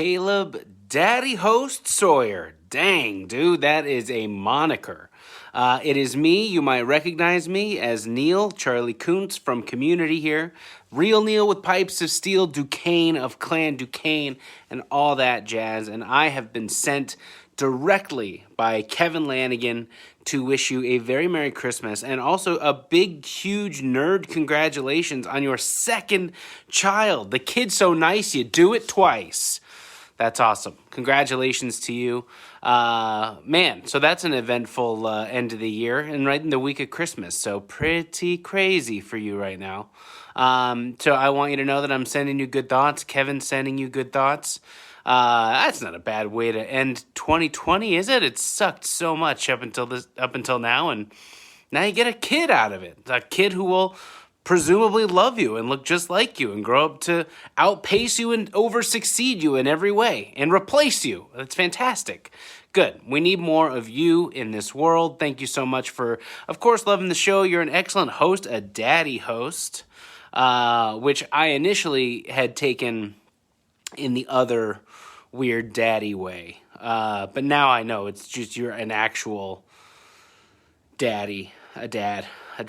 Caleb Daddy Host Sawyer. Dang, dude, that is a moniker. It is me. You might recognize me as Neil, Charlie Kuntz from Community here. Real Neil with Pipes of Steel, Duquesne of Clan Duquesne, and all that jazz. And I have been sent directly by Kevin Lanigan to wish you a very Merry Christmas and also a big, huge nerd congratulations on your second child. The kid's so nice, you do it twice. That's awesome. Congratulations to you. Man, so that's an eventful end of the year and right in the week of Christmas. So pretty crazy for you right now. So I want you to know that I'm sending you good thoughts. Kevin's sending you good thoughts. That's not a bad way to end 2020, is it? It sucked so much up until now, and now you get a kid out of it. A kid who will presumably love you and look just like you and grow up to outpace you and over-succeed you in every way and replace you. That's fantastic. Good. We need more of you in this world. Thank you so much for, of course, loving the show. You're an excellent host, a daddy host, which I initially had taken in the other weird daddy way. But now I know it's just you're an actual daddy, a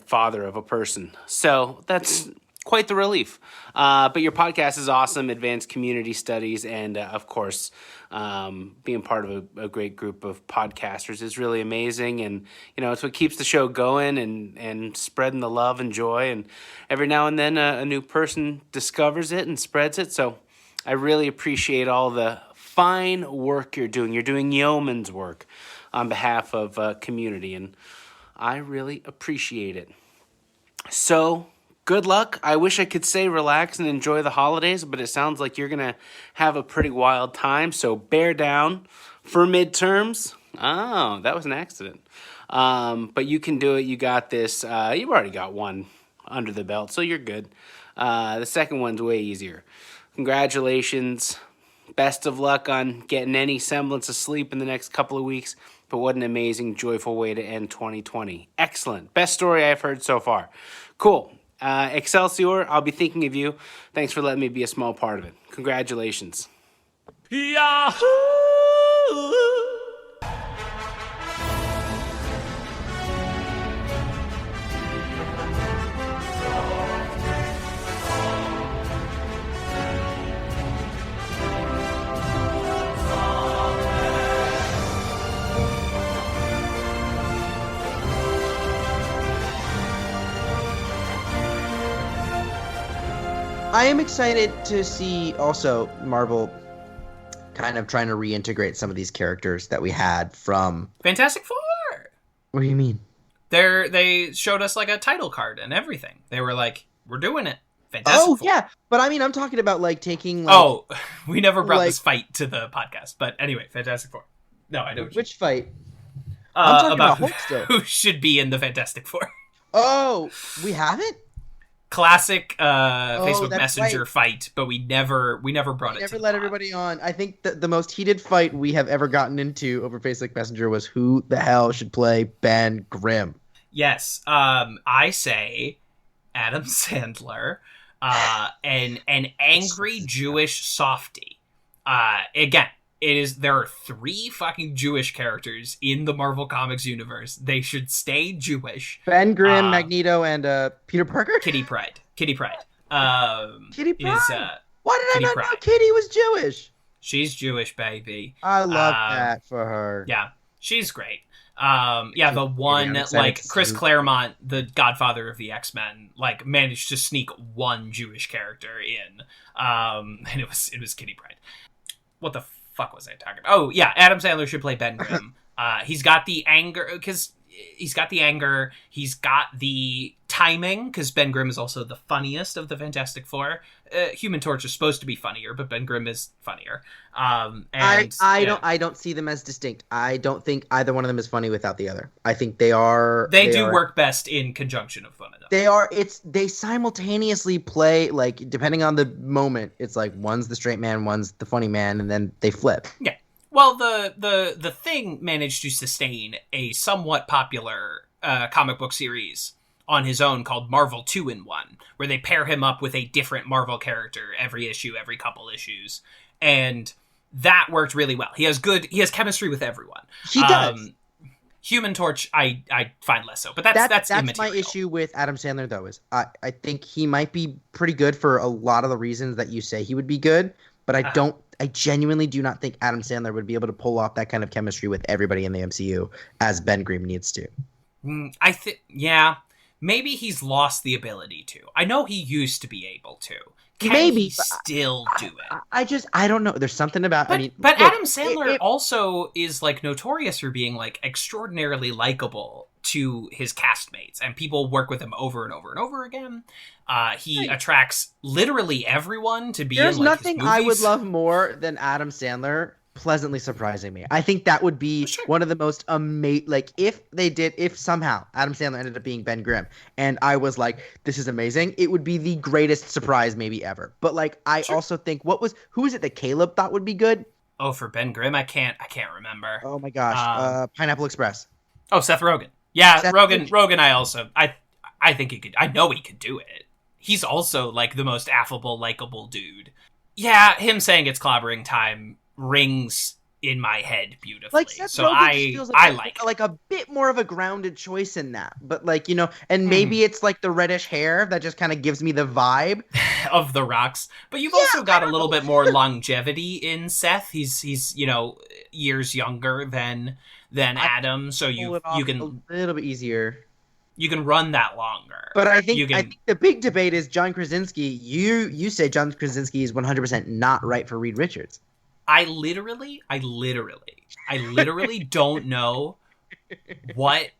father of a person. So that's quite the relief. But your podcast is awesome, advanced community studies, and of course, being part of a great group of podcasters is really amazing. And, you know, it's what keeps the show going and spreading the love and joy. And every now and then a new person discovers it and spreads it. So I really appreciate all the fine work you're doing. You're doing yeoman's work on behalf of community, and I really appreciate it. So, good luck. I wish I could say relax and enjoy the holidays, but it sounds like you're going to have a pretty wild time, so bear down for midterms. Oh, that was an accident. But you can do it. You got this. You've already got one under the belt, so you're good. The second one's way easier. Congratulations. Best of luck on getting any semblance of sleep in the next couple of weeks. But what an amazing, joyful way to end 2020. Excellent. Best story I've heard so far. Cool. Excelsior, I'll be thinking of you. Thanks for letting me be a small part of it. Congratulations. Yahoo! I am excited to see also Marvel kind of trying to reintegrate some of these characters that we had from Fantastic Four. What do you mean? They showed us like a title card and everything. They were like, "We're doing it." Fantastic Four. Yeah, but I mean, I'm talking about like taking. Like, oh, we never brought this fight to the podcast, but anyway, Fantastic Four. No, I know which fight. I'm talking about Hulk still. Who should be in the Fantastic Four? Oh, we haven't. Classic Facebook Messenger fight, but we never brought it. Never let everybody on. I think that the most heated fight we have ever gotten into over Facebook Messenger was who the hell should play Ben Grimm. Yes, I say Adam Sandler, an angry Jewish softie. Again, there are 3 fucking Jewish characters in the Marvel Comics universe. They should stay Jewish. Ben Grimm, Magneto, and Peter Parker? Kitty Pryde. Kitty Pryde? Why did I not know Kitty was Jewish? She's Jewish, baby. I love that for her. Yeah, she's great. The one, like, Chris Claremont, the godfather of the X-Men, like, managed to sneak one Jewish character in. And it was Kitty Pryde. What the fuck was I talking about? Oh, yeah, Adam Sandler should play Ben Grimm. He's got the anger, because he's got the timing, because Ben Grimm is also the funniest of the Fantastic Four. Human Torch is supposed to be funnier, but Ben Grimm is funnier. I don't see them as distinct. I don't think either one of them is funny without the other. I think they are. They do work best in conjunction of one another. They simultaneously play, like, depending on the moment. It's like one's the straight man, one's the funny man, and then they flip. Yeah. Well, the Thing managed to sustain a somewhat popular comic book series on his own called Marvel 2-in-1, where they pair him up with a different Marvel character every issue, every couple issues. And that worked really well. He has chemistry with everyone. He does. Human Torch, I find less so, but that's immaterial. My issue with Adam Sandler, though, is I think he might be pretty good for a lot of the reasons that you say he would be good, but I genuinely do not think Adam Sandler would be able to pull off that kind of chemistry with everybody in the MCU as Ben Grimm needs to. Maybe he's lost the ability to. I know he used to be able to. Can he still do it? I don't know. There's something about. But Adam Sandler also is like notorious for being like extraordinarily likable to his castmates, and people work with him over and over and over again. He attracts literally everyone to be. There's in, like, nothing his I movies. would love more than Adam Sandler pleasantly surprising me. I think that would be one of the most amazing. Like if somehow Adam Sandler ended up being Ben Grimm, and I was like, this is amazing, it would be the greatest surprise maybe ever. But like, I also think who is it that Caleb thought would be good? Oh, for Ben Grimm, I can't remember. Oh my gosh, Pineapple Express. Oh, Seth Rogen. Yeah, Rogen. I think he could. I know he could do it. He's also like the most affable, likable dude. Yeah, him saying it's clobbering time rings in my head beautifully. Like Seth Rogen feels like a bit more of a grounded choice in that. But like, and maybe it's like the reddish hair that just kind of gives me the vibe of The Rock's. But you've also got a little bit more longevity in Seth. He's years younger than Adam, so you can a little bit easier. You can run that longer. But I think the big debate is John Krasinski. You say John Krasinski is 100% not right for Reed Richards. I literally don't know what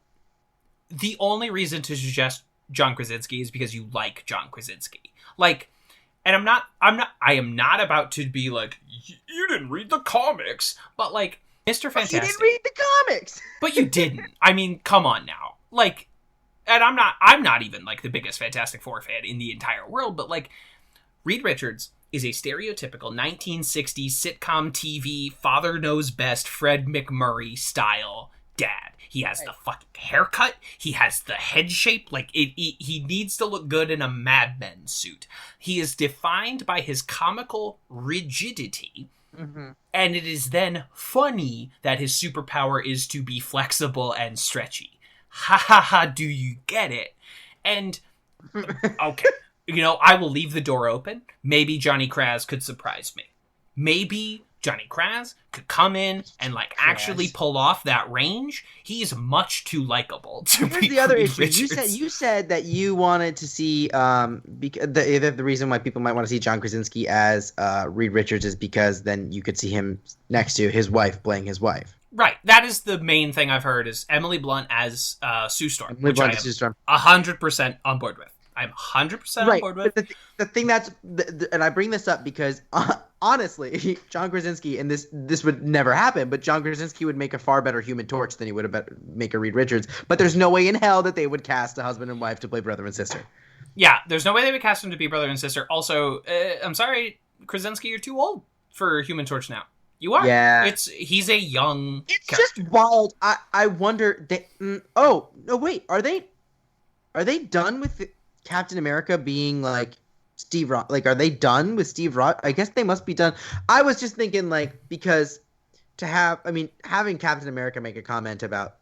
the only reason to suggest John Krasinski is because you like John Krasinski. Like, and I am not about to be like, you didn't read the comics, but like, Mr. Fantastic. You didn't read the comics. But you didn't. I mean, come on now. Like, and I'm not even like the biggest Fantastic Four fan in the entire world, but like, Reed Richards is a stereotypical 1960s sitcom TV, father knows best, Fred McMurray style dad. He has the fucking haircut. He has the head shape. Like, he needs to look good in a Mad Men suit. He is defined by his comical rigidity. Mm-hmm. And it is then funny that his superpower is to be flexible and stretchy. Ha ha ha, do you get it? And, okay. I will leave the door open. Maybe Johnny Kraz could surprise me. Maybe Johnny Kraz could come in and like actually pull off that range. He's much too likable to be the other Reed issue. Richards. You said that you wanted to see the reason why people might want to see John Krasinski as Reed Richards is because then you could see him next to his wife playing his wife. Right. That is the main thing I've heard is Emily Blunt as Sue Storm. Emily Blunt as Sue Storm. 100% on board with. I'm 100% on board with. But the thing and I bring this up because honestly, John Krasinski, and this would never happen, but John Krasinski would make a far better Human Torch than he would make a Reed Richards. But there's no way in hell that they would cast a husband and wife to play brother and sister. Yeah, there's no way they would cast him to be brother and sister. Also, I'm sorry, Krasinski, you're too old for Human Torch now. You are. Yeah. He's a young. It's character. Just wild. I wonder. Oh no! Wait. Are they done with Captain America being like Steve Rogers? Like, are they done with Steve Rogers? I guess they must be done. I was just thinking like because having Captain America make a comment about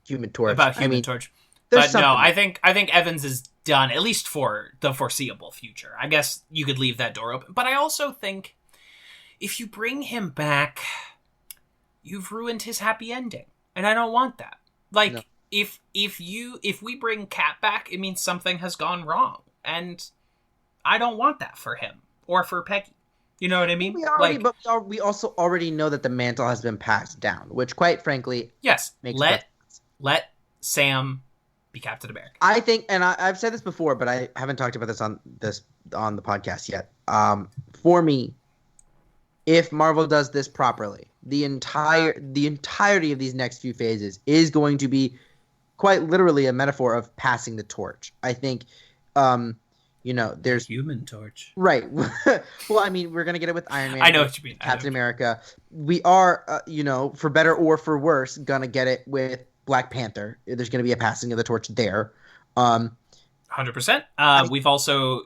Human Torch. Torch. But no, I think Evans is done at least for the foreseeable future. I guess you could leave that door open, but I also think. If you bring him back, you've ruined his happy ending, and I don't want that. Like, no. if we bring Cap back, it means something has gone wrong, and I don't want that for him or for Peggy. You know what I mean? We also already know that the mantle has been passed down, which, quite frankly, yes, let Sam be Captain America. I think, and I've said this before, but I haven't talked about this on the podcast yet. For me. If Marvel does this properly, the entirety of these next few phases is going to be quite literally a metaphor of passing the torch. I think, there's Human Torch, right? Well, I mean, we're gonna get it with Iron Man. I know what you mean. Captain America. We are, for better or for worse, gonna get it with Black Panther. There's gonna be a passing of the torch there. 100%. We've also,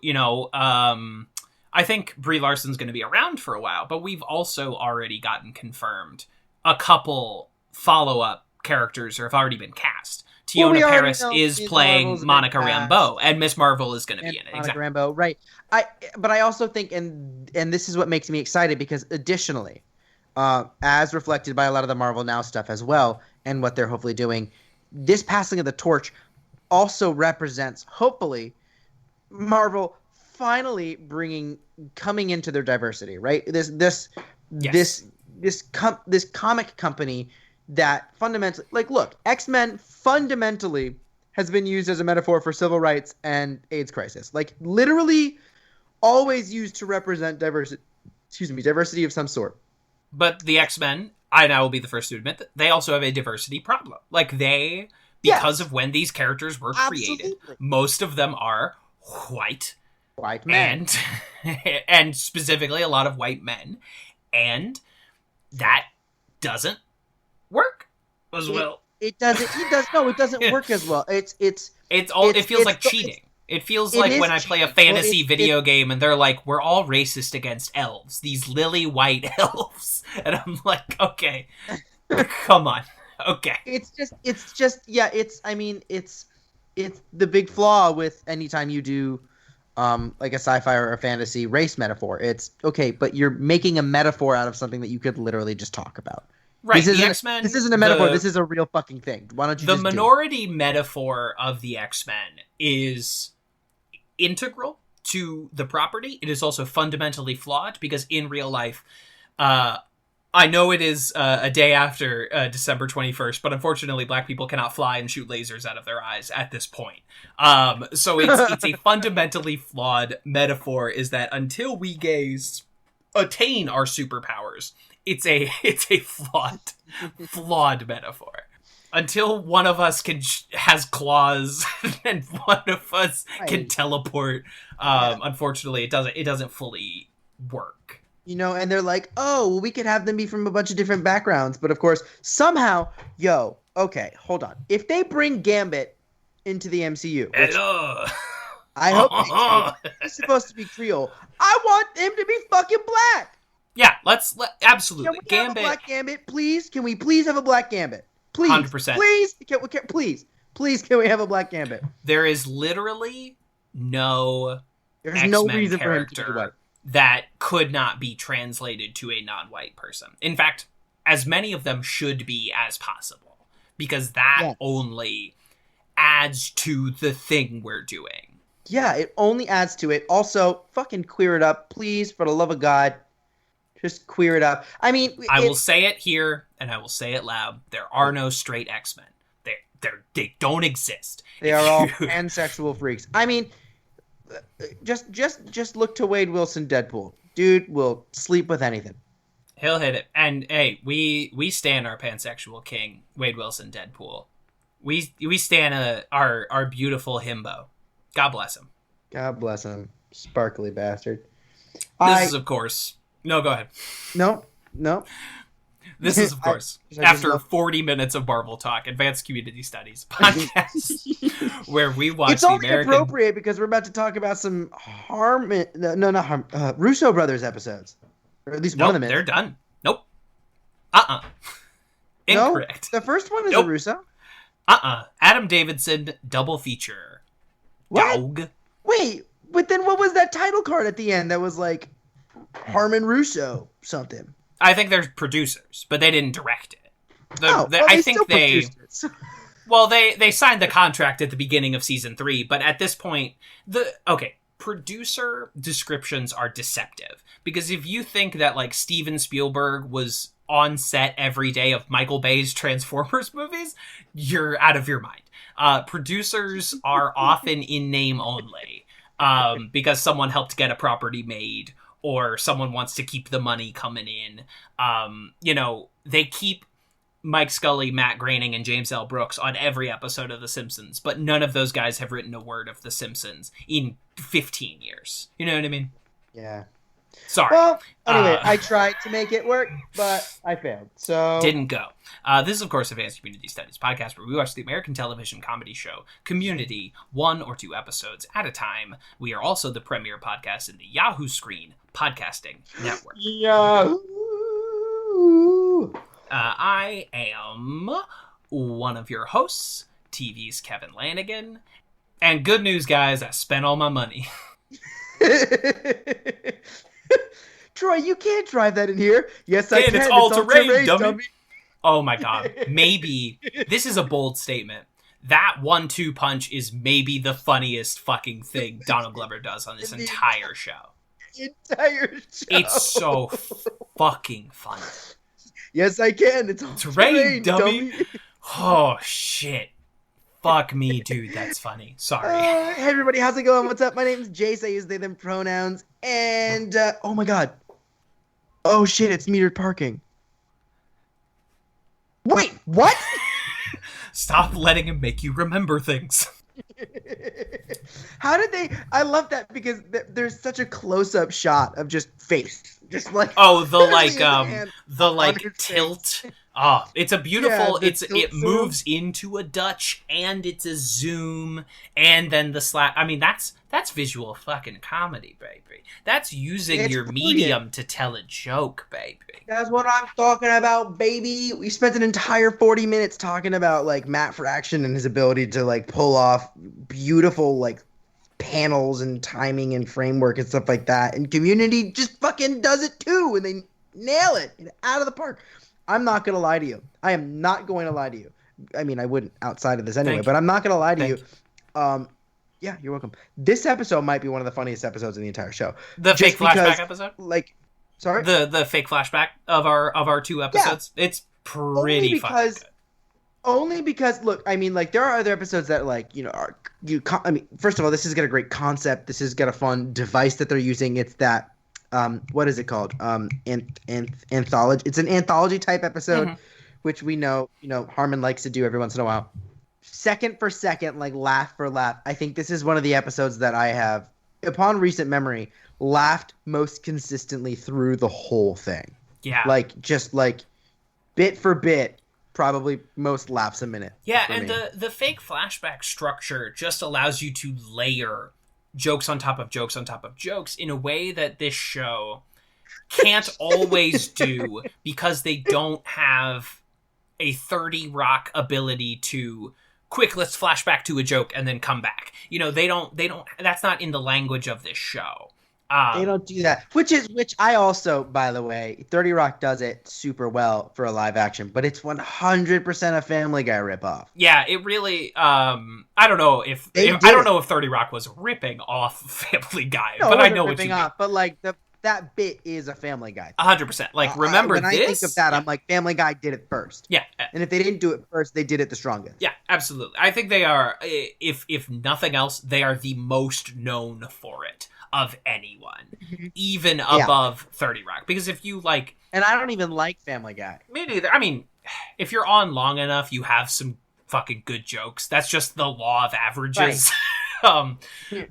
I think Brie Larson's going to be around for a while, but we've also already gotten confirmed a couple follow-up characters or have already been cast. Tiona Paris is playing Monica Rambeau, and Miss Marvel is going to be in it. Monica Rambeau, right. But I also think, and this is what makes me excited, because additionally, as reflected by a lot of the Marvel Now stuff as well, and what they're hopefully doing, this passing of the torch also represents, hopefully, Marvel finally coming into their diversity, right? This comic company that fundamentally, like, look, X-Men fundamentally has been used as a metaphor for civil rights and AIDS crisis. Like, literally always used to represent diversity of some sort. But the X-Men, I now will be the first to admit that they also have a diversity problem. Like, because of when these characters were created, most of them are white men. And specifically a lot of white men. And that doesn't work as well. It doesn't work as well. It feels like cheating. It feels like when I play a fantasy video game and they're like, we're all racist against elves, these lily white elves. And I'm like, okay, come on. Okay. It's the big flaw with anytime you do like a sci-fi or a fantasy race metaphor. It's okay, but you're making a metaphor out of something that you could literally just talk about. Right, the X-Men... This isn't a metaphor, this is a real fucking thing. Why don't you just minority metaphor of the X-Men is integral to the property. It is also fundamentally flawed, because in real life, I know it is a day after December 21st, but unfortunately black people cannot fly and shoot lasers out of their eyes at this point. So it's a fundamentally flawed metaphor, is that until we gays attain our superpowers, it's a flawed metaphor. Until one of us has claws and one of us can teleport, unfortunately it doesn't fully work. And they're like, oh, well, we could have them be from a bunch of different backgrounds, but of course, somehow, okay, hold on. If they bring Gambit into the MCU, which I hope he's supposed to be Creole, I want him to be fucking black. Yeah, absolutely. Can we have a black Gambit, please? Can we please have a black Gambit? Please, 100%. Please, can we have a black Gambit? There is literally no reason for him to be white that could not be translated to a non-white person. In fact, as many of them should be as possible, because that only adds to the thing we're doing. Yeah, it only adds to it. Also, fucking queer it up, please, for the love of God. Just queer it up. I mean, I will say it here, and I will say it loud. There are no straight X-Men. They don't exist. They are all pansexual freaks. I mean, just look to Wade Wilson, Deadpool. Dude will sleep with anything. He'll hit it. And hey, we stan our pansexual king, Wade Wilson, Deadpool. We stan our beautiful himbo. God bless him. God bless him, sparkly bastard. This is, of course. No, go ahead. No. This is, of course, after 40 minutes of Marvel Talk, Advanced Community Studies podcast, where we watch it's only appropriate because we're about to talk about some Russo Brothers episodes. Or at least one of them is. They're done. Nope. Incorrect. No, the first one is a Russo? Adam Davidson double feature. What? Dog. Wait, but then what was that title card at the end that was like Harmon Russo something? I think they're producers, but they didn't direct it. I think they well, they signed the contract at the beginning of season 3, but at this point, producer descriptions are deceptive, because if you think that like Steven Spielberg was on set every day of Michael Bay's Transformers movies, you're out of your mind. Producers are often in name only, because someone helped get a property made, or someone wants to keep the money coming in. They keep Mike Scully, Matt Groening, and James L. Brooks on every episode of The Simpsons, but none of those guys have written a word of The Simpsons in 15 years. You know what I mean? Yeah. Sorry. Well, anyway, I tried to make it work, but I failed. So didn't go. This is, of course, Advanced Community Studies podcast, where we watch the American television comedy show Community 1 or 2 episodes at a time. We are also the premier podcast in the Yahoo Screen Podcasting Network. Yahoo! I am one of your hosts, TV's Kevin Lanigan. And good news, guys, I spent all my money. Troy, you can't drive that in here. Yes, I can. It's all-terrain, dummy. Oh my god. Maybe. This is a bold statement. That 1-2 punch is maybe the funniest fucking thing Donald Glover does on this entire show. It's so fucking funny. Yes, I can. It's all-terrain, dummy. Oh, shit. Fuck me, dude. That's funny. Sorry. Hey, everybody. How's it going? What's up? My name's Jace. I use they, them pronouns. And, oh my god. Oh, shit. It's metered parking. Wait, what? Stop letting him make you remember things. How did they... I love that because there's such a close-up shot of just face. Just like... Oh, the tilt... Oh, it's a beautiful, it moves into a Dutch, and it's a zoom, and then the slap. I mean, that's visual fucking comedy, baby. That's using your medium to tell a joke, baby. That's what I'm talking about, baby. We spent an entire 40 minutes talking about, like, Matt Fraction and his ability to, like, pull off beautiful, like, panels and timing and framework and stuff like that. And Community just fucking does it, too, and they nail it out of the park. I'm not going to lie to you. I am not going to lie to you. I mean, I wouldn't outside of this anyway, but I'm not going to lie to you. Yeah, you're welcome. This episode might be one of the funniest episodes in the entire show. The fake flashback episode? Like, sorry? The fake flashback of our 2 episodes? Yeah. It's pretty fucking good. Only because, look, I mean, like, there are other episodes that, like, you know, I mean, first of all, this has got a great concept. This has got a fun device that they're using. It's that... what is it called? Anthology. It's an anthology type episode, which we know, Harmon likes to do every once in a while. Second for second, like laugh for laugh. I think this is one of the episodes that I have, upon recent memory, laughed most consistently through the whole thing. Yeah. Like, just like bit for bit, probably most laughs a minute. Yeah, and the fake flashback structure just allows you to layer jokes on top of jokes on top of jokes in a way that this show can't always do because they don't have a 30 Rock ability to quick, let's flash back to a joke and then come back. They don't, that's not in the language of this show. They don't do that, which I also, by the way, 30 Rock does it super well for a live action, but it's 100% a Family Guy ripoff. Yeah, it really. I don't know if 30 Rock was ripping off Family Guy, but I know what you mean. But like that bit is a Family Guy. 100%. Like remember when this? When I think of that, I'm like, Family Guy did it first. Yeah, and if they didn't do it first, they did it the strongest. Yeah, absolutely. I think they are. If nothing else, they are the most known for it of anyone, even above 30 Rock. Because if you like... And I don't even like Family Guy. Me neither. I mean, if you're on long enough, you have some fucking good jokes. That's just the law of averages. Right.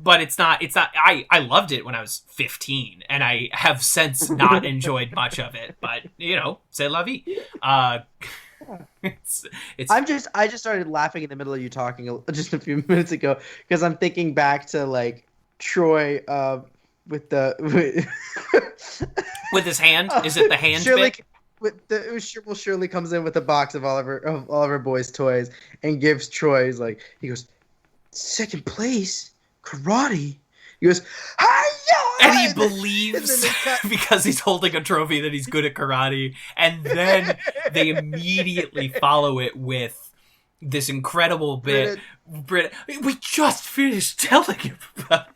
But it's not... I loved it when I was 15, and I have since not enjoyed much of it. But, c'est la vie. I just started laughing in the middle of you talking just a few minutes ago, because I'm thinking back to, like, Troy with his hand. Is it the hand bit? Shirley comes in with a box of all of her boys' toys and gives Troy, he goes, second place karate. He goes, hi-ya! And he believes because he's holding a trophy that he's good at karate, and then they immediately follow it with this incredible bit. Brit, we just finished telling him about it.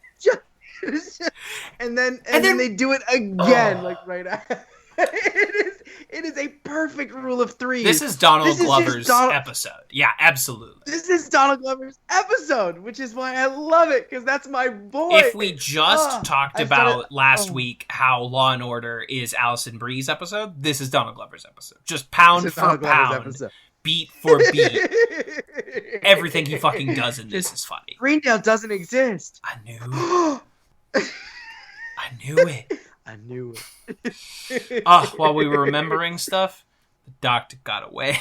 And then they do it again, right after. It is a perfect rule of 3. This is Donald Glover's episode. Yeah, absolutely. This is Donald Glover's episode, which is why I love it, because that's my boy. If we just talked about last week how Law and Order is Alison Brie's episode, this is Donald Glover's episode. Just pound for pound, beat for beat. Everything he fucking does in this is funny. Greendale doesn't exist. I knew it. I knew it. While we were remembering stuff, the doctor got away.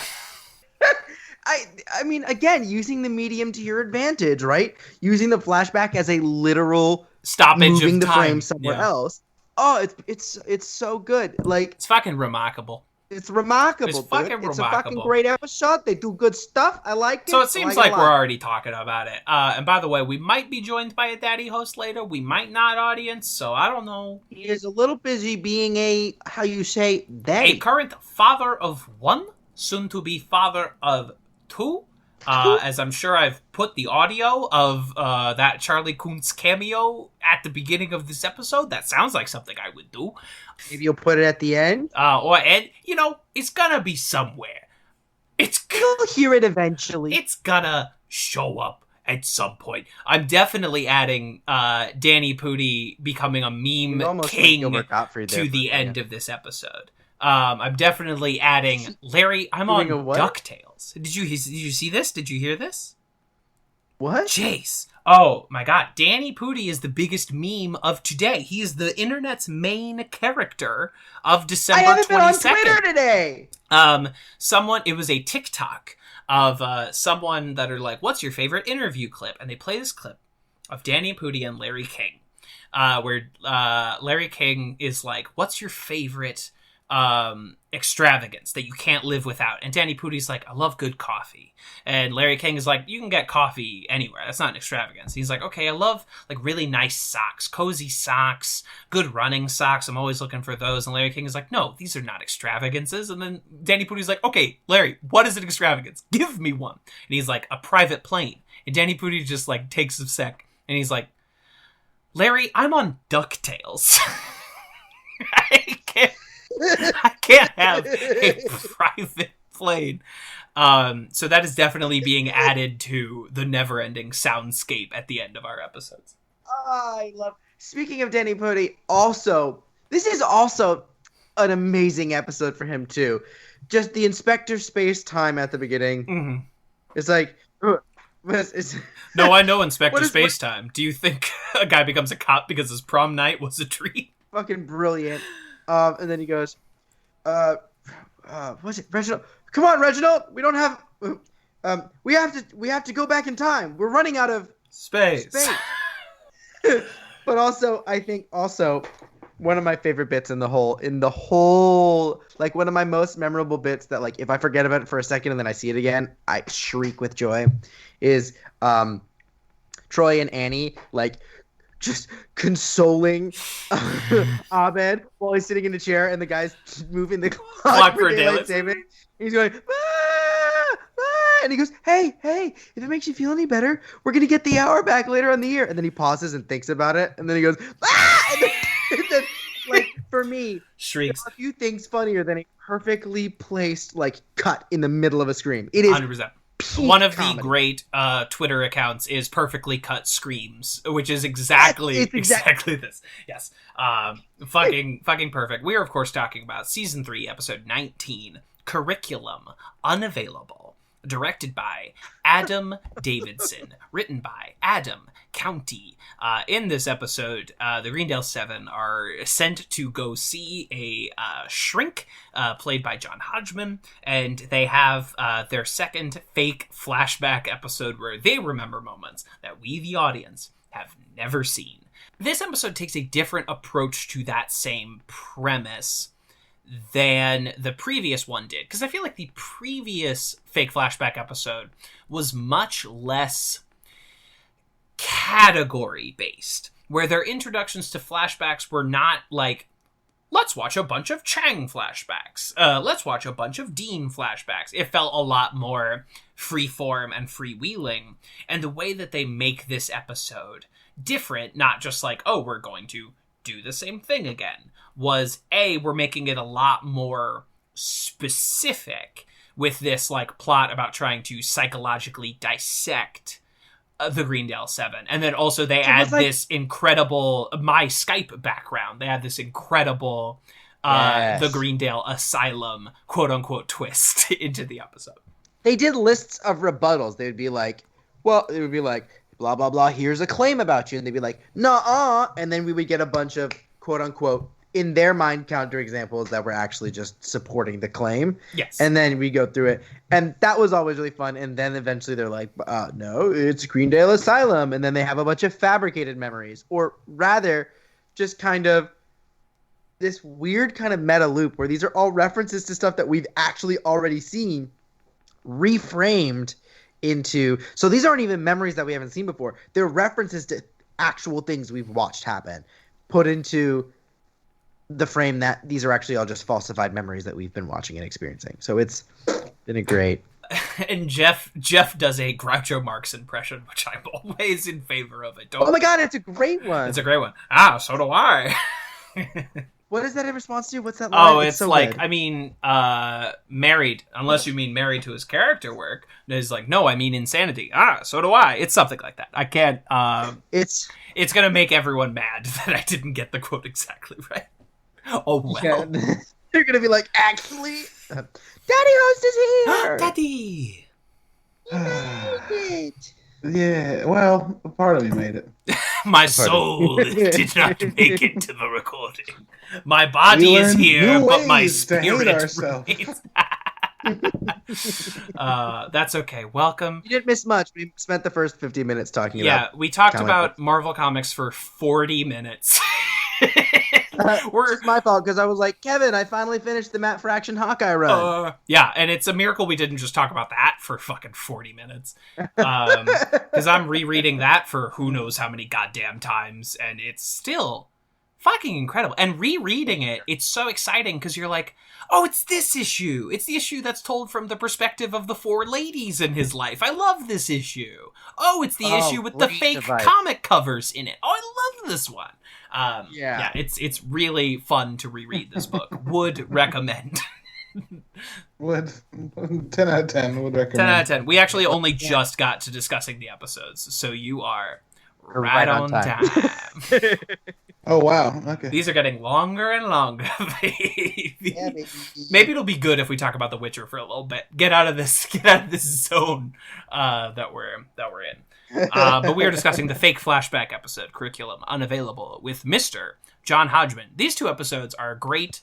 I mean, again, using the medium to your advantage, right? Using the flashback as a literal stoppage moving of the time. frame somewhere else. Oh, it's so good. Like, it's fucking remarkable. It's remarkable, it's dude. Fucking it's remarkable. a fucking great episode. They do good stuff. I like it. So it seems like we're already talking about it. And by the way, we might be joined by a daddy host later. We might not, audience. So I don't know. He is a little busy being a, how you say, daddy. A current father of one, soon to be father of two. As I'm sure I've put the audio of that Charlie Kuntz cameo at the beginning of this episode. That sounds like something I would do. Maybe you'll put it at the end. It's gonna be somewhere. You'll hear it eventually. It's gonna show up at some point. I'm definitely adding Danny Pudi becoming a meme king to the end of this episode. I'm definitely adding Larry. I'm on DuckTales. Did you see this? Did you hear this? What? Jace. Oh my god. Danny Pudi is the biggest meme of today. He is the internet's main character of December 22nd. I haven't been on Twitter today. It was a TikTok of someone that are like, what's your favorite interview clip? And they play this clip of Danny Pudi and Larry King, where Larry King is like, what's your favorite extravagance that you can't live without? And Danny Pudi's like, I love good coffee. And Larry King is like, you can get coffee anywhere. That's not an extravagance. He's like, okay, I love like really nice socks, cozy socks, good running socks. I'm always looking for those. And Larry King is like, no, these are not extravagances. And then Danny Pudi's like, okay, Larry, what is an extravagance? Give me one. And he's like, a private plane. And Danny Pudi just like takes a sec. And he's like, Larry, I'm on DuckTales. I can't have a private plane. So that is definitely being added to the never-ending soundscape at the end of our episodes. I love. Speaking of Danny Pudi, this is also an amazing episode for him too. Just the Inspector Space Time at the beginning. Mm-hmm. It's like, no, I know Inspector Space Time. Do you think a guy becomes a cop because his prom night was a treat? Fucking brilliant. And then he goes, what's it, Reginald? Come on, Reginald. We don't have. We have to go back in time. We're running out of space. But also, I think one of my favorite bits in the whole, like one of my most memorable bits that like if I forget about it for a second and then I see it again, I shriek with joy, is Troy and Annie like just consoling Abed while he's sitting in a chair and the guy's moving the clock for daylight saving. He's going, and he goes, hey, if it makes you feel any better, we're going to get the hour back later on the year. And then he pauses and thinks about it. And then he goes, and then, like, for me, shrieks. There are a few things funnier than a perfectly placed, like, cut in the middle of a scream. It is 100%. One of the great Twitter accounts is Perfectly Cut Screams, which is exactly this. Yes. Fucking perfect. We are, of course, talking about Season 3, Episode 19, Curriculum Unavailable, directed by Adam Davidson, written by Adam County. In this episode, the Greendale 7 are sent to go see a shrink, played by John Hodgman, and they have their second fake flashback episode where they remember moments that we, the audience, have never seen. This episode takes a different approach to that same premise than the previous one did, because I feel like the previous fake flashback episode was much less category based, where their introductions to flashbacks were not like, let's watch a bunch of Chang flashbacks, let's watch a bunch of Dean flashbacks. It felt a lot more freeform and freewheeling, and the way that they make this episode different, not just like, oh, we're going to do the same thing again, was we're making it a lot more specific with this like plot about trying to psychologically dissect the Greendale 7. And then also they add this incredible, my Skype background, they add this incredible the Greendale Asylum quote unquote twist into the episode. They did lists of rebuttals. They would be like, blah blah blah, here's a claim about you, and they'd be like, nuh-uh, and then we would get a bunch of quote unquote in their mind counterexamples that were actually just supporting the claim. Yes. And then we go through it. And that was always really fun. And then eventually they're like, no, it's Greendale Asylum. And then they have a bunch of fabricated memories. Or rather, just kind of this weird kind of meta loop where these are all references to stuff that we've actually already seen reframed into. So these aren't even memories that we haven't seen before. They're references to actual things we've watched happen, put into the frame that these are actually all just falsified memories that we've been watching and experiencing. So it's been a great. And Jeff does a Groucho Marx impression, which I'm always in favor of. Oh my god, it's a great one. It's a great one. So do I. What is that in response to? What's that line? Oh, it's so like, good. I mean, married, unless you mean married to his character work. It's like, no, I mean insanity. So do I. It's something like that. I can't, it's gonna make everyone mad that I didn't get the quote exactly right. Oh, well. Yeah. They're gonna be like, actually, Daddy Host is here! Daddy! You made it! Yeah, well, part of me made it. My soul did not make it to the recording. My body is here, but my spirit remains. That's okay. Welcome. You didn't miss much. We spent the first 15 minutes talking about. Yeah, we talked about Marvel Comics for 40 minutes. It's my fault because I was like, Kevin, I finally finished the Matt Fraction Hawkeye run. Yeah, and it's a miracle we didn't just talk about that for fucking 40 minutes. Because I'm rereading that for who knows how many goddamn times, and it's still fucking incredible. And rereading it, it's so exciting because you're like, oh, it's this issue. It's the issue that's told from the perspective of the four ladies in his life. I love this issue. Oh, it's the issue with the fake comic covers in it. Oh, I love this one. Yeah, it's really fun to reread this book. Would recommend. Would 10 out of 10 would recommend. 10 out of 10. We actually only just got to discussing the episodes, so you are right on time. Oh wow! Okay. These are getting longer and longer. Maybe it'll be good if we talk about The Witcher for a little bit. Get out of this zone that we're in. But we are discussing the fake flashback episode curriculum Unavailable with Mr. John Hodgman. These two episodes are a great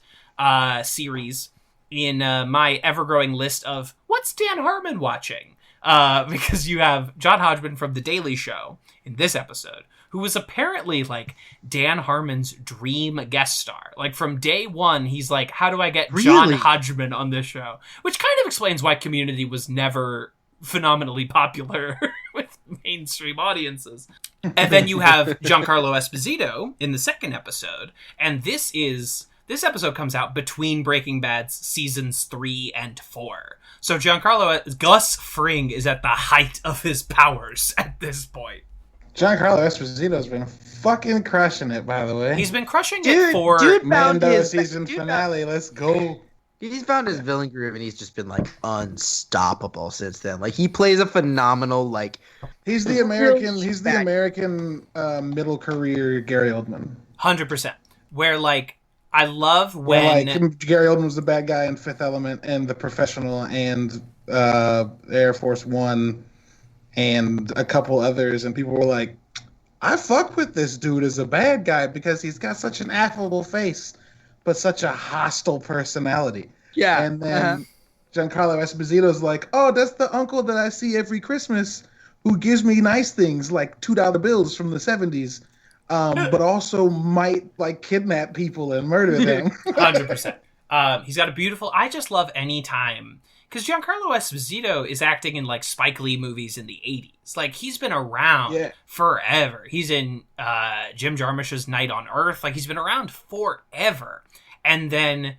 series in my ever-growing list of what's Dan Harmon watching? Because you have John Hodgman from The Daily Show in this episode, who was apparently like Dan Harmon's dream guest star. Like from day one, he's like, how do I get John Hodgman on this show? Which kind of explains why Community was never phenomenally popular with mainstream audiences. And then you have Giancarlo Esposito in the second episode, and this episode comes out between Breaking Bad's seasons 3 and 4. So Gus Fring is at the height of his powers at this point. Giancarlo Esposito's been fucking crushing it, by the way. He's been crushing it for Mando season finale. Let's go. He's found his villain groove, and he's just been like unstoppable since then. Like he plays a phenomenal He's the American middle career Gary Oldman. 100%. Where I love when Gary Oldman was the bad guy in Fifth Element and The Professional and Air Force One and a couple others, and people were like, I fuck with this dude as a bad guy because he's got such an affable face but such a hostile personality. Yeah. And then Giancarlo Esposito's like, oh, that's the uncle that I see every Christmas who gives me nice things like $2 bills from the 70s. But also might kidnap people and murder them. 100%. He's got a beautiful. I just love any time because Giancarlo Esposito is acting in Spike Lee movies in the 80s. He's been around forever. He's in Jim Jarmusch's Night on Earth. He's been around forever. And then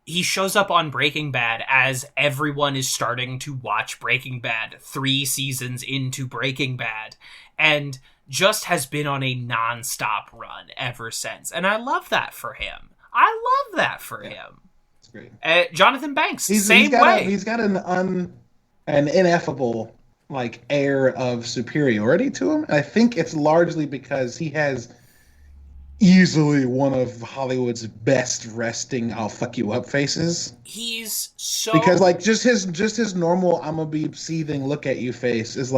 he shows up on Breaking Bad as everyone is starting to watch Breaking Bad 3 seasons into Breaking Bad, and just has been on a non-stop run ever since. And I love that for him. Him. It's great. Jonathan Banks, same way. He's got an ineffable air of superiority to him. I think it's largely because he has easily one of Hollywood's best resting "I'll fuck you up" faces. He's so because just his normal "I'm gonna be seething look at you" face is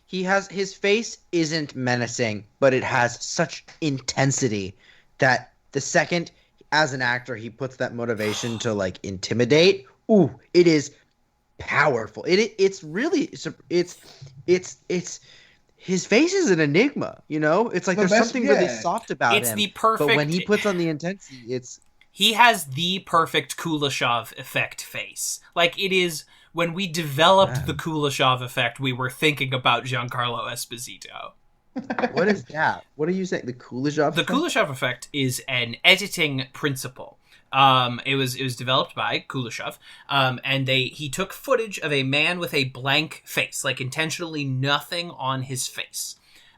he his face isn't menacing, but it has such intensity that the second, as an actor, he puts that motivation to like intimidate. Ooh, it is powerful. It's really it's his face is an enigma. You know, it's like there's something really soft about him. It's the perfect. But when he puts on the intensity, he has the perfect Kuleshov effect face. Like it is. When we developed the Kuleshov effect, we were thinking about Giancarlo Esposito. What is that? What are you saying? The Kuleshov effect? The Kuleshov effect is an editing principle. It was developed by Kuleshov, and he took footage of a man with a blank face, like intentionally nothing on his face,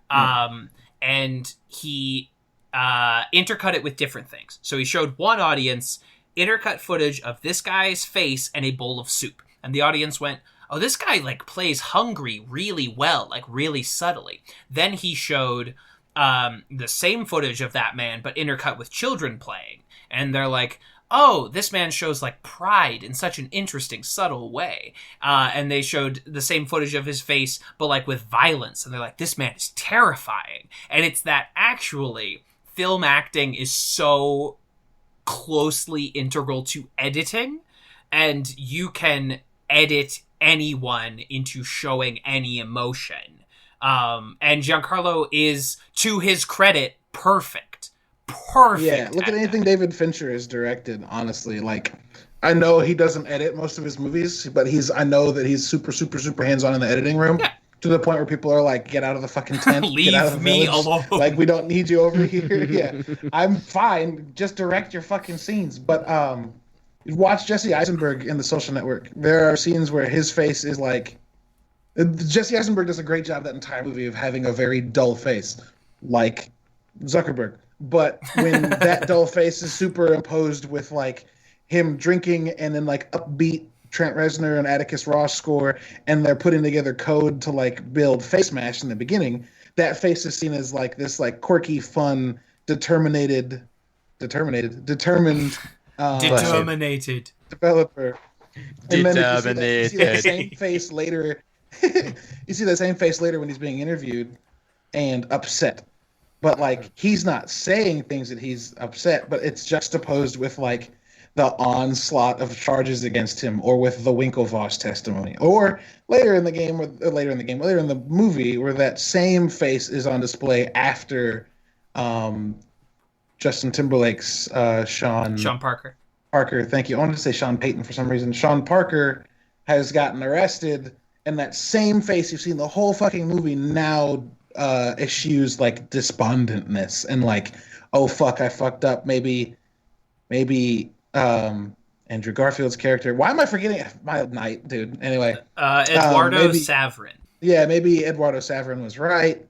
and he intercut it with different things. So he showed one audience intercut footage of this guy's face and a bowl of soup. And the audience went, oh, this guy, like, plays hungry really well, like, really subtly. Then he showed the same footage of that man, but intercut with children playing. And they're like, oh, this man shows, like, pride in such an interesting, subtle way. And they showed the same footage of his face, but, like, with violence. And they're like, this man is terrifying. And it's that actually film acting is so closely integral to editing, and you can edit anyone into showing any emotion. And Giancarlo is, to his credit, perfect. Yeah, look at anything David Fincher has directed, honestly. Like, I know he doesn't edit most of his movies, but I know that he's super, super, super hands-on in the editing room. Yeah. To the point where people are like, get out of the fucking tent. Leave get out of the me village. alone. Like, we don't need you over here. Yeah, I'm fine. Just direct your fucking scenes. But watch Jesse Eisenberg in The Social Network. There are scenes where his face is like... Jesse Eisenberg does a great job that entire movie of having a very dull face, like Zuckerberg. But when that dull face is superimposed with like him drinking and then like upbeat Trent Reznor and Atticus Ross score, and they're putting together code to like build Face Mash in the beginning, that face is seen as like this like quirky, fun, determined Determinated. Developer. And then you see that same face later. You see that same face later when he's being interviewed and upset. But like he's not saying things that he's upset, but it's juxtaposed with like the onslaught of charges against him, or with the Winklevoss testimony, or later in the movie, where that same face is on display after Justin Timberlake's Sean Parker. Thank you. I wanted to say Sean Payton for some reason. Sean Parker has gotten arrested, and that same face you've seen the whole fucking movie now eschews like despondentness and like, oh fuck, I fucked up. Maybe Andrew Garfield's character. Why am I forgetting my night, dude? Anyway, Eduardo Saverin. Yeah, maybe Eduardo Saverin was right,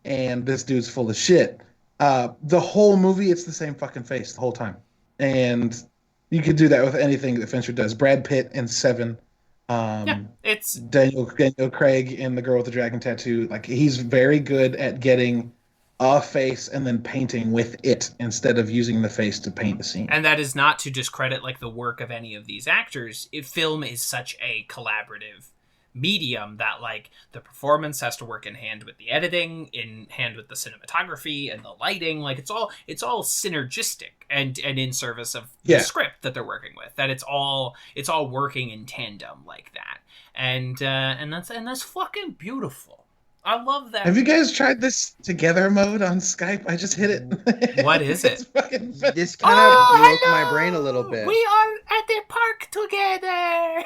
and this dude's full of shit. The whole movie, it's the same fucking face the whole time, and you could do that with anything that Fincher does. Brad Pitt in Seven. It's Daniel Craig in The Girl with the Dragon Tattoo. Like, he's very good at getting a face and then painting with it instead of using the face to paint the scene. And that is not to discredit like the work of any of these actors. Film is such a collaborative medium that like the performance has to work in hand with the editing, in hand with the cinematography and the lighting. Like it's all synergistic and in service of the script that they're working with. That it's all working in tandem like that. And that's fucking beautiful. I love that. Have you guys tried this together mode on Skype? I just hit it. What is it? This kind of broke my brain a little bit. We are at the park together.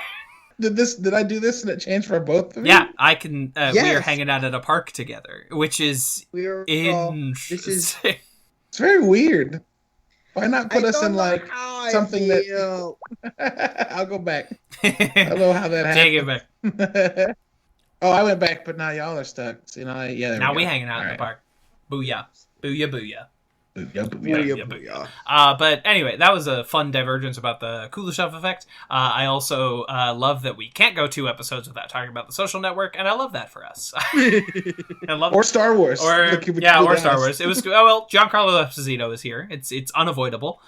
Did I do this and it changed for both of you? Yeah, I can. Yes. We are hanging out at a park together, which is interesting. It's very weird. Why not put us in like something that? I'll go back. I don't know how that happened. Take it back. Oh, I went back, but now y'all are stuck. So, now we hanging out in the park. Booyah. Booyah, booyah. Booyah. But anyway, that was a fun divergence about the Kuleshov effect. I also love that we can't go 2 episodes without talking about The Social Network, and I love that for us. Or Star Wars. Or Star Wars. It was Giancarlo Esposito is here. It's unavoidable.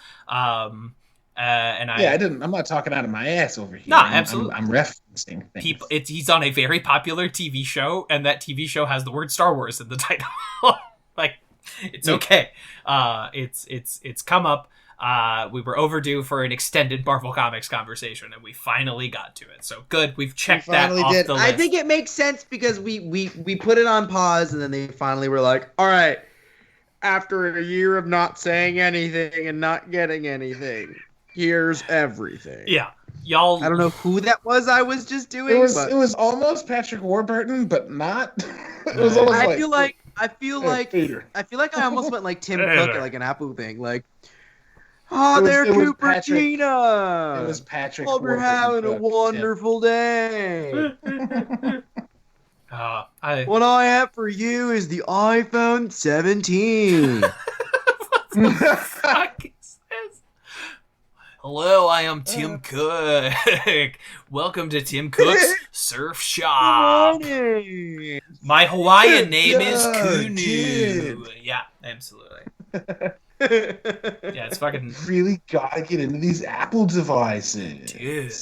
I'm not talking out of my ass over here. No, absolutely. I'm referencing things. He's on a very popular TV show, and that TV show has the word Star Wars in the title. Like, it's okay. It's come up. We were overdue for an extended Marvel Comics conversation, and we finally got to it. So good, we've checked that off the list. I think it makes sense because we put it on pause, and then they finally were like, all right, after a year of not saying anything and not getting anything, here's everything. Yeah. Y'all, I don't know who that was I was just doing. It was almost Patrick Warburton, but not. It was almost I feel like I almost went like Tim Cook at like an Apple thing. Like, Cupertino. It was Patrick. Hope you're having a wonderful day. What I have for you is the iPhone 17. What the fuck is this? Hello, I am Tim Cook. Welcome to Tim Cook's Surf Shop. My Hawaiian name is Kunu. Yeah, absolutely. Yeah, it's fucking. Really gotta get into these Apple devices, dude.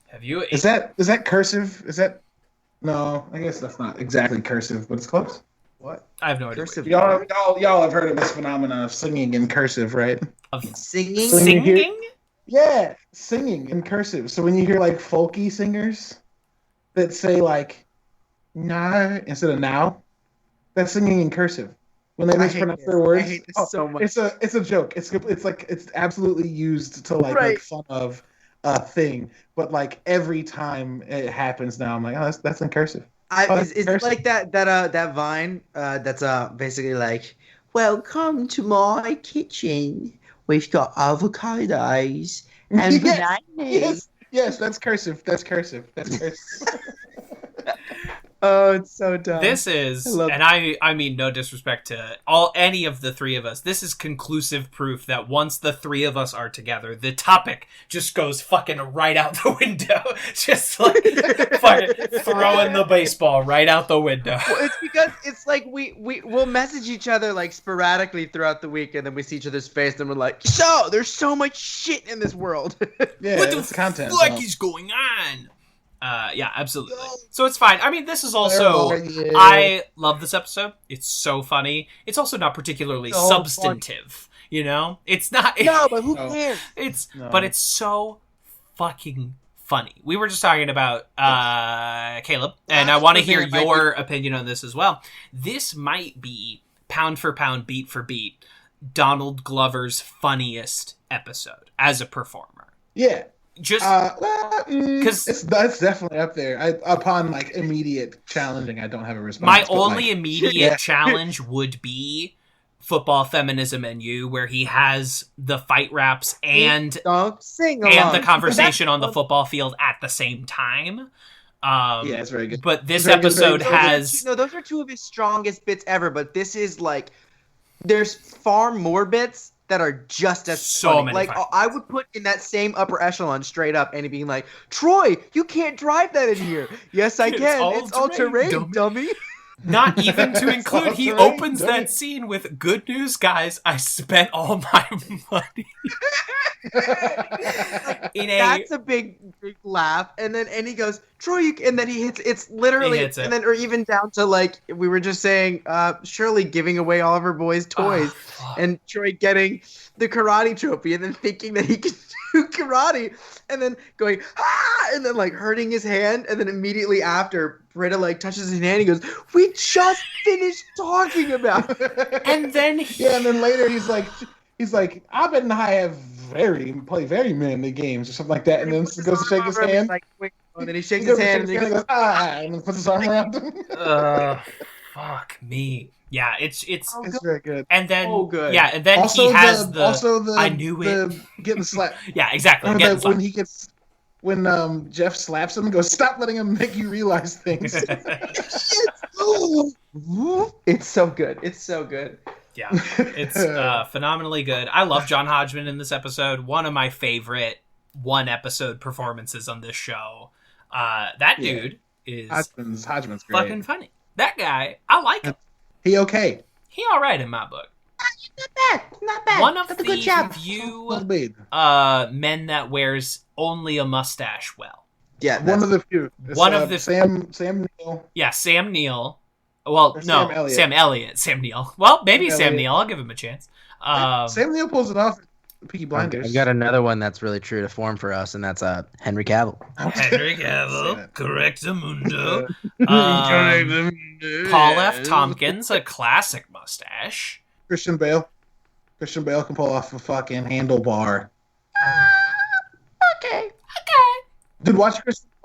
Have you? Is that cursive? Is that? No, I guess that's not exactly cursive, but it's close. What? I have no idea. Cursive. Y'all have heard of this phenomenon of singing in cursive, right? Of singing? Singing? Yeah, singing in cursive. So when you hear like folky singers that say like "nah" instead of "now," that's singing in cursive. When they mispronounce their words, I hate this so much. It's a joke. It's like it's absolutely used to like make fun of a thing. But like every time it happens now, I'm like, oh, that's in cursive. Is it like that Vine that's basically like, welcome to my kitchen. We've got avocados and bananas. Yes, that's cursive. Oh, it's so dumb. This is, and I mean no disrespect to any of the three of us, this is conclusive proof that once the three of us are together, the topic just goes fucking right out the window. Just like fucking throwing the baseball right out the window. Well, it's because it's like we'll message each other like sporadically throughout the week, and then we see each other's face, and we're like, so there's so much shit in this world. Yeah, what the fuck is going on? Yeah, absolutely. So it's fine. I mean, this is also... I love this episode. It's so funny. It's also not particularly substantive, you know? It's not... No, but who cares? But it's so fucking funny. We were just talking about Caleb, and I want to hear your opinion on this as well. This might be, pound for pound, beat for beat, Donald Glover's funniest episode as a performer. Yeah. Just because that's definitely up there. Upon like immediate challenging, I don't have a response. My only immediate challenge would be Football, Feminism, and You, where he has the fight raps and the conversation on the football field at the same time. Yeah, it's very good. But this episode has those are two of his strongest bits ever. But this is like, there's far more bits that are just as funny. Like, I would put in that same upper echelon straight up, and being like, Troy, you can't drive that in here. Yes, I can. It's all terrain, dummy. Not even to include, he opens that scene with, good news, guys, I spent all my money. That's a big laugh. And he goes, Troy, and then he hits, it's literally, and then, or even down to like, we were just saying, Shirley giving away all of her boys' toys, and Troy getting the karate trophy, and then thinking that he can do karate, and then going, and then like hurting his hand, and then immediately after, Britta like touches his hand, he goes, we just finished talking about it. And then and then later he's like, I've been play very manly games or something like that, and then goes to shake his hand. And then he shakes his hand, and he goes, and then puts his arm around him. Fuck me. Yeah, it's very good. And then good. Yeah, and then also he has the I knew it getting slapped. Yeah, exactly. When Jeff slaps him and goes, stop letting him make you realize things. It's so good. It's so good. Yeah, it's phenomenally good. I love John Hodgman in this episode. One of my favorite one-episode performances on this show. That dude is Hodgman's great. Fucking funny. That guy, I like him. He okay. He all right in my book. Not bad. One of That's a the good job. few Well made. men that wears only a mustache well. Yeah, One of the few. One of the Sam Neill. Yeah, Sam Neill. Well, Or no, Sam Elliott. Sam Elliott. Sam Neill. Well, maybe Sam Sam Elliott. Neill. I'll give him a chance. Sam Neill pulls it off. Peaky Blinders. I've got another one that's really true to form for us, and that's Henry Cavill. Henry Cavill, Correctamundo. Correctamundo. Paul F. Tompkins, a classic mustache. Christian Bale. Christian Bale can pull off a fucking handlebar. Okay. Dude, watch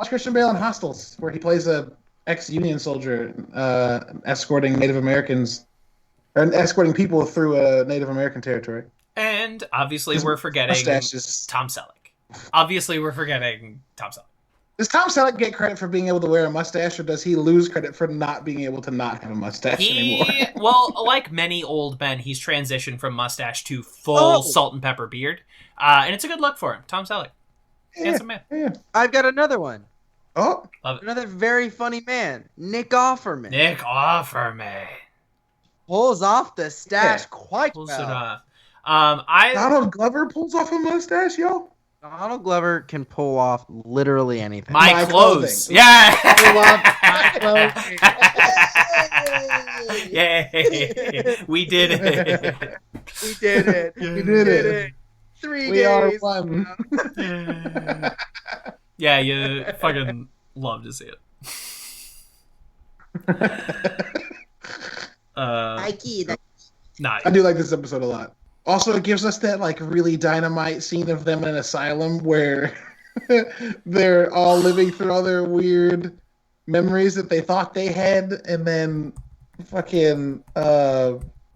Christian Bale in Hostiles, where he plays a ex-Union soldier escorting Native Americans, or escorting people through a Native American territory. And obviously we're forgetting Mustache is- Tom Selleck. Obviously we're forgetting Tom Selleck. Does Tom Selleck get credit for being able to wear a mustache, or does he lose credit for not being able to not have a mustache anymore? Well, like many old men, he's transitioned from mustache to full salt and pepper beard. And it's a good look for him. Tom Selleck. Handsome man. Yeah. I've got another one. Oh, Love it. Another very funny man, Nick Offerman. Nick Offerman. Pulls off the stash quite Pulls it well. off. I Donald Glover pulls off a mustache, yo. Donald Glover can pull off literally anything. my My clothes. clothing. Yeah. Yay. We did it. We did it. We did it. 3 We are days. one. Yeah, you fucking love to see it. Nice. I do like this episode a lot. Also, it gives us that like really dynamite scene of them in an asylum where they're all living through all their weird memories that they thought they had, and then fucking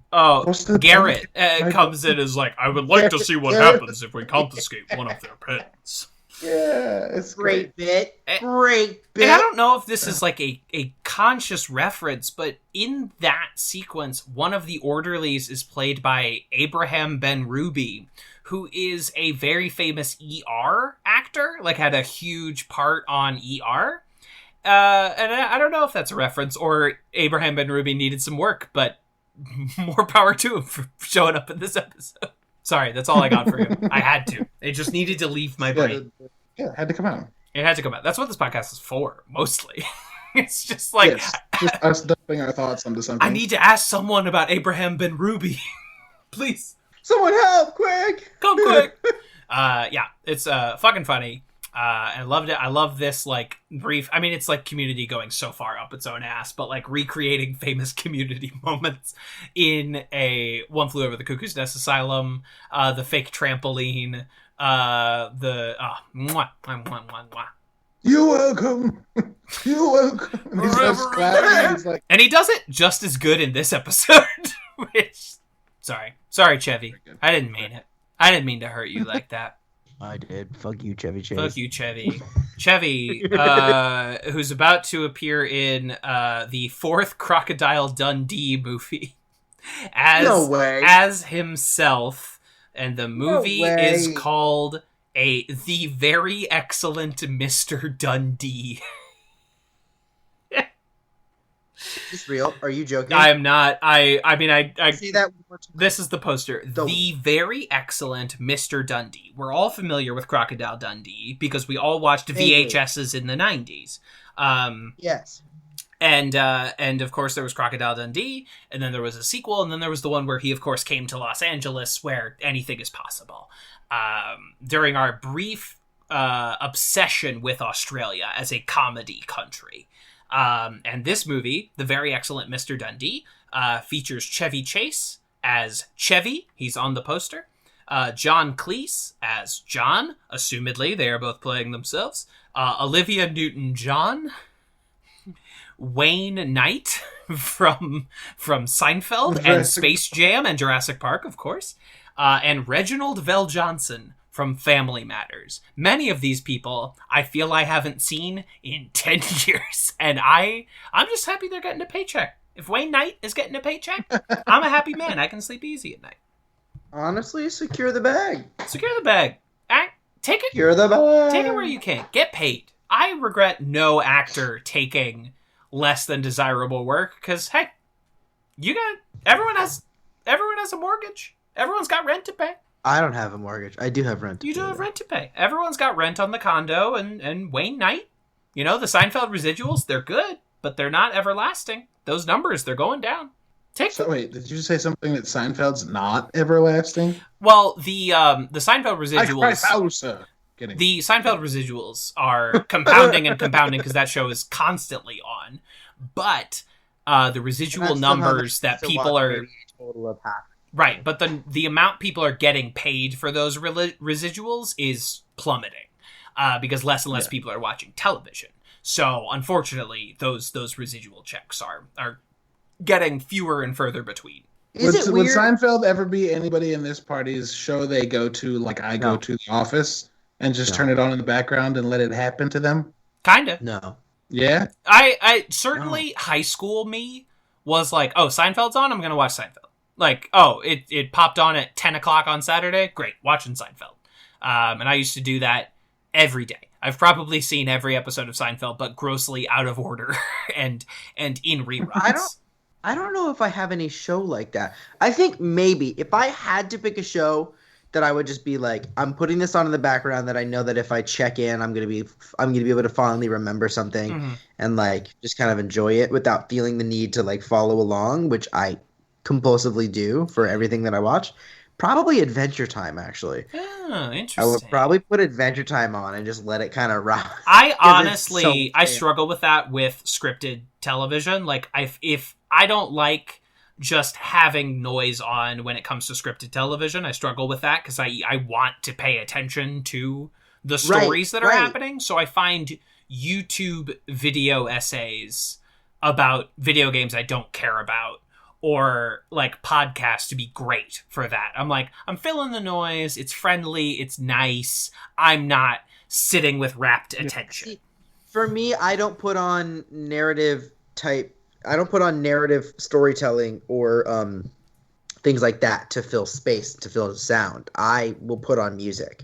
what's the- Garrett comes in as like, I would like to see what Garrett. happens if we confiscate one of their pets. yeah, it's great. Great bit. And- Great bit. And I don't know if this is like a conscious reference, but in that sequence, one of the orderlies is played by Abraham Ben Ruby, who is a very famous ER actor, like had a huge part on ER. And I don't know if that's a reference or Abraham Ben Ruby needed some work, but more power to him for showing up in this episode. Sorry, that's all I got for him. I had to. It just needed to leave my brain. Yeah, it had to come out. It had to come out. That's what this podcast is for, mostly. It's just like, Yes, just us dumping our thoughts onto something. I need to ask someone about Abraham Ben Ruby. Please, Someone help, quick! come quick. Yeah, it's fucking funny. And I loved it. I love this, like, brief... I mean, it's like Community going so far up its own ass, but, like, recreating famous Community moments in a One Flew Over the Cuckoo's Nest asylum, the fake trampoline, mwah. You're welcome. You're welcome. And he starts clapping. And he's like, And he does it just as good in this episode, which... Sorry, Chevy. I didn't mean it. I didn't mean to hurt you like that. I did. Fuck you, Chevy Chase. Fuck you, Chevy. Chevy, who's about to appear in the fourth Crocodile Dundee movie No way. as himself, and the movie way. is called The Very Excellent Mr. Dundee. Is this real? Are you joking? I am not. I mean, I see that one more time. This is the poster. Don't. The Very Excellent Mr. Dundee. We're all familiar with Crocodile Dundee because we all watched Vaguely. VHSs in the 90s. Yes. And of course there was Crocodile Dundee, and then there was a sequel, and then there was the one where he of course came to Los Angeles where anything is possible. During our brief obsession with Australia as a comedy country. And this movie, The Very Excellent Mr. Dundee, features Chevy Chase as Chevy. He's on the poster. John Cleese as John. Assumedly, they are both playing themselves. Olivia Newton-John. Wayne Knight from Seinfeld and Space Jam and Jurassic Park, of course. And Reginald VelJohnson from Family Matters. Many of these people I feel I haven't seen in 10 years. And I'm just happy they're getting a paycheck. If Wayne Knight is getting a paycheck, I'm a happy man. I can sleep easy at night. Honestly, secure the bag. Secure the bag. Take it. Secure the bag. Take it where you can. Get paid. I regret no actor taking less than desirable work because, hey, everyone has Everyone has a mortgage. Everyone's got rent to pay. I don't have a mortgage. I do have rent. You do have rent to pay. Everyone's got rent on the condo, and Wayne Knight. You know, the Seinfeld residuals, they're good, but they're not everlasting. Those numbers, they're going down. Wait, did you say something that Seinfeld's not everlasting? Well, the Seinfeld residuals... The Seinfeld residuals are compounding and compounding because that show is constantly on. But the residual numbers that people are... Total of half. Right, but the amount people are getting paid for those residuals is plummeting because less and less people are watching television. So, unfortunately, those residual checks are getting fewer and further between. Would Seinfeld ever be anybody in this party's show they go to, like I go to The Office, and just turn it on in the background and let it happen to them? Kinda. No. Yeah? I certainly, high school me was like, oh, Seinfeld's on? I'm going to watch Seinfeld. Like, oh, it popped on at 10 o'clock on Saturday? Great, watching Seinfeld. And I used to do that every day. I've probably seen every episode of Seinfeld, but grossly out of order and in reruns. I don't know if I have any show like that. I think maybe if I had to pick a show that I would just be like, I'm putting this on in the background that I know that if I check in, I'm gonna be able to fondly remember something and like just kind of enjoy it without feeling the need to like follow along, which I compulsively do for everything that I watch. Probably Adventure Time, actually. Oh, interesting. I would probably put Adventure Time on and just let it kind of rock. I honestly, I struggle with that with scripted television. Like, if I don't like just having noise on when it comes to scripted television, I struggle with that because I want to pay attention to the stories that are happening. So I find YouTube video essays about video games I don't care about, or like podcasts to be great for that. I'm like, I'm feeling the noise. It's friendly. It's nice. I'm not sitting with rapt attention. See, for me, I don't put on narrative storytelling or things like that to fill space, to fill sound. I will put on music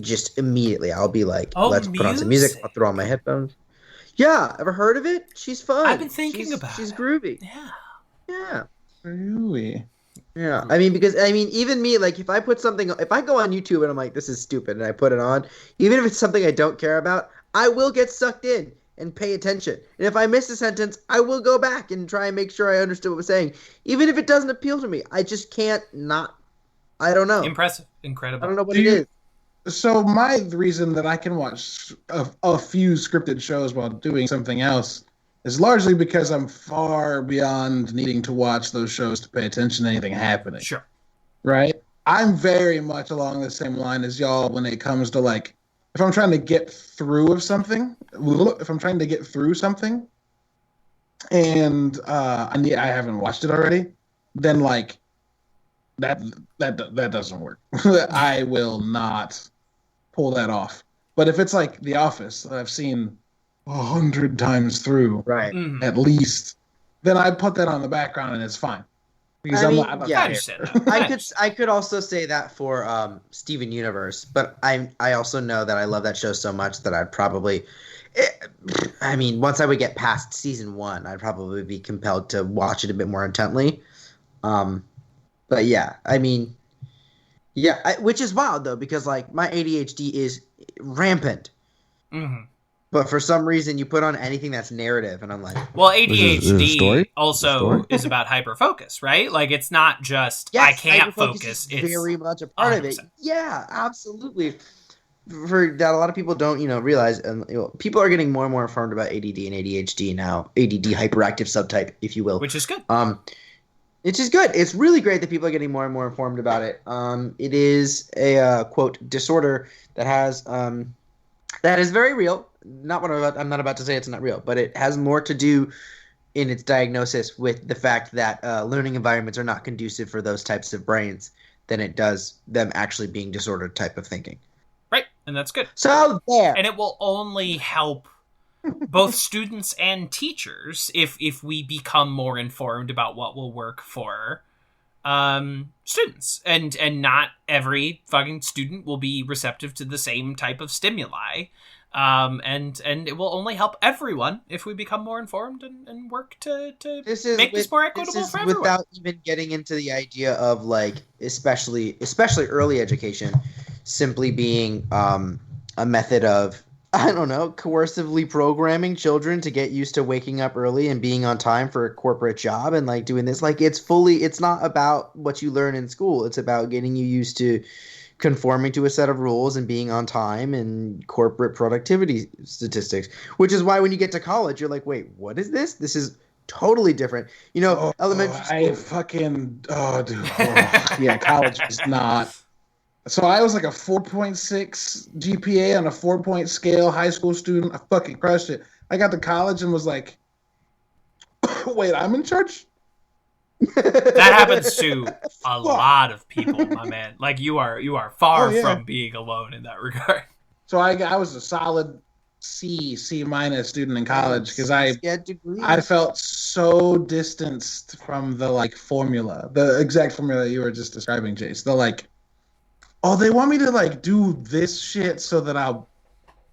just immediately. I'll be like, let's put on some music. I'll throw on my headphones. Yeah, ever heard of it? She's fun. I've been thinking about it. She's groovy. Yeah. Groovy. Yeah. I mean, because even me, like if I go on YouTube and I'm like, this is stupid, and I put it on, even if it's something I don't care about, I will get sucked in and pay attention. And if I miss a sentence, I will go back and try and make sure I understood what it was saying. Even if it doesn't appeal to me, I just can't not. I don't know. Impressive. Incredible. I don't know what it is. So the reason that I can watch a few scripted shows while doing something else is largely because I'm far beyond needing to watch those shows to pay attention to anything happening. Sure. Right? I'm very much along the same line as y'all when it comes to like, if I'm trying to get through something, and I haven't watched it already, then like that doesn't work. I will not pull that off. But if it's like The Office that I've seen 100 times through, Right. at least, then I put that on the background and it's fine. Because I'm not I could also say that for Steven Universe, but I also know that I love that show so much that I'd probably, once I would get past season 1, I'd probably be compelled to watch it a bit more intently. But yeah, which is wild though, because like my ADHD is rampant. Mm-hmm. But for some reason, you put on anything that's narrative, and I'm like... Well, ADHD also is about hyperfocus, right? Like, it's not just, I can't focus. It's very much a part 100%. Of it. Yeah, absolutely. For that, a lot of people don't, realize, and people are getting more and more informed about ADD and ADHD now. ADD, hyperactive subtype, if you will. Which is good. It's just good. It's really great that people are getting more and more informed about it. It is a, quote, disorder that has... that is very real. I'm not about to say it's not real, but it has more to do in its diagnosis with the fact that learning environments are not conducive for those types of brains than it does them actually being disordered type of thinking. Right, and that's good. So there. And it will only help both students and teachers if we become more informed about what will work for students. And not every fucking student will be receptive to the same type of stimuli. And it will only help everyone if we become more informed and work to make this more equitable for everyone. Without even getting into the idea of like, especially early education, simply being a method of, I don't know, coercively programming children to get used to waking up early and being on time for a corporate job and like doing this. Like it's not about what you learn in school. It's about getting you used to conforming to a set of rules and being on time and corporate productivity statistics, which is why when you get to college, you're like, wait, what is this? This is totally different. You know, elementary school. Yeah, college is not. So I was like a 4.6 GPA on a 4-point scale, high school student. I fucking crushed it. I got to college and was like, wait, I'm in charge? That happens to a lot of people, my man. Like you are far from being alone in that regard. So I was a solid C minus student in college because I felt so distanced from the like formula, the exact formula you were just describing, Jace. The like, oh, they want me to like do this shit so that I'll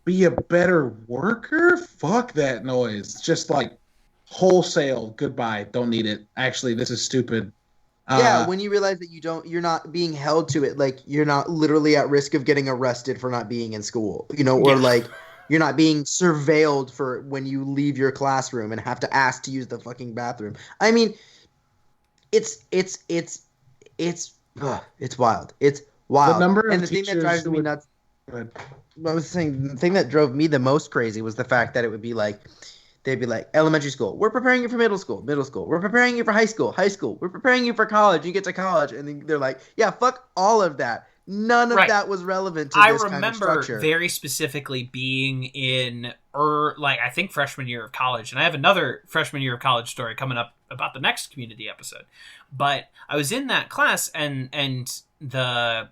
be a better worker? Fuck that noise. Just like wholesale goodbye, don't need it. Actually, this is stupid. Yeah, when you realize that you're not being held to it, like you're not literally at risk of getting arrested for not being in school, you know, or like you're not being surveilled for when you leave your classroom and have to ask to use the fucking bathroom. I mean, it's wild. It's wild. The number of and the thing that drives me nuts. I was saying the thing that drove me the most crazy was the fact that it would be like. They'd be like, elementary school, we're preparing you for middle school, we're preparing you for high school, we're preparing you for college, you get to college, and then they're like, yeah, fuck all of that. None of that was relevant to this kind of structure. I remember very specifically being in, I think freshman year of college, and I have another freshman year of college story coming up about the next community episode. But I was in that class, and the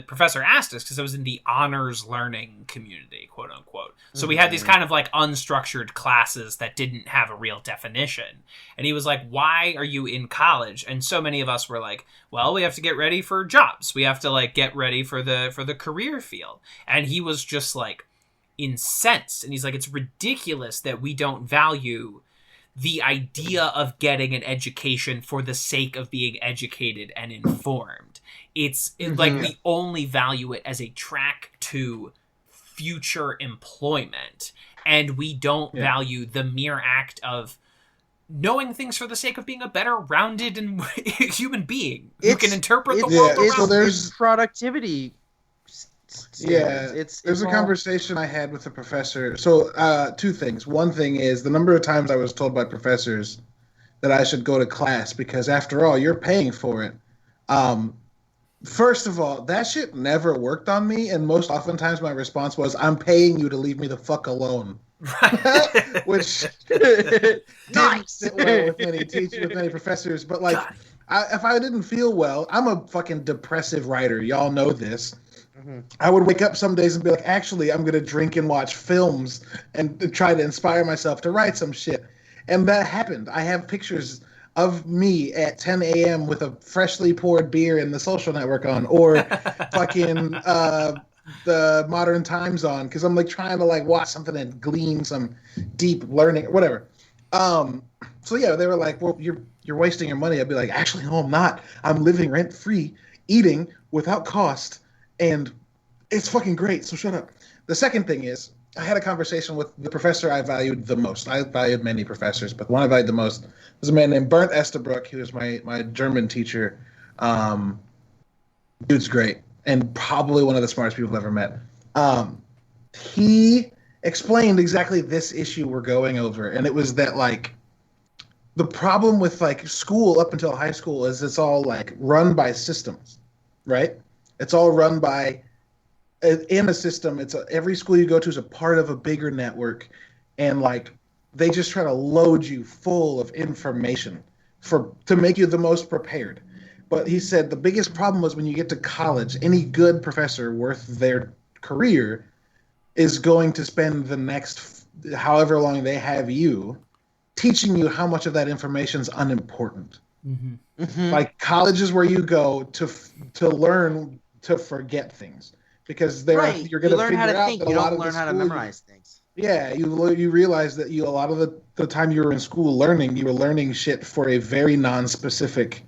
professor asked us, because I was in the honors learning community, quote unquote. So we had these kind of like unstructured classes that didn't have a real definition. And he was like, why are you in college? And so many of us were like, well, we have to get ready for jobs. We have to like get ready for the career field. And he was just like incensed. And he's like, it's ridiculous that we don't value the idea of getting an education for the sake of being educated and informed. It's like we only value it as a track to future employment, and we don't value the mere act of knowing things for the sake of being a better rounded and human being who can interpret the world around. So there's productivity. There's a conversation I had with a professor. So two things. One thing is the number of times I was told by professors that I should go to class because after all, you're paying for it. First of all, that shit never worked on me, and most oftentimes my response was, I'm paying you to leave me the fuck alone. Right. Which didn't sit well with many teachers, with many professors. But like, if I didn't feel well, I'm a fucking depressive writer. Y'all know this. I would wake up some days and be like, actually, I'm going to drink and watch films and try to inspire myself to write some shit. And that happened. I have pictures of me at 10 a.m. with a freshly poured beer in the social network on, or fucking the Modern Times on, because I'm like trying to like watch something and glean some deep learning or whatever. So yeah, they were like, well, you're wasting your money. I'd be like, actually, no, I'm not. I'm living rent free, eating without cost, and it's fucking great. So shut up. The second thing is, I had a conversation with the professor I valued the most. I valued many professors, but the one I valued the most was a man named Bernd Estabrook. He was my German teacher. Dude's great, and probably one of the smartest people I've ever met. He explained exactly this issue we're going over, and it was that, like, the problem with, like, school up until high school is it's all, like, run by systems, right? It's all run by... in a system, every school you go to is a part of a bigger network, and like they just try to load you full of information to make you the most prepared. But he said the biggest problem was when you get to college, any good professor worth their career is going to spend the next however long they have you teaching you how much of that information is unimportant. Like college is where you go to learn to forget things. because You're you're going you to learn figure how to out think. that You a lot don't of the learn how to school memorize things. Yeah, you realize that a lot of the time you were in school learning, you were learning shit for a very non-specific.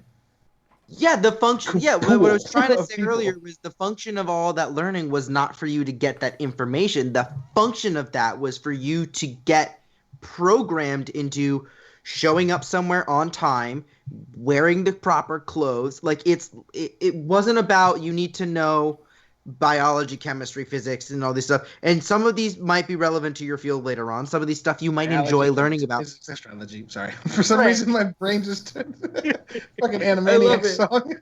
Yeah, the function. Yeah, what I was trying to say people. earlier was the function of all that learning was not for you to get that information. The function of that was for you to get programmed into showing up somewhere on time, wearing the proper clothes. Like it wasn't about you need to know biology, chemistry, physics, and all this stuff. And some of these might be relevant to your field later on. Some of these stuff you might enjoy learning about. Physics, astrology. Sorry, for some Right. reason my brain just fucking I love Animaniacs it. song.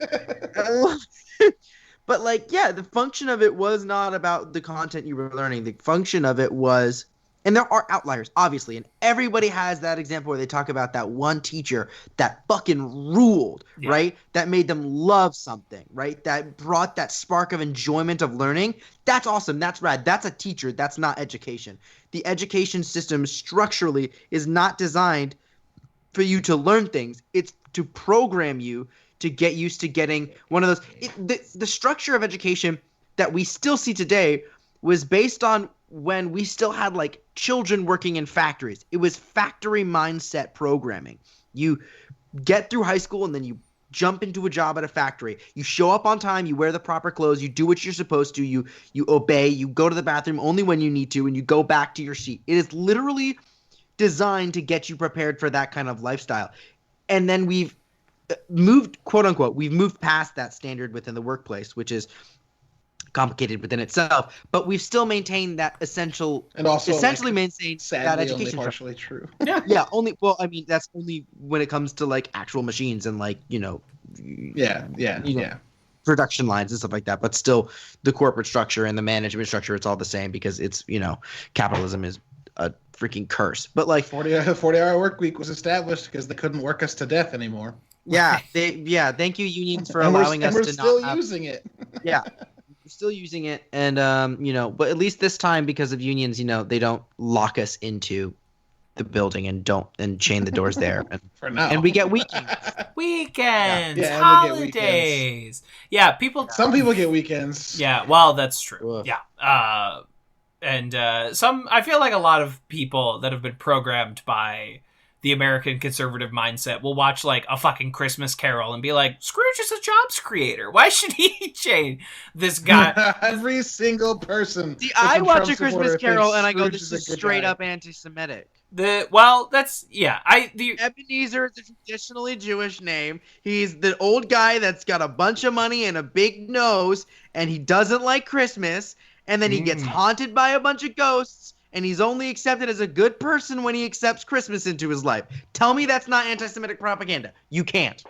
I love it. But like, yeah, the function of it was not about the content you were learning. The function of it was, and there are outliers, obviously, and everybody has that example where they talk about that one teacher that fucking ruled, right? That made them love something, right? That brought that spark of enjoyment of learning. That's awesome. That's rad. That's a teacher. That's not education. The education system structurally is not designed for you to learn things. It's to program you to get used to getting one of those. The structure of education that we still see today was based on when we still had like children working in factories. It was factory mindset programming. You get through high school and then you jump into a job at a factory. You show up on time, you wear the proper clothes, you do what you're supposed to, you obey, you go to the bathroom only when you need to, and you go back to your seat. It is literally designed to get you prepared for that kind of lifestyle. And then we've moved, quote unquote, we've moved past that standard within the workplace, which is complicated within itself, but we've still maintained that essentially maintained that education. Only partially true. Yeah. Only. Well, I mean, that's only when it comes to like actual machines and like production lines and stuff like that. But still, the corporate structure and the management structure, it's all the same because it's capitalism is a freaking curse. But like 40-hour work week was established because they couldn't work us to death anymore. Yeah, thank you unions for allowing us to still not using it. Yeah. We're still using it, and but at least this time, because of unions, they don't lock us into the building and chain the doors there. And, for now, and we get weekends, holidays. Yeah, Some people get weekends. Yeah, well, that's true. Ugh. Yeah, and I feel like a lot of people that have been programmed by the American conservative mindset will watch like a fucking Christmas Carol and be like, Scrooge is a jobs creator. Why should he change this guy? Every single person. See, I watch a Christmas Carol and I go, this is straight up anti-Semitic. Ebenezer is a traditionally Jewish name. He's the old guy that's got a bunch of money and a big nose, and he doesn't like Christmas, and then he gets haunted by a bunch of ghosts, and he's only accepted as a good person when he accepts Christmas into his life. Tell me that's not anti-Semitic propaganda. You can't.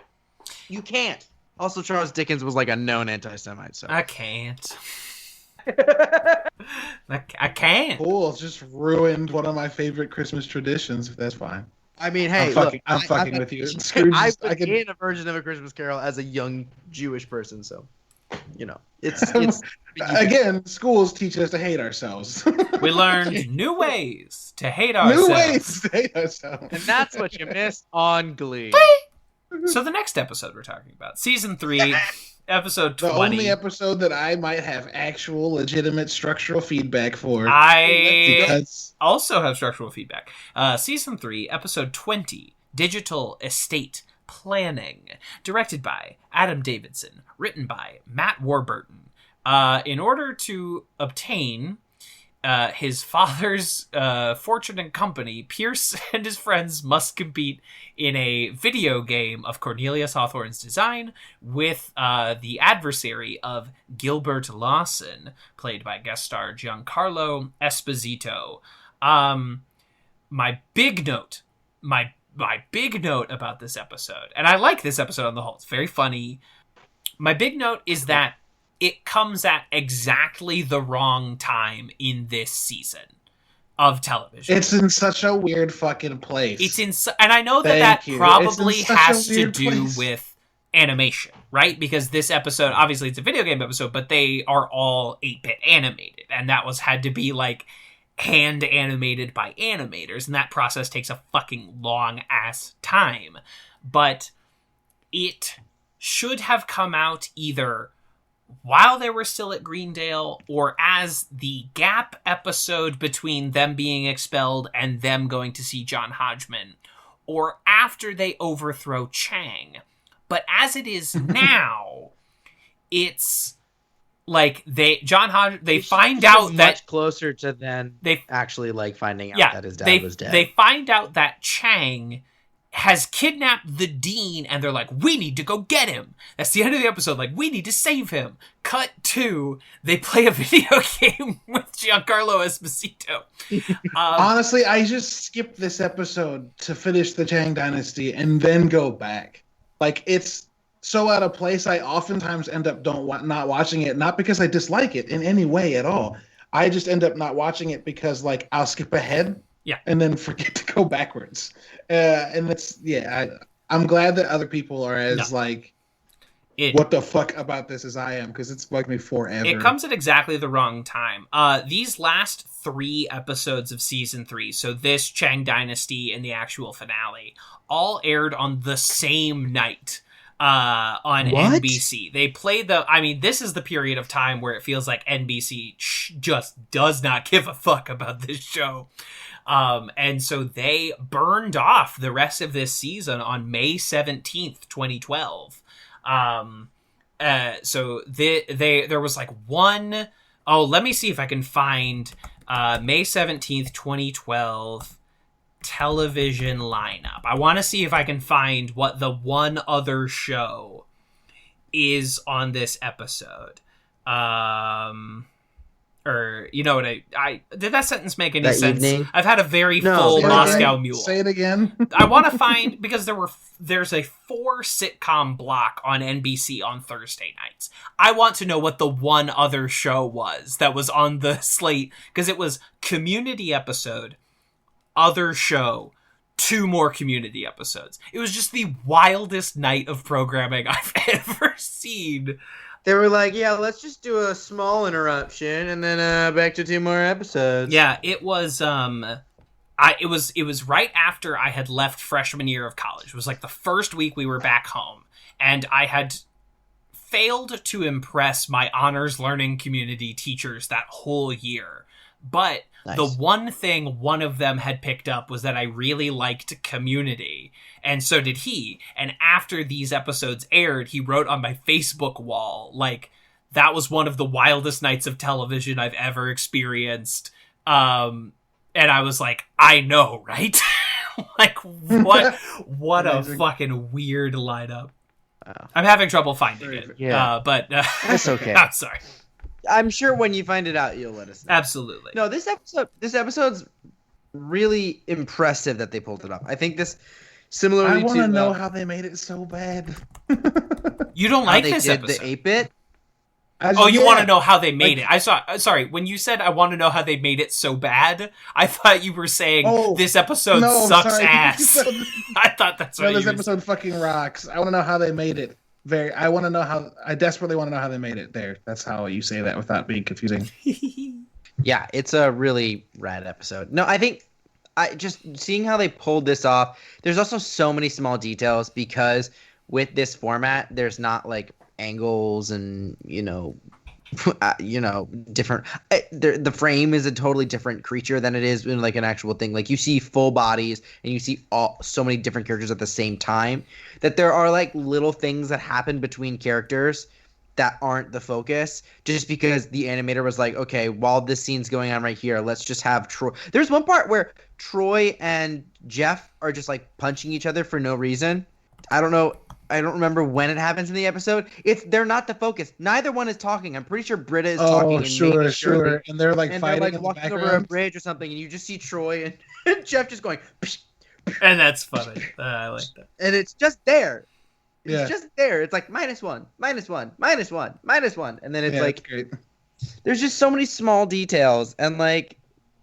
You can't. Also, Charles Dickens was like a known anti-Semite, so. I can't. I can't. Cool, just ruined one of my favorite Christmas traditions, if that's fine. I mean, hey, I'm fucking with you. I was in a version of A Christmas Carol as a young Jewish person, so, it's again, schools teach us to hate ourselves. We learned new ways to hate ourselves. And that's what you missed on Glee. So the next episode we're talking about, season 3, episode 20. The only episode that I might have actual legitimate structural feedback for. I also have structural feedback. Season 3, episode 20, Digital Estate Planning, directed by Adam Davidson, written by Matt Warburton. In order to obtain his father's fortune and company, Pierce and his friends must compete in a video game of Cornelius Hawthorne's design with the adversary of Gilbert Lawson, played by guest star Giancarlo Esposito. My big note about this episode, and I like this episode on the whole, it's very funny. My big note is that it comes at exactly the wrong time in this season of television. It's in such a weird fucking place. And I know that probably has to do with animation, right? Because this episode, obviously it's a video game episode, but they are all 8-bit animated, and that had to be like hand animated by animators, and that process takes a fucking long ass time. But it should have come out either while they were still at Greendale, or as the gap episode between them being expelled and them going to see John Hodgman, or after they overthrow Chang. But as it is now, it's like they find out that much closer to then they actually like finding out that his dad was dead. They find out that Chang has kidnapped the dean, and they're like, we need to go get him. That's the end of the episode. Like, we need to save him. Cut to, they play a video game with Giancarlo Esposito. Honestly, I just skipped this episode to finish the Chang Dynasty and then go back. Like, it's so out of place. I oftentimes end up not watching it, not because I dislike it in any way at all. I just end up not watching it because, like, I'll skip ahead. Yeah, and then forget to go backwards. And that's I'm glad that other people are as what the fuck about this as I am, because it's bugged me forever. It comes at exactly the wrong time. These last 3 episodes of season 3, so this Chang Dynasty and the actual finale, all aired on the same night on NBC. They played this is the period of time where it feels like NBC just does not give a fuck about this show. And so they burned off the rest of this season on May 17th, 2012. So there was like one, let me see if I can find, May 17th, 2012 television lineup. I want to see if I can find what the one other show is on this episode. Or, you know what, I did that sentence make any sense? Evening? I've had a very full Moscow Mule. Say it again. I want to find, because there's a 4 sitcom block on NBC on Thursday nights. I want to know what the one other show was that was on the slate, because it was Community episode, other show, 2 more Community episodes. It was just the wildest night of programming I've ever seen. They were like, yeah, let's just do a small interruption and then back to 2 more episodes. Yeah, it was it was right after I had left freshman year of college. It was like the first week we were back home, and I had failed to impress my honors learning community teachers that whole year. But nice. The one thing one of them had picked up was that I really liked Community, and so did he. And after these episodes aired, he wrote on my Facebook wall, like, that was one of the wildest nights of television I've ever experienced. And I was like, I know, right? Like, what a fucking weird lineup. Wow. I'm having trouble finding it. Yeah. But that's okay. I'm sorry. I'm sure when you find it out, you'll let us know. Absolutely. No, this episode's really impressive that they pulled it off. I think this, similarly I want to know how they made it so bad. You don't like this episode? The 8-bit? You want to know how they made it? Sorry, when you said I want to know how they made it so bad, I thought you were saying this episode sucks ass. I thought that's what you were saying. This episode fucking rocks. I want to know how they made it. I desperately want to know how they made it there. That's how you say that without being confusing. Yeah, it's a really rad episode. No, I think just seeing how they pulled this off, there's also so many small details, because with this format, there's not like angles and, different. The frame is a totally different creature than it is in like an actual thing. Like, you see full bodies and you see so many different characters at the same time, that there are like little things that happen between characters that aren't the focus, just because the animator was like, okay, while this scene's going on right here, let's just have Troy. There's one part where Troy and Jeff are just like punching each other for no reason. I don't know. I don't remember when it happens in the episode. They're not the focus. Neither one is talking. I'm pretty sure Britta is talking. And sure. And they're like fighting, they're like walking over a bridge or something, and you just see Troy and Jeff just going. Psh, psh. And that's funny. I like that. And it's just there. It's just there. It's like -1, -1, -1, -1, and then it's like, there's just so many small details, and like,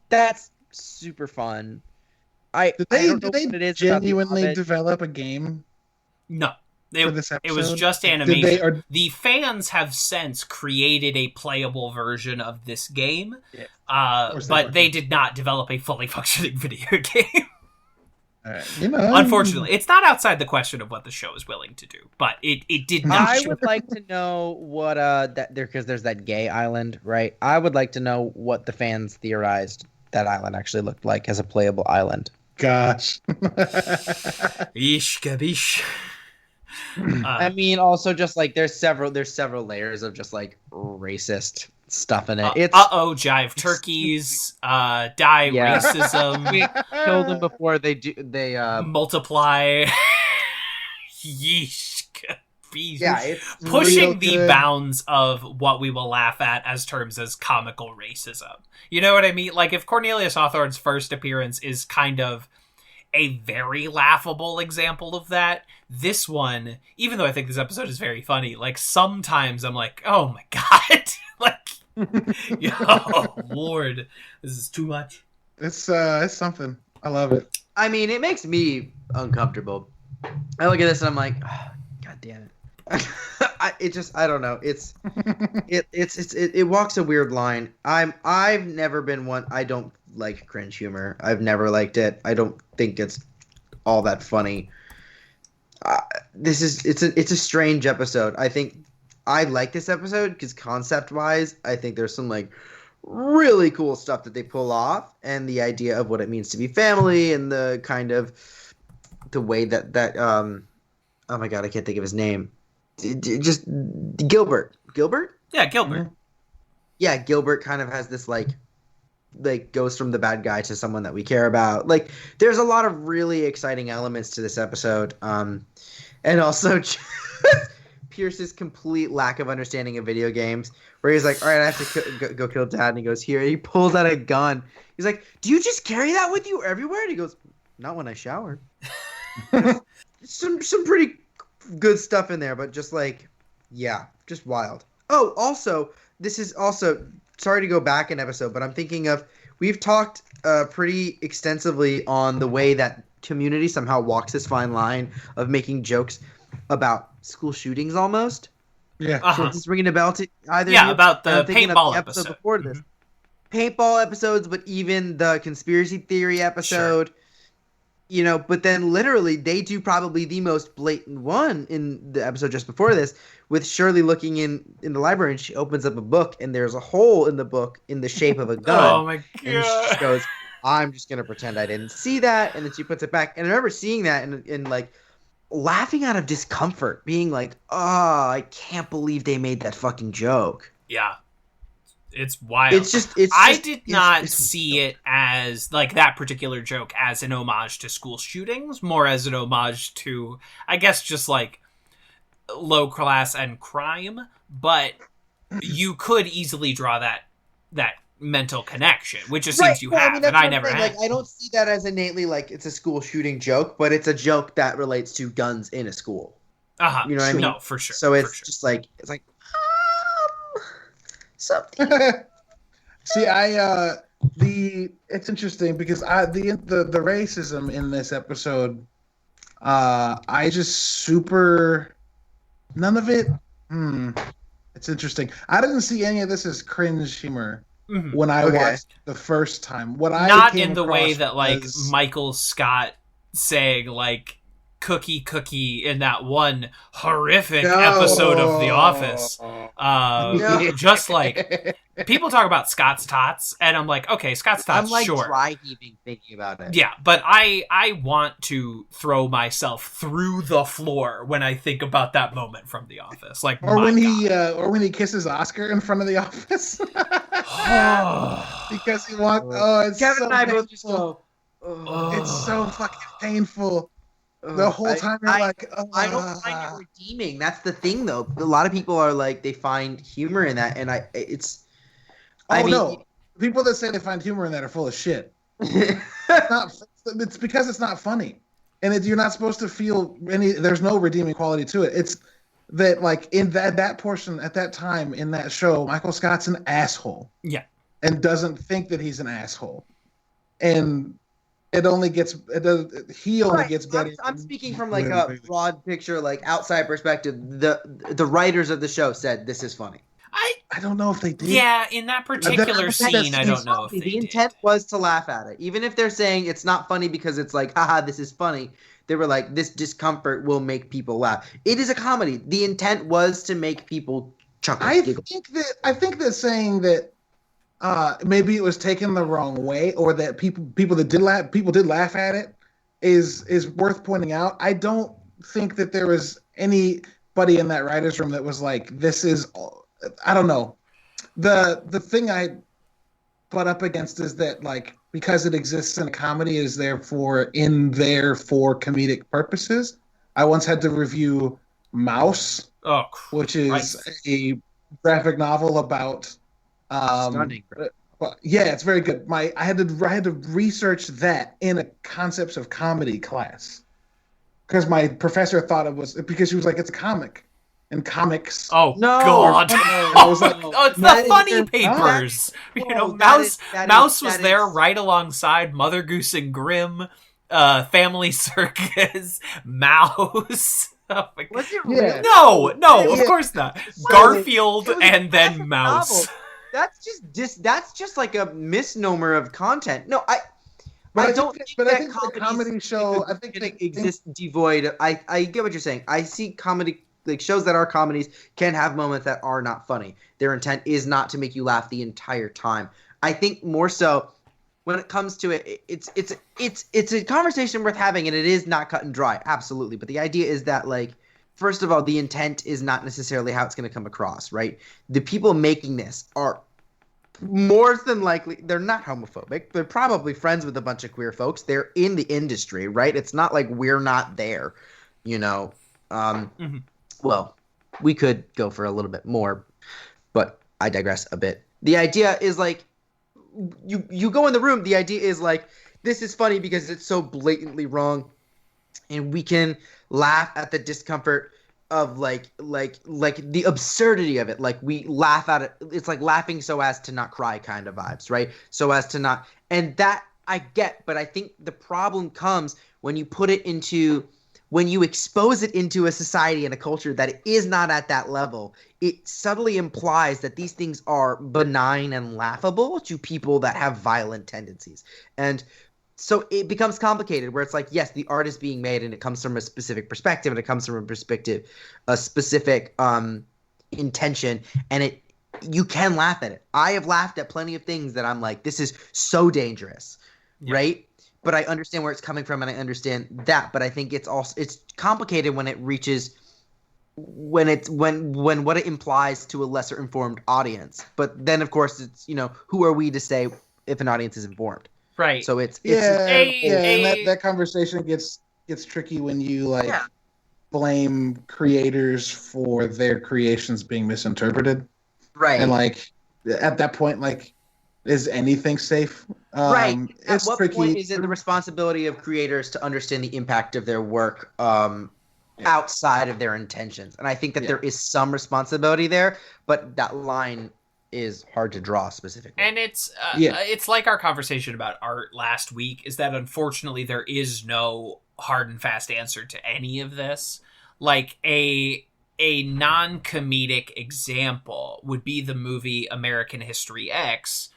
that's super fun. Did they genuinely develop a game? No. It was just animation. The fans have since created a playable version of this game, but they did not develop a fully functioning video game. Unfortunately, it's not outside the question of what the show is willing to do, but it did not. I would like to know what because there's that gay island, right? I would like to know what the fans theorized that island actually looked like as a playable island. Gosh. Ish gabish. I mean, also just like there's several layers of just like racist stuff in it. It's jive turkeys, racism. We killed them before they multiply. Yeesh. Yeah, it's pushing the bounds of what we will laugh at as terms as comical racism. You know what I mean? Like if Cornelius Hawthorne's first appearance is kind of a very laughable example of that, this one, even though I think this episode is very funny, like sometimes I'm like, oh my god, like, yo, Lord, this is too much. It's something. I love it. I mean, it makes me uncomfortable. I look at this and I'm like, oh, god damn it. I don't know. It walks a weird line. I've never been one. I don't like cringe humor. I've never liked it. I don't think it's all that funny. It's a strange episode. I think I like this episode because concept wise, I think there's some like really cool stuff that they pull off, and the idea of what it means to be family, and the kind of the way that oh my god, I can't think of his name. Just Gilbert. Yeah, Gilbert. Yeah, Gilbert kind of has this like goes from the bad guy to someone that we care about. Like there's a lot of really exciting elements to this episode. And also Pierce's complete lack of understanding of video games, where he's like, all right, I have to go kill dad. And he goes, here. And he pulls out a gun. He's like, do you just carry that with you everywhere? And he goes, not when I shower. some pretty good stuff in there, but just like, yeah, just wild. Oh, also, this is also, sorry to go back an episode, but I'm thinking of, we've talked pretty extensively on the way that Community somehow walks this fine line of making jokes about school shootings almost. Yeah. So it's ringing a bell to either Yeah, of you. about the paintball the episode. Before this. Paintball episodes, but even the conspiracy theory episode. Sure. You know, but then literally they do probably the most blatant one in the episode just before this, with Shirley looking in the library, and she opens up a book and there's a hole in the book in the shape of a gun. Oh my god. And she goes, I'm just going to pretend I didn't see that. And then she puts it back. And I remember seeing that and like laughing out of discomfort, being like, oh, I can't believe they made that fucking joke. Yeah. It's wild. I did not see it as like that particular joke as an homage to school shootings, more as an homage to, I guess, just like low class and crime. But you could easily draw that mental connection, which it seems you have, and I never had. Like, I don't see that as innately like it's a school shooting joke, but it's a joke that relates to guns in a school. You know what I mean? No, for sure. So it's just like something. See, it's interesting because the racism in this episode, I just none of it. It's interesting. I didn't see any of this as cringe humor when I watched the first time. Not in the way that like Michael Scott saying like cookie in that one horrific episode of The Office. Just like people talk about Scott's Tots, and I'm like, okay, Scott's Tots, I'm like sure. dry heaving thinking about it. Yeah, but I want to throw myself through the floor when I think about that moment from The Office. Like, or when he kisses Oscar in front of The Office. Because he wants. It's Kevin so and I painful. both just go. It's so fucking painful. The whole time you're like, I don't find it redeeming. That's the thing, though. A lot of people are like, they find humor in that, and no. People that say they find humor in that are full of shit. It's because it's not funny, and you're not supposed to feel any. There's no redeeming quality to it. It's that like in that portion at that time in that show, Michael Scott's an asshole. Yeah, and doesn't think that he's an asshole, and. He only gets better. I'm speaking from like a broad picture, like outside perspective. The writers of the show said this is funny. I don't know if they did. Yeah, in that particular scene, I don't know if they the intent was to laugh at it. Even if they're saying it's not funny because it's like, haha, this is funny. They were like, this discomfort will make people laugh. It is a comedy. The intent was to make people chuckle. I think that saying that maybe it was taken the wrong way, or that people did laugh at it is worth pointing out. I don't think that there was anybody in that writer's room that was like, this is, I don't know. The thing I butt up against is that, like, because it exists in a comedy, is therefore for comedic purposes. I once had to review Mouse, which is a graphic novel about Stunning. yeah, it's very good. I had to research that in a concepts of comedy class because my professor thought it was, because she was like, it's a comic and comics. Oh no, God! I was like, oh, it's the funny papers. Mouse was there right alongside Mother Goose and Grimm, Family Circus, Mouse. Oh my God. Was it really? No, of course not. Garfield and then Mouse. Novel. That's just like a misnomer of content. No, I don't think the comedy show, I think they exist devoid. I get what you're saying. I see comedy, like shows that are comedies can have moments that are not funny. Their intent is not to make you laugh the entire time. I think more so when it comes to it, it's a conversation worth having, and it is not cut and dry, absolutely. But the idea is that, like, first of all, the intent is not necessarily how it's going to come across, right? The people making this are more than likely, they're not homophobic. They're probably friends with a bunch of queer folks. They're in the industry, right? It's not like we're not there, you know? Well, we could go for a little bit more, but I digress a bit. The idea is, like, you go in the room, the idea is, like, this is funny because it's so blatantly wrong, and we can laugh at the discomfort of like the absurdity of it. Like, we laugh at it. It's like laughing so as to not cry kind of vibes, right? So as to not, and that I get, but I think the problem comes when you when you expose it into a society and a culture that is not at that level. It subtly implies that these things are benign and laughable to people that have violent tendencies. And so it becomes complicated, where it's like, yes, the art is being made and it comes from a specific perspective, and it comes from a specific intention, and you can laugh at it. I have laughed at plenty of things that I'm like, this is so dangerous, right? But I understand where it's coming from, and I understand that. But I think it's complicated when it reaches when what it implies to a lesser informed audience. But then, of course, it's, you know, who are we to say if an audience is informed? Right. So it's and that conversation gets tricky when you blame creators for their creations being misinterpreted. Right. And like at that point, like, is anything safe? Right. At what tricky. point is it the responsibility of creators to understand the impact of their work outside of their intentions? And I think that there is some responsibility there, but that line is hard to draw specifically. And it's like our conversation about art last week, is that unfortunately there is no hard and fast answer to any of this. Like, a non-comedic example would be the movie American History X,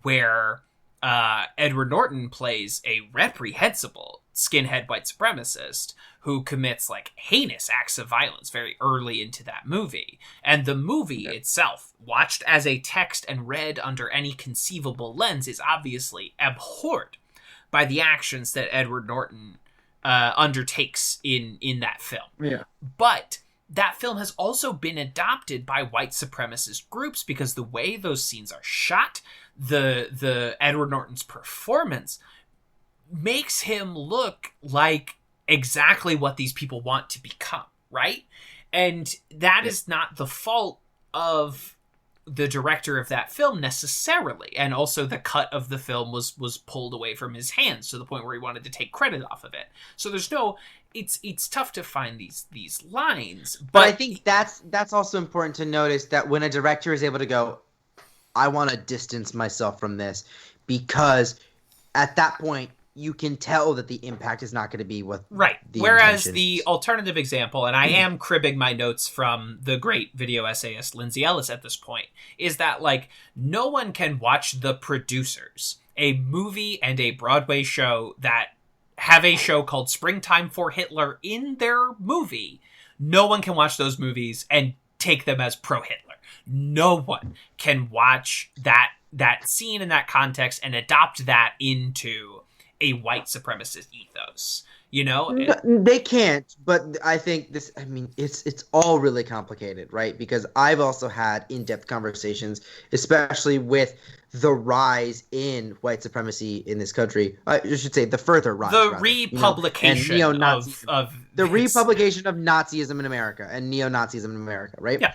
where Edward Norton plays a reprehensible skinhead white supremacist who commits, like, heinous acts of violence very early into that movie. And the movie itself, watched as a text and read under any conceivable lens, is obviously abhorred by the actions that Edward Norton undertakes in that film. Yeah. But that film has also been adopted by white supremacist groups because the way those scenes are shot, the Edward Norton's performance makes him look like exactly what these people want to become, right? And that is not the fault of the director of that film necessarily. And also the cut of the film was pulled away from his hands to the point where he wanted to take credit off of it. So there's no, it's tough to find these lines. But I think that's also important to notice, that when a director is able to go, I want to distance myself from this, because at that point you can tell that the impact is not going to be what right. the Whereas intention the is. alternative example, and I am cribbing my notes from the great video essayist Lindsay Ellis at this point, is that like no one can watch The Producers, a movie and a Broadway show that have a show called Springtime for Hitler in their movie. No one can watch those movies and take them as pro-Hitler. No one can watch that scene in that context and adopt that into a white supremacist ethos, you know? They can't, but I think this, I mean, it's all really complicated, right? Because I've also had in-depth conversations, especially with the rise in white supremacy in this country. I should say the further rise. The republication of the republication of Nazism in America and neo-Nazism in America, right? Yeah.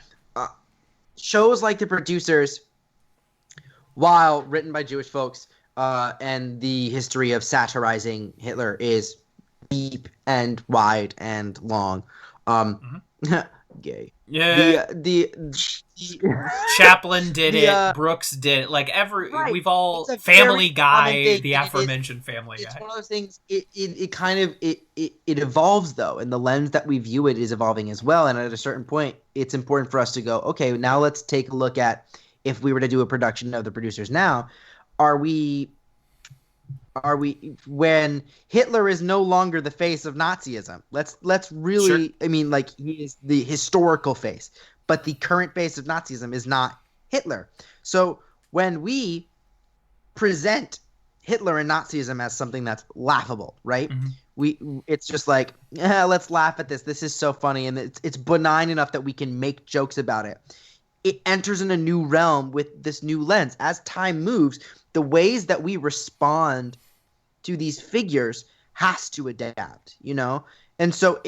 Shows like The Producers, while written by Jewish folks, and the history of satirizing Hitler is deep and wide and long. Gay. Yeah. The Chaplin did it. Brooks did it. Like right. we've all It's a Family very Guy, common thing, the and aforementioned Family Guy. It's one of those things. It kind of evolves though, and the lens that we view it is evolving as well. And at a certain point, it's important for us to go, okay, now let's take a look at if we were to do a production of The Producers now, are we when Hitler is no longer the face of Nazism? Let's really, sure. I mean, like, he is the historical face, but the current face of Nazism is not Hitler. So when we present Hitler and Nazism as something that's laughable, right? Mm-hmm. It's just like, let's laugh at this. This is so funny, and it's benign enough that we can make jokes about it. It enters in a new realm with this new lens. As time moves, the ways that we respond to these figures has to adapt, you know? And so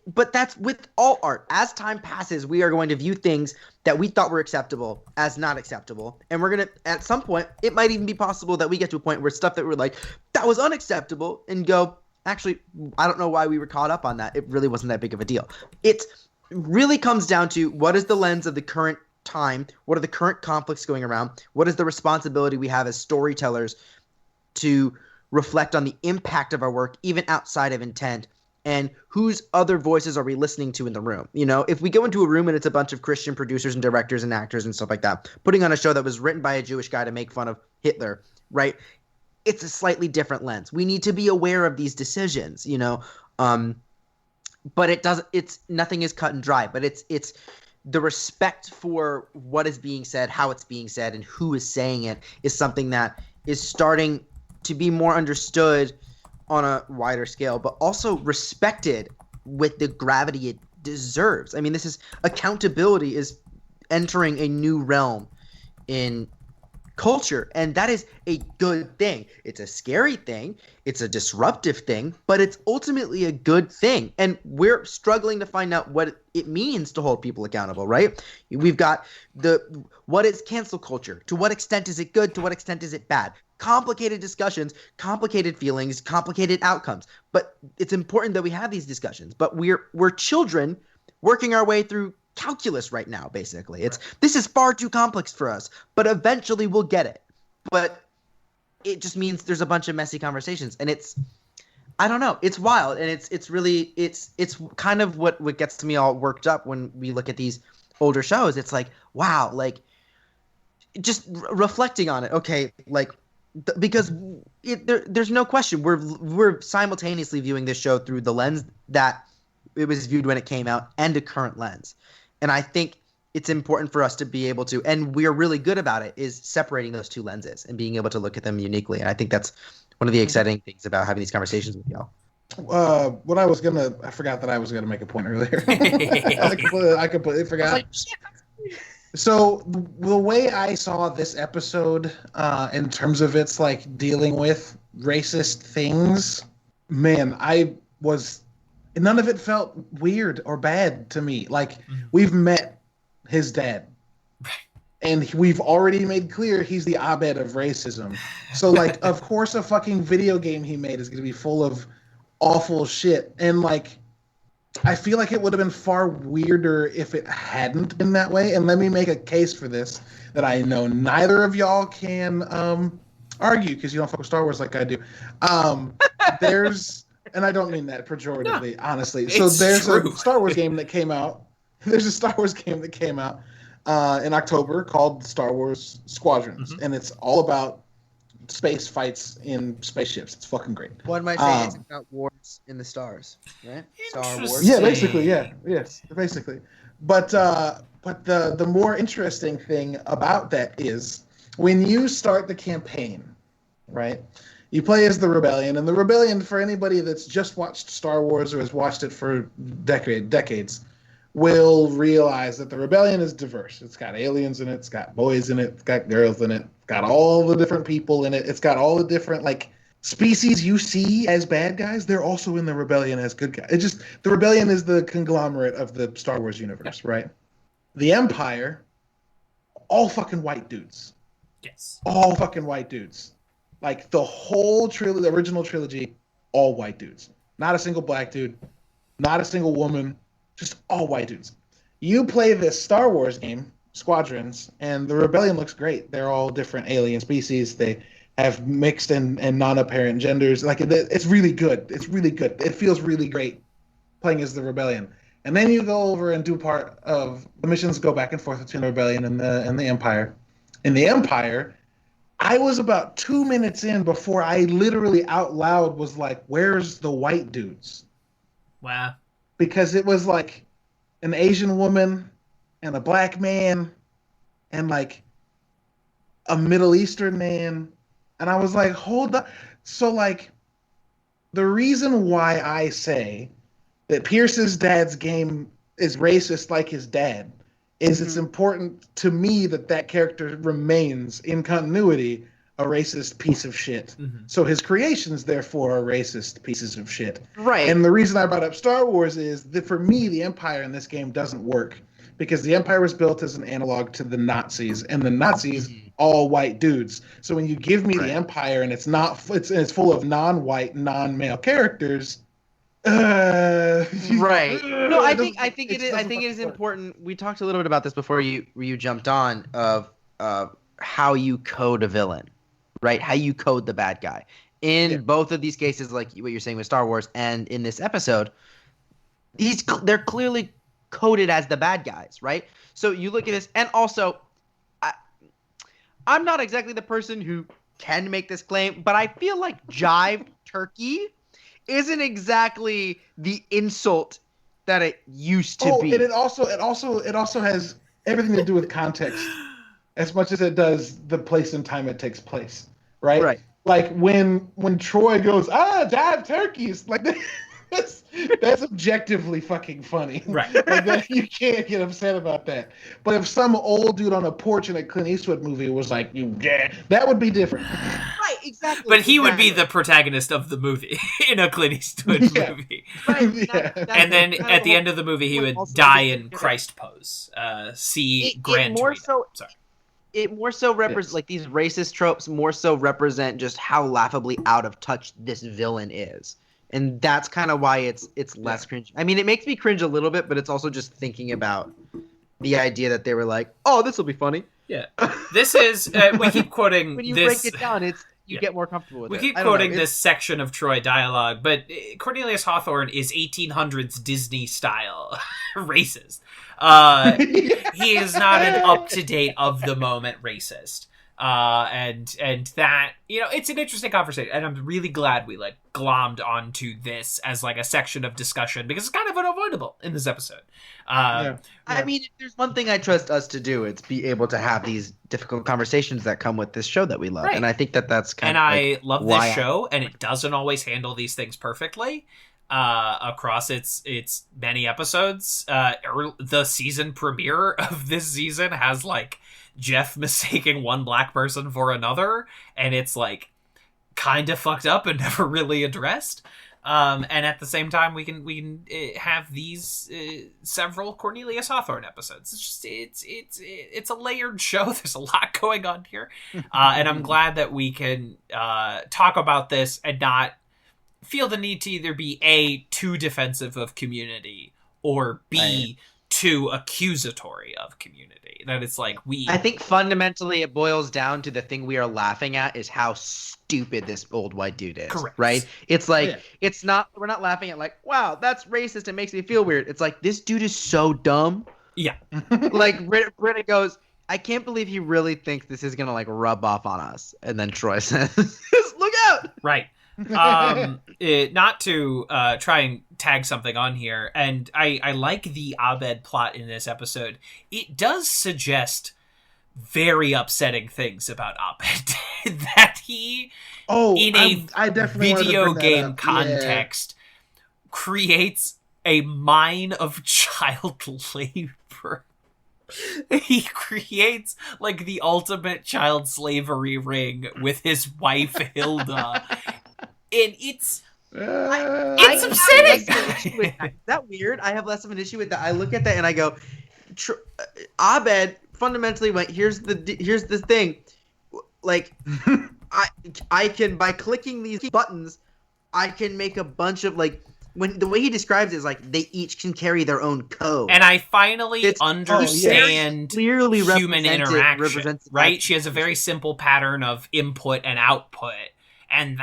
but that's with all art. As time passes, we are going to view things that we thought were acceptable as not acceptable. And we're going to, at some point, it might even be possible that we get to a point where stuff that we're like, that was unacceptable, and go, actually, I don't know why we were caught up on that. It really wasn't that big of a deal. It really comes down to what is the lens of the current time? What are the current conflicts going around? What is the responsibility we have as storytellers to reflect on the impact of our work, even outside of intent? And whose other voices are we listening to in the room? You know, if we go into a room and it's a bunch of Christian producers and directors and actors and stuff like that, putting on a show that was written by a Jewish guy to make fun of Hitler, right? It's a slightly different lens. We need to be aware of these decisions, you know? But nothing is cut and dry, but it's the respect for what is being said, how it's being said, and who is saying it is something that is starting to be more understood on a wider scale, but also respected with the gravity it deserves. I mean, accountability is entering a new realm in culture, and that is a good thing. It's a scary thing, it's a disruptive thing, but it's ultimately a good thing. And we're struggling to find out what it means to hold people accountable, right? We've got what is cancel culture? To what extent is it good? To what extent is it bad? Complicated discussions, complicated feelings, complicated outcomes. But it's important that we have these discussions. But we're children working our way through calculus right now, basically. This is far too complex for us, but eventually we'll get it. But it just means there's a bunch of messy conversations, and I don't know, it's wild, and it's really kind of what gets to me all worked up when we look at these older shows. It's like, wow, like just reflecting on it. Okay, like because there's no question we're simultaneously viewing this show through the lens that it was viewed when it came out and a current lens. And I think it's important for us to be able to, and we're really good about it, is separating those two lenses and being able to look at them uniquely. And I think that's one of the exciting things about having these conversations with y'all. I forgot that I was gonna make a point earlier. I completely forgot. So the way I saw this episode, in terms of its like dealing with racist things, man, none of it felt weird or bad to me. Like, we've met his dad, and we've already made clear he's the Abed of racism. So like, of course, a fucking video game he made is going to be full of awful shit. And like, I feel like it would have been far weirder if it hadn't been that way. And let me make a case for this that I know neither of y'all can argue because you don't fuck with Star Wars like I do. There's, and I don't mean that pejoratively, honestly. So there's a Star Wars game that came out. There's a Star Wars game that came out in October called Star Wars Squadrons, and it's all about space fights in spaceships. It's fucking great. One might say it's about wars in the stars, right? Star Wars. Yeah, basically, yes, basically. But the more interesting thing about that is when you start the campaign, right? You play as the Rebellion, and the Rebellion, for anybody that's just watched Star Wars or has watched it for decades, will realize that the Rebellion is diverse. It's got aliens in it, it's got boys in it, it's got girls in it, it's got all the different people in it, it's got all the different species you see as bad guys, they're also in the Rebellion as good guys. It's just the Rebellion is the conglomerate of the Star Wars universe, right? The Empire, all fucking white dudes. Yes. All fucking white dudes. The whole trilogy, the original trilogy, all white dudes. Not a single black dude, not a single woman, just all white dudes. You play this Star Wars game, Squadrons, and the Rebellion looks great. They're all different alien species. They have mixed and non-apparent genders. It's really good. It's really good. It feels really great playing as the Rebellion. And then you go over and do part of the missions, go back and forth between the Rebellion and the Empire. In the Empire, I was about 2 minutes in before I literally out loud was like, "Where's the white dudes?" Wow. Because it was an Asian woman and a black man and a Middle Eastern man. And I was like, hold on. So the reason why I say that Pierce's dad's game is racist like his dad is it's important to me that character remains in continuity a racist piece of shit. So his creations, therefore, are racist pieces of shit. Right. And the reason I brought up Star Wars is that for me, the Empire in this game doesn't work because the Empire was built as an analog to the Nazis, and the Nazis all white dudes. So when you give me the Empire and it's full of non-white, non-male characters. Right. No, I think it is important. We talked a little bit about this before you jumped on of how you code a villain, right? How you code the bad guy. In both of these cases, like what you're saying with Star Wars, and in this episode, they're clearly coded as the bad guys, right? So you look at this, and also, I'm not exactly the person who can make this claim, but I feel like Jive Turkey isn't exactly the insult that it used to be. And it also has everything to do with context as much as it does the place and time it takes place, right? Right. When Troy goes, jive turkeys, that's objectively fucking funny. Right. You can't get upset about that. But if some old dude on a porch in a Clint Eastwood movie was that would be different. Right, exactly. But he would be the protagonist of the movie in a Clint Eastwood movie. Right. And then at the end of the movie, he would die in Christ pose. See Gran Torino. Sorry. It more so represents these racist tropes more so represent just how laughably out of touch this villain is. And that's kind of why it's less cringe. I mean, it makes me cringe a little bit, but it's also just thinking about the idea that they were like, "Oh, this will be funny." Yeah, this is. We keep quoting. When you this, break it down, you get more comfortable with it. We keep quoting this section of Troy dialogue, but Cornelius Hawthorne is 1800s Disney style racist. He is not an up to date of the moment racist. And that, it's an interesting conversation, and I'm really glad we glommed onto this as a section of discussion because it's kind of unavoidable in this episode. I mean, if there's one thing I trust us to do, it's be able to have these difficult conversations that come with this show that we love, and I think that's kind of. And I love this show, and it doesn't always handle these things perfectly. Across its many episodes, the season premiere of this season has Jeff mistaking one black person for another, and it's kind of fucked up and never really addressed. And at the same time, we can have these several Cornelius Hawthorne episodes. It's a layered show. There's a lot going on here, and I'm glad that we can talk about this and not feel the need to either be A, too defensive of Community, or B, too accusatory of Community. That it's like I think fundamentally it boils down to the thing we are laughing at is how stupid this old white dude is. Correct. Right? It's like it's not. We're not laughing at like, wow, that's racist. It makes me feel weird. It's like this dude is so dumb. Yeah. Like Britta goes, I can't believe he really thinks this is gonna like rub off on us. And then Troy says, "Look out!" Right. Not to try and tag something on here, and I like the Abed plot in this episode. It does suggest very upsetting things about Abed that he, in a video game context, creates a mine of child labor. He creates like the ultimate child slavery ring with his wife Hilda. And it's upsetting. Is that weird? I have less of an issue with that. I look at that and I go, Abed fundamentally went, here's the thing. Like, I can, by clicking these buttons, I can make a bunch of like, when the way he describes it is like they each can carry their own code. And I finally understand clearly human interaction, right? She has a very simple pattern of input and output, and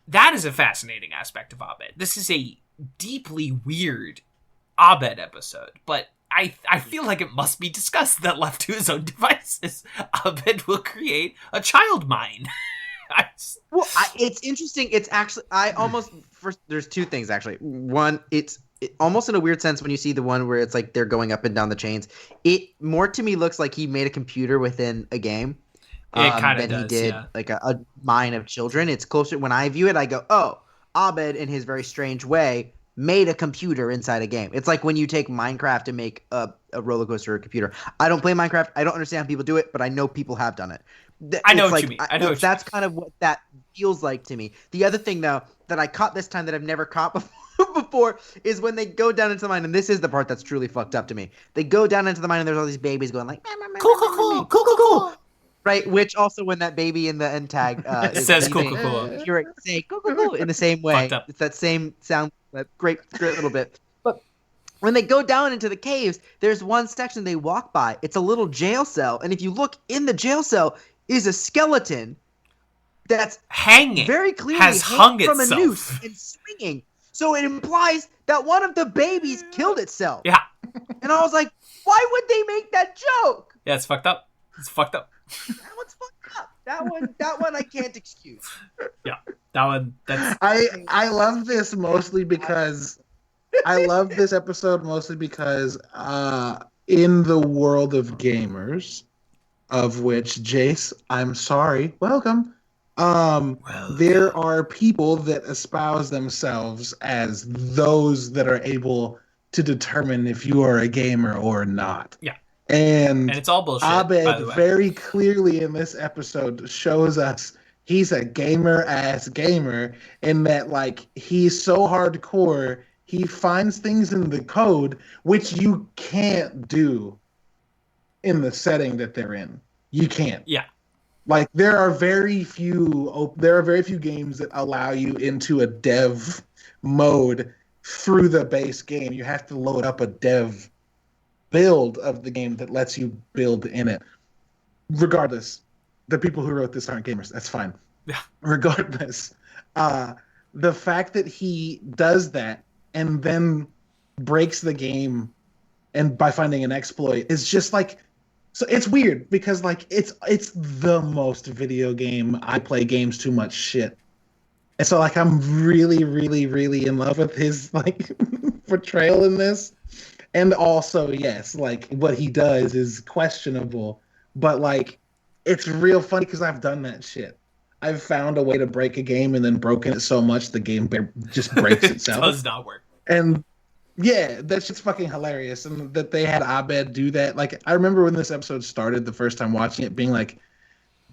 that is a fascinating aspect of Abed. This is a deeply weird Abed episode, but I feel like it must be discussed that left to his own devices, Abed will create a child mine. It's interesting. It's actually there's two things actually. One, it almost in a weird sense when you see the one where it's like they're going up and down the chains. It more to me looks like he made a computer within a game. It kind of does. He did like a mine of children. It's closer when I view it. I go, oh, Abed in his very strange way made a computer inside a game. It's like when you take Minecraft and make a roller coaster or a computer. I don't play Minecraft. I don't understand how people do it, but I know people have done it. I know what you mean. That's kind of what that feels like to me. The other thing, though, that I caught this time that I've never caught before is when they go down into the mine, and this is the part that's truly fucked up to me. They go down into the mine, and there's all these babies going like, cool. Right, which also when that baby in the end tag says cool. You're say cool in the same way. It's that same sound, that great little bit. But when they go down into the caves, there's one section they walk by. It's a little jail cell, and if you look in the jail cell, is a skeleton that's hanging, very clearly has hung from itself. A noose and swinging. So it implies that one of the babies killed itself. Yeah. And I was like, why would they make that joke? Yeah, it's fucked up. That one's fucked up. That one I can't excuse. Yeah, that one. That's. I love this mostly because I love this episode mostly because in the world of gamers, of which Jace, I'm sorry, welcome. There are people that espouse themselves as those that are able to determine if you are a gamer or not. Yeah. And it's all bullshit. Abed very clearly in this episode shows us he's a gamer-ass gamer in that, like, he's so hardcore, he finds things in the code which you can't do in the setting that they're in. You can't. Yeah. Like, there are very few games that allow you into a dev mode through the base game. You have to load up a dev build of the game that lets you build in it. Regardless, the people who wrote this aren't gamers. That's fine. Yeah. Regardless, the fact that he does that and then breaks the game and by finding an exploit is just like, so it's weird because like it's the most video game I play games too much shit. And so like I'm really, really, really in love with his like portrayal in this. And also, yes, like what he does is questionable, but like it's real funny because I've done that shit. I've found a way to break a game and then broken it so much the game just breaks itself. It does not work. And yeah, that's just fucking hilarious. And that they had Abed do that. Like, I remember when this episode started the first time watching it being like,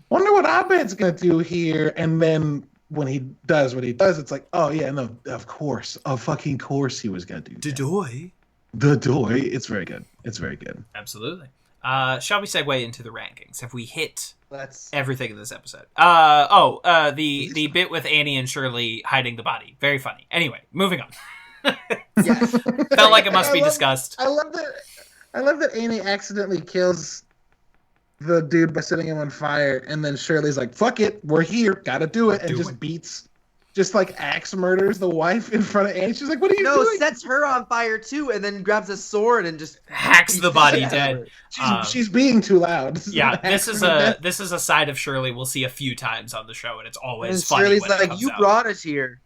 wonder what Abed's going to do here. And then when he does what he does, it's like, oh yeah, no, of course. Of fucking course he was going to do that. The doy. It's very good. It's very good. Absolutely. Shall we segue into the rankings? Have we hit everything in this episode? The bit with Annie and Shirley hiding the body. Very funny. Anyway, moving on. Yes. Felt like it must be discussed. I love that Amy accidentally kills the dude by setting him on fire, and then Shirley's like, "Fuck it, we're here, gotta do it," and just like axe murders the wife in front of Annie. She's like, "What are you doing?" Sets her on fire too, and then grabs a sword and just Hacks the body dead. She's being too loud. Yeah, this is a side of Shirley we'll see a few times on the show, and it's always funny. Shirley's when it like, comes "You out. brought us here.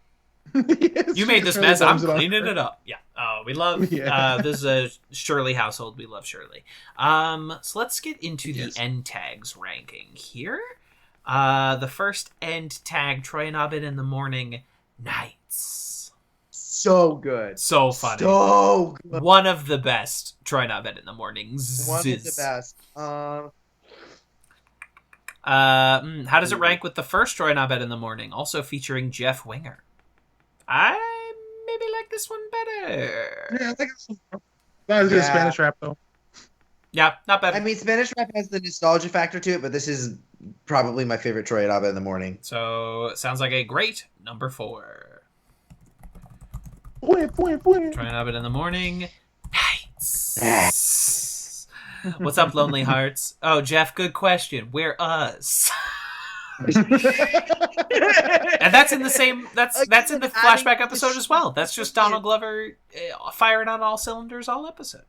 Yes, You made this Shirley mess. I'm comes it on cleaning her. it up." Yeah. We love. Yeah. This is a Shirley household. We love Shirley. So let's get into Yes. the end tags ranking here. The first end tag: Troy and Abed in the morning. Nights. So good. So funny. So good. One of the best Troy and Abed in the mornings. One of the best. How does it rank with the first Troy and Abed in the morning, also featuring Jeff Winger? I maybe like this one better. Yeah, I think it's not as good as Yeah. Spanish rap though. Yeah, not bad. I mean, Spanish rap has the nostalgia factor to it, but this is probably my favorite Troy and Abed in the morning. So it sounds like a great number 4. Troy Troy and Abed in the morning. Nights. What's up, lonely hearts? Oh, Jeff, good question. We're us. And that's in the same. That's in the flashback episode as well. That's just Donald Glover firing on all cylinders all episode.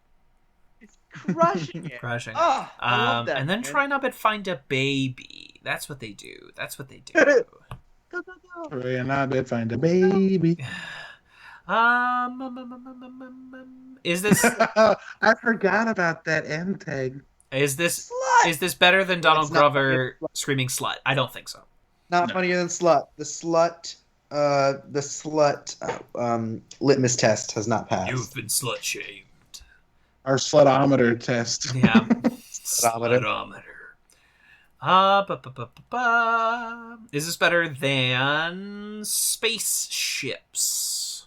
Crushing it. Crushing. Oh, I love that. And then man. Troy and Abed find a baby. That's what they do. Troy and Abed find a baby. Is this I forgot about that end tag. is this Slut! is this better than Donald It's not Glover screaming slut? I don't think so. Not funnier than slut. The slut litmus test has not passed. You've been slut shamed. Our slutometer test. Yeah. Slutometer. Is this better than spaceships?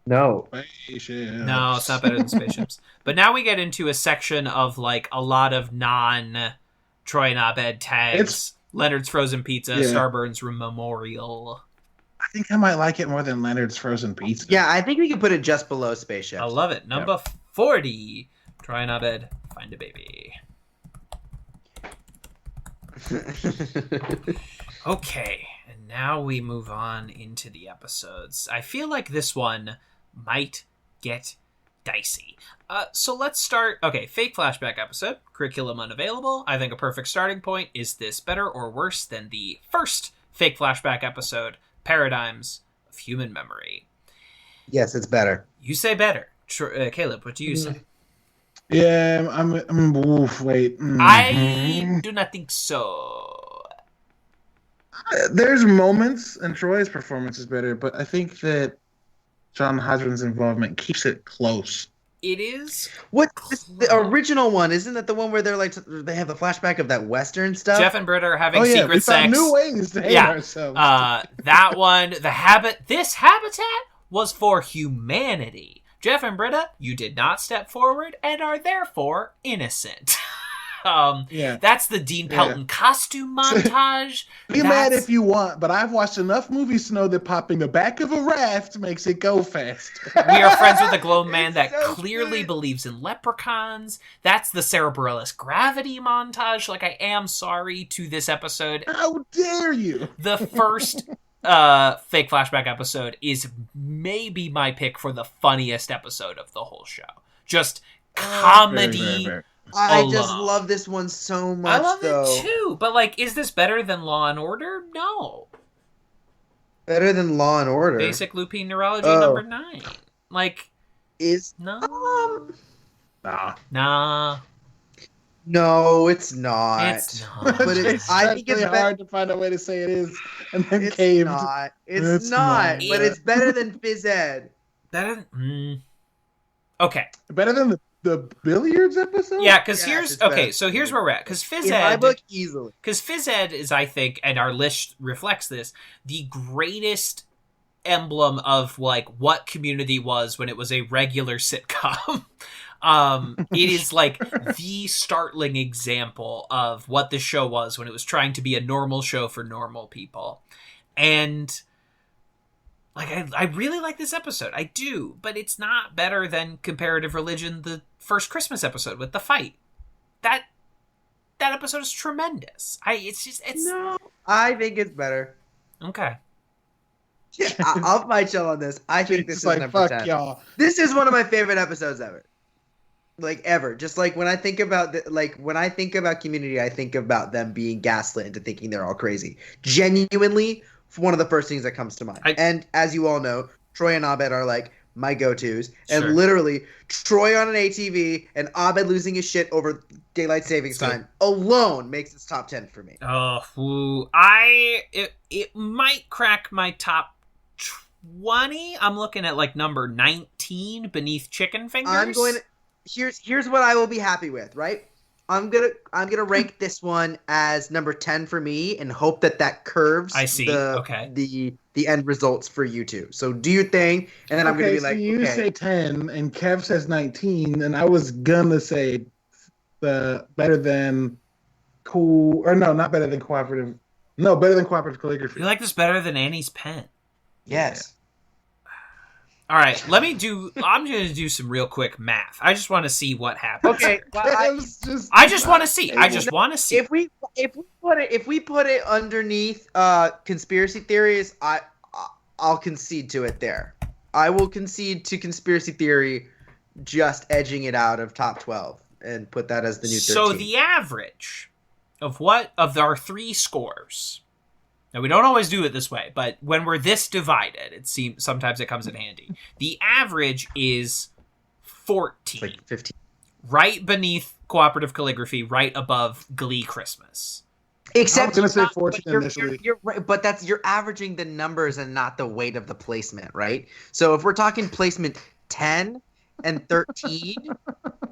No. No, it's not better than spaceships. But now we get into a section of like a lot of non-Troy and Abed tags. Leonard's Frozen Pizza, Yeah. Starburns Memorial. I think I might like it more than Leonard's Frozen Pizza. Yeah, I think we can put it just below Spaceship. I love it. Number 40, Troy and Abed find a baby. Okay, and now we move on into the episodes. I feel like this one might get dicey. So let's start. Okay, fake flashback episode, curriculum unavailable. I think a perfect starting point. Is this better or worse than the first fake flashback episode, Paradigms of Human Memory? Yes, it's better. You say better. Caleb, what do you say? Yeah, I'm oof, wait. I do not think so. There's moments, and Troy's performance is better, but I think that John Hodgman's involvement keeps it close. It is. The original one, isn't that the one where they have the flashback of that Western stuff? Jeff and Britta are having We secret found sex. new ways to hate ourselves. That one, this habitat was for humanity. Jeff and Britta, you did not step forward and are therefore innocent. That's the Dean Pelton costume montage. Be mad if you want, but I've watched enough movies to know that popping the back of a raft makes it go fast. We are friends with a glow man that so clearly good. believes in leprechauns. That's the Sarah Bareilles gravity montage. Like, I am sorry to this episode. How dare you? The first fake flashback episode is maybe my pick for the funniest episode of the whole show. Just comedy. Very, very, very. I alone. just love this one so much, I love though. it too. But, like, is this better than Law and Order? No. Better than Law and Order. Basic Lupine Neurology number 9. Like, Is no. Nah. No, it's not. It's not. But It's I think it's really hard to find a way to say it is, and then It's caved. not. It's It's not. not. But it's better than Phys Ed. Better than... Okay. Better than the billiards episode? Yeah, because Yes, it's better. so here's where we're at. Because Phys In my Ed... book, easily. Because Phys Ed is, I think, and our list reflects this, the greatest emblem of, like, what Community was when it was a regular sitcom. It is, like, the startling example of what the show was when it was trying to be a normal show for normal people. And, Like, I really like this episode. I do, but it's not better than Comparative Religion, the first Christmas episode with the fight. That episode is tremendous. No, I think it's better. Okay. Yeah, I'll fight y'all on this. I think this is like, number fuck 10. y'all. This is one of my favorite episodes ever. Like, ever. Just like when I think about when I think about Community, I think about them being gaslit into thinking they're all crazy. Genuinely, one of the first things that comes to mind. And as you all know, Troy and Abed are like my go-tos. And Sure. Literally, Troy on an ATV and Abed losing his shit over daylight savings time alone makes this top 10 for me. Oh, woo. It might crack my top 20. I'm looking at like number 19, Beneath Chicken Fingers. Here's what I will be happy with, right? I'm gonna rank this one as number 10 for me and hope that curves the end results for you two. So do your thing, and then I'm gonna be like, you say 10 and Kev says 19, and I was gonna say the better than not better than cooperative. No, better than cooperative calligraphy. You like this better than Annie's pen? Yes. All right, I'm going to do some real quick math. I just want to see what happens. Okay, well, I just want to see. I just want to see. If we put it underneath conspiracy theories, I'll concede to it there. I will concede to conspiracy theory, just edging it out of top 12 and put that as the new 13. So the average of our three scores. Now, we don't always do it this way, but when we're this divided, sometimes it comes in handy. The average is 14. Like 15. Right beneath Cooperative Calligraphy, right above Glee Christmas. Except I was going to say 14 initially. You're right, but you're averaging the numbers and not the weight of the placement, right? So if we're talking placement 10 and 13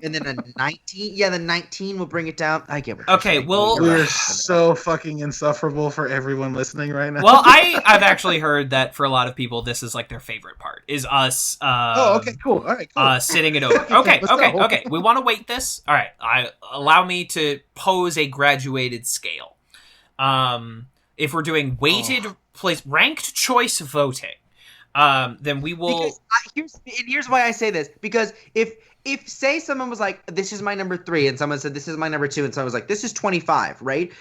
and then a 19, the 19 will bring it down. I get what you're saying. We're so fucking insufferable for everyone listening right now. Well, I've actually heard that for a lot of people, this is like their favorite part, is us okay, cool. All right, cool. Sitting it over. Okay. We want to weight this. All right. Allow me to pose a graduated scale. If we're doing weighted ranked choice voting, then we will. Here's why I say this, because if say someone was like, this is my number 3, and someone said this is my number 2, and someone was like, this is 25, right?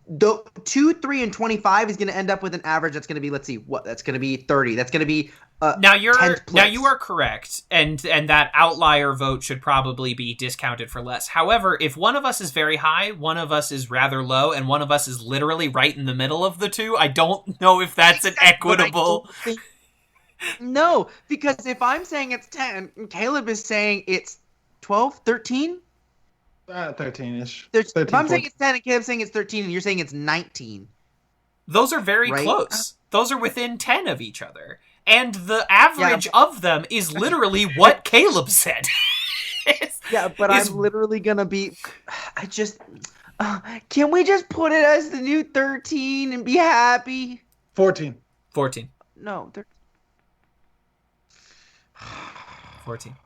The 2, 3, and 25 is going to end up with an average that's going to be, let's see, that's going to be 30. That's going to be now you are correct, and that outlier vote should probably be discounted for less. However, if one of us is very high, one of us is rather low, and one of us is literally right in the middle of the two, I don't know if that's an equitable. No, because if I'm saying it's 10, and Caleb is saying it's 12, 13? 13-ish. If I'm saying it's 10 and Caleb's saying it's 13 and you're saying it's 19. Those are very close. Those are within 10 of each other. And the average of them is literally what Caleb said. I'm literally going to be... can we just put it as the new 13 and be happy? 14. No, 13. 14.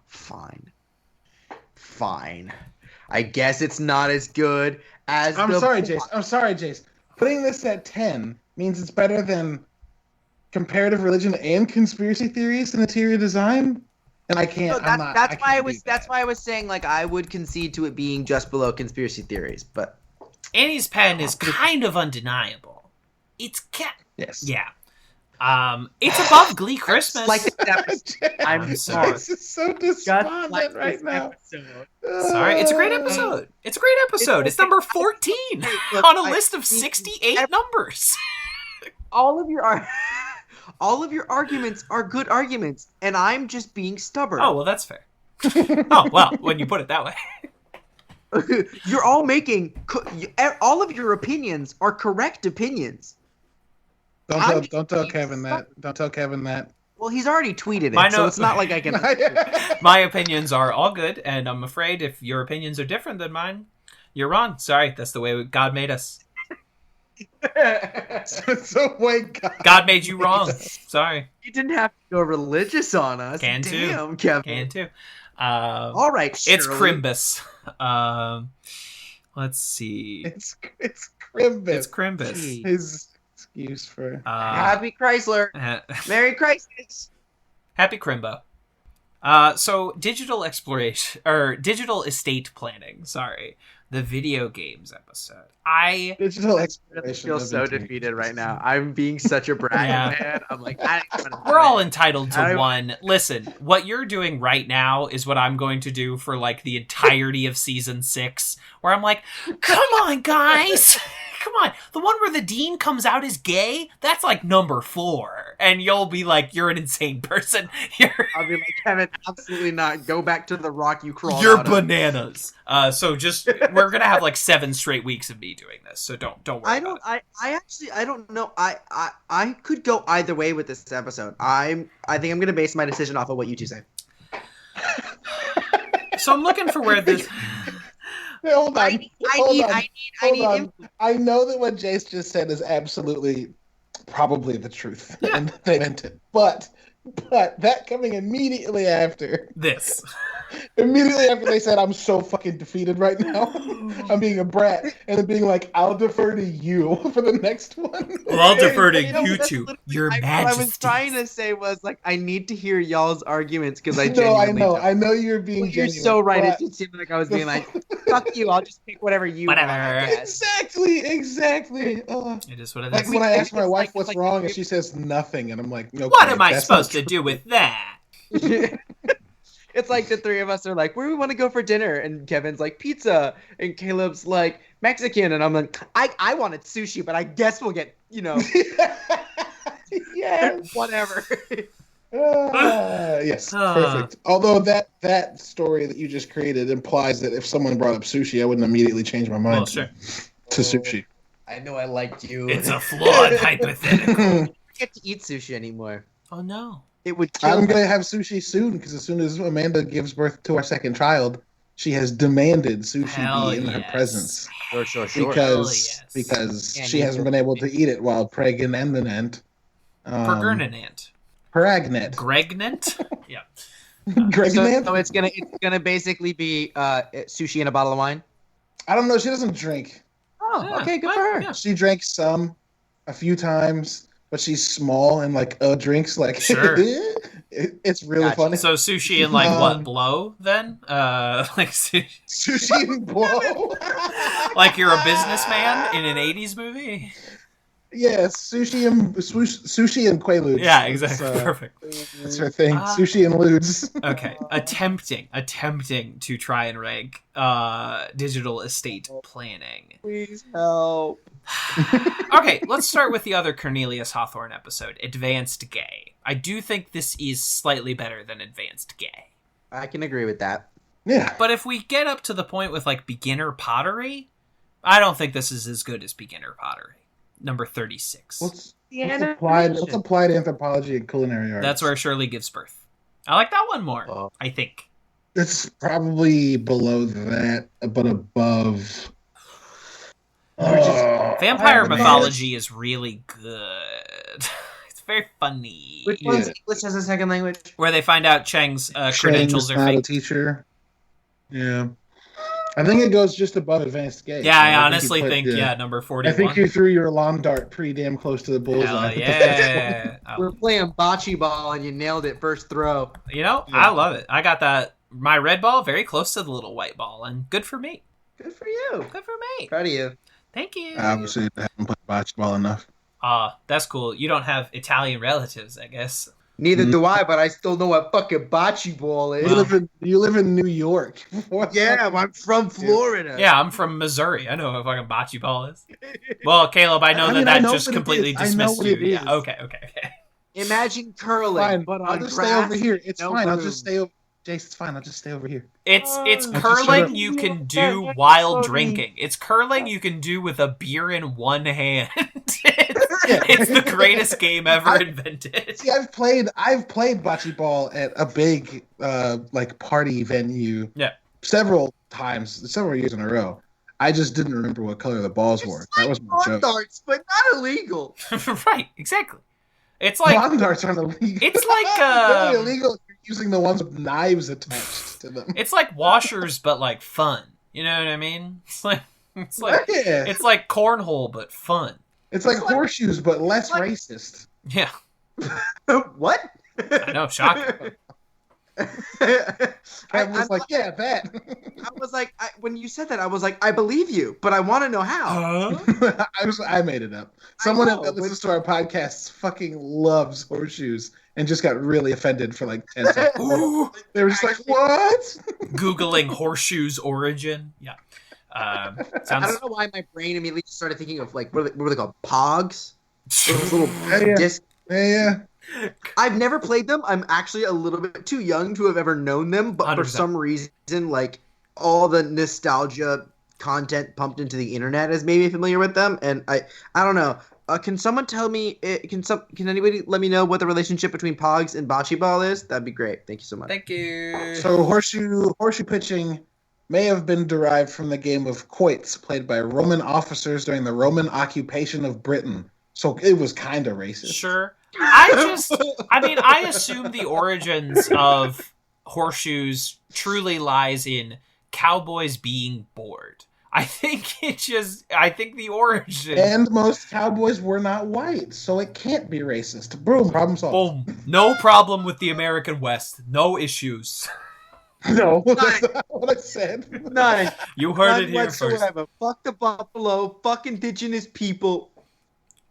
Fine. I guess it's not as good as I'm sorry, Jace. Putting this at 10 means it's better than Comparative Religion and Conspiracy Theories in interior design? And I can't. No, that's why I was saying, like, I would concede to it being just below Conspiracy Theories, but Annie's pen is kind of undeniable. It's yes. Yeah. It's above Glee Christmas. I'm sorry. This is so despondent right now. Sorry, it's a great episode. It's number 14 on a list of 68 numbers. All of your arguments are good arguments, and I'm just being stubborn. Oh, well, that's fair. Oh, well, when you put it that way. You're all all of your opinions are correct opinions. Don't tell Kevin that. Don't tell Kevin that. Well, he's already tweeted it, so it's not like I can... My opinions are all good, and I'm afraid if your opinions are different than mine, you're wrong. Sorry, that's the way God made us. It's the way God made you wrong. Sorry. You didn't have to go religious on us. Can Damn, too. Kevin. Can too. All right, Shirley. It's Crimbus. Let's see. It's Crimbus. It's Crimbus. use for. Happy Chrysler. Merry Crisis. Happy Crimbo. So digital exploration or digital estate planning. Sorry, the video games episode. Digital I exploration. feel so defeated right now. I'm being such a brat, man. I'm like, we're all entitled to one. Listen, what you're doing right now is what I'm going to do for like the entirety of season 6, where I'm like, come on, guys. Come on. The one where the dean comes out as gay, that's like number 4. And you'll be like, you're an insane person. I'll be like, Kevin, absolutely not. Go back to the rock you crawled You're out of. bananas. So just, we're going to have like 7 straight weeks of me doing this. So don't worry about it. I don't know. I could go either way with this episode. I think I'm going to base my decision off of what you two say. So I'm looking for where this... Hold on. I need I know that what Jace just said is absolutely probably the truth, and they meant it. But that coming immediately after this. Immediately after they said, I'm so fucking defeated right now. I'm being a brat. And then being like, I'll defer to you for the next one. Well, I'll defer to you two. Your What Majesty. I was trying to say was, like, I need to hear y'all's arguments because I No, genuinely don't. I know you're being Well, you're genuine. so right. but- It just seemed like I was being like, fuck you, I'll just pick whatever you want. Whatever. I guess. Exactly. It is what it Like is. when I ask my it's wife like- what's it's like- wrong, and she says nothing, and I'm like, okay, What am I that's supposed not to do with that? It's like the three of us are like, where do we want to go for dinner? And Kevin's like, pizza. And Caleb's like, Mexican. And I'm like, I wanted sushi, but I guess we'll get, Yes. whatever. Yes, perfect. Although that story that you just created implies that if someone brought up sushi, I wouldn't immediately change my mind Well, sure. to sushi. I know I liked you. It's a flawed hypothetical. I don't get to eat sushi anymore. Oh, no. It would kill I'm me. going to have sushi soon because as soon as Amanda gives birth to our second child, she has demanded sushi Hell be in her yes. presence Sure. because yes. she hasn't been able to eat it while pregnant. Pergernant. Pregnant. Gregnant? Yeah. Pregnant? So it's gonna basically be sushi and a bottle of wine. I don't know. She doesn't drink. Oh, Yeah, okay, good but, for her. yeah. She drank a few times, but she's small and like drinks like Sure. it's really Gotcha. funny. So sushi and like what? Blow then? Like sushi. Sushi and blow. Like you're a businessman in an 80s movie? Yes, sushi and Quaaludes. Yeah, exactly. That's, Perfect. That's her thing. Sushi and ludes. Okay. Attempting to try and rank digital estate planning. Please help. Okay, let's start with the other Cornelius Hawthorne episode, Advanced Gay. I do think this is slightly better than Advanced Gay. I can agree with that. Yeah. But if we get up to the point with like beginner pottery, I don't think this is as good as beginner pottery. Number 36. What's applied anthropology and culinary arts? That's where Shirley gives birth. I like that one more, Oh. I think. It's probably below that, but above. Vampire man. mythology is really good. It's very funny. Which one's English as a second language? Where they find out Cheng's credentials Cheng's are not a fake. teacher. Yeah. I think it goes just above advanced gay. Yeah, So I think honestly you put, think, number 41. I think you threw your long dart pretty damn close to the bullseye. Hell yeah. We're playing bocce ball and you nailed it first throw. You know, Yeah. I love it. I got my red ball very close to the little white ball, and good for me. Good for you. Good for me. Proud of you. Thank you. Obviously, I haven't played bocce ball enough. That's cool. You don't have Italian relatives, I guess. Neither do I, but I still know what fucking bocce ball is. You live in New York. What? Yeah, I'm from Florida. Yeah, I'm from Missouri. I know what a fucking bocce ball is. Well, Caleb, I know I mean, that I know just what it completely is. I know dismissed what you. it Yeah, is. okay. Imagine curling, Fine, but I'll on just grass. stay over here. It's no fine. I'll room. just stay over. Jace, it's fine. I'll just stay over here. It's just curling shut you up. can do while drinking. It's curling you can do with a beer in one hand. It's the greatest game ever invented. See, I've played bocce ball at a big like party venue. Yeah. Several times, several years in a row. I just didn't remember what color the balls were. That was my Lawn joke. darts, but not illegal. Right, exactly. It's like Lawn darts aren't illegal. it's like They're illegal if you're using the ones with knives attached to them. it's like washers, but like fun. You know what I mean? It's like Yeah. it's like cornhole, but fun. It's like horseshoes, but less racist. Yeah. What? I know, shocking. Kevin was like, yeah, that. I was like, when you said that, I was like, I believe you, but I want to know how. I made it up. Someone that listens to our podcasts fucking loves horseshoes and just got really offended for like 10 seconds. They were just like, what? Googling horseshoes origin. Yeah. Sounds... I don't know why my brain immediately started thinking of like, what were they called? Pogs? Those little disc. Yeah. I've never played them. I'm actually a little bit too young to have ever known them, but 100%. For some reason, like all the nostalgia content pumped into the internet has made me familiar with them. And I don't know. Can someone tell me? Can anybody let me know what the relationship between Pogs and Bocce Ball is? That'd be great. Thank you so much. Thank you. So horseshoe pitching may have been derived from the game of quoits played by Roman officers during the Roman occupation of Britain. So it was kind of racist. Sure. I assume the origins of horseshoes truly lies in cowboys being bored. I think the origin. And most cowboys were not white, so it can't be racist. Boom, problem solved. Boom. No problem with the American West. No issues. No, that's not what I said. None. You heard it here whatsoever. First. Fuck the buffalo. Fuck indigenous people.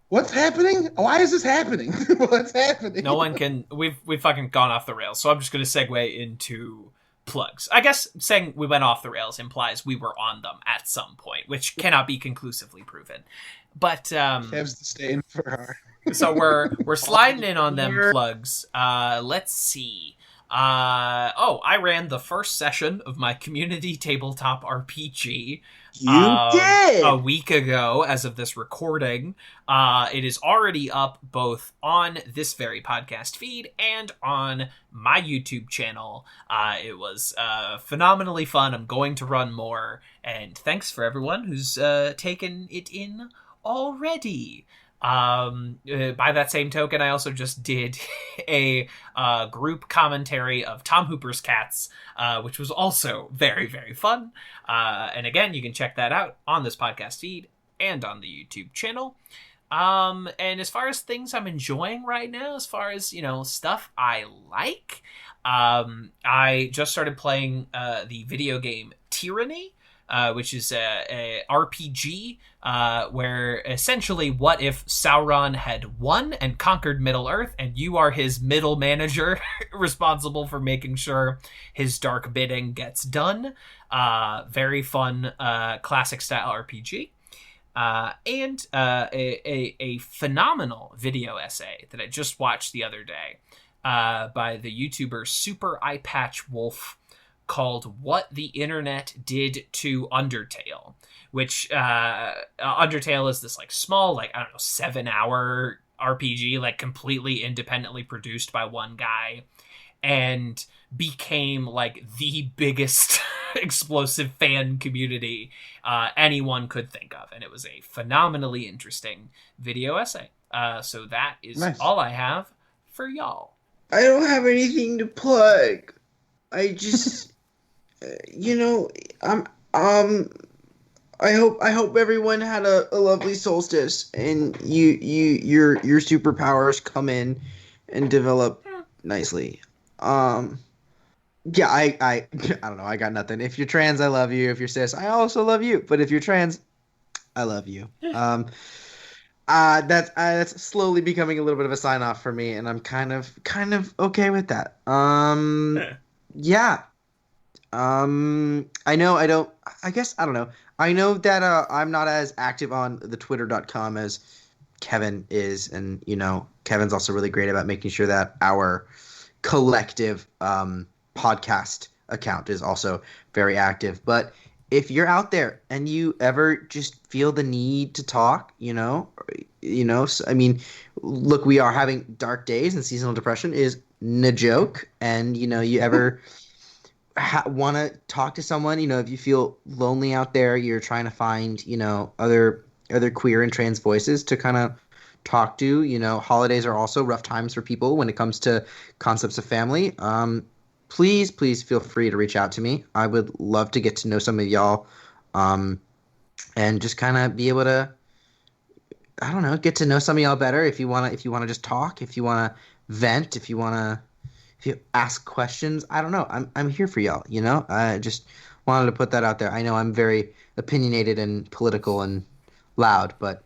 What's happening? Why is this happening? What's happening? No one can... We've fucking gone off the rails, so I'm just going to segue into plugs. I guess saying we went off the rails implies we were on them at some point, which cannot be conclusively proven. But... Kev's disdain for her. So we're sliding in on them plugs. Let's see. I ran the first session of my community tabletop RPG. You did! A week ago, as of this recording. It is already up both on this very podcast feed and on my YouTube channel. It was phenomenally fun. I'm going to run more. And thanks for everyone who's taken it in already. By that same token, I also just did a group commentary of Tom Hooper's Cats, which was also very, very fun. And again, you can check that out on this podcast feed and on the YouTube channel. And as far as things I'm enjoying right now, as far as, stuff I like, I just started playing the video game Tyranny. Which is a RPG where essentially what if Sauron had won and conquered Middle-earth and you are his middle manager responsible for making sure his dark bidding gets done. Very fun classic style RPG. And a phenomenal video essay that I just watched the other day by the YouTuber Super Eye Patch Wolf, called What the Internet Did to Undertale, which Undertale is this small 7-hour RPG, completely independently produced by one guy, and became the biggest explosive fan community anyone could think of. And it was a phenomenally interesting video essay. So that is all I have for y'all. I don't have anything to plug. I just... I hope everyone had a lovely solstice and your superpowers come in and develop nicely. I don't know, I got nothing. If you're trans, I love you. If you're cis, I also love you. But if you're trans, I love you. That's slowly becoming a little bit of a sign off for me, and I'm kind of okay with that. Yeah. I don't know. I know that I'm not as active on the twitter.com as Kevin is, and Kevin's also really great about making sure that our collective podcast account is also very active. But if you're out there and you ever just feel the need to talk, I mean, look, we are having dark days and seasonal depression is no joke, and you ever want to talk to someone, if you feel lonely out there, you're trying to find, other queer and trans voices to kind of talk to, holidays are also rough times for people when it comes to concepts of family. Please feel free to reach out to me. I would love to get to know some of y'all, and just kind of be able to I don't know, get to know some of y'all better. If you wanna just talk, if you wanna vent, if you ask questions, I don't know. I'm here for y'all. You know, I just wanted to put that out there. I know I'm very opinionated and political and loud, but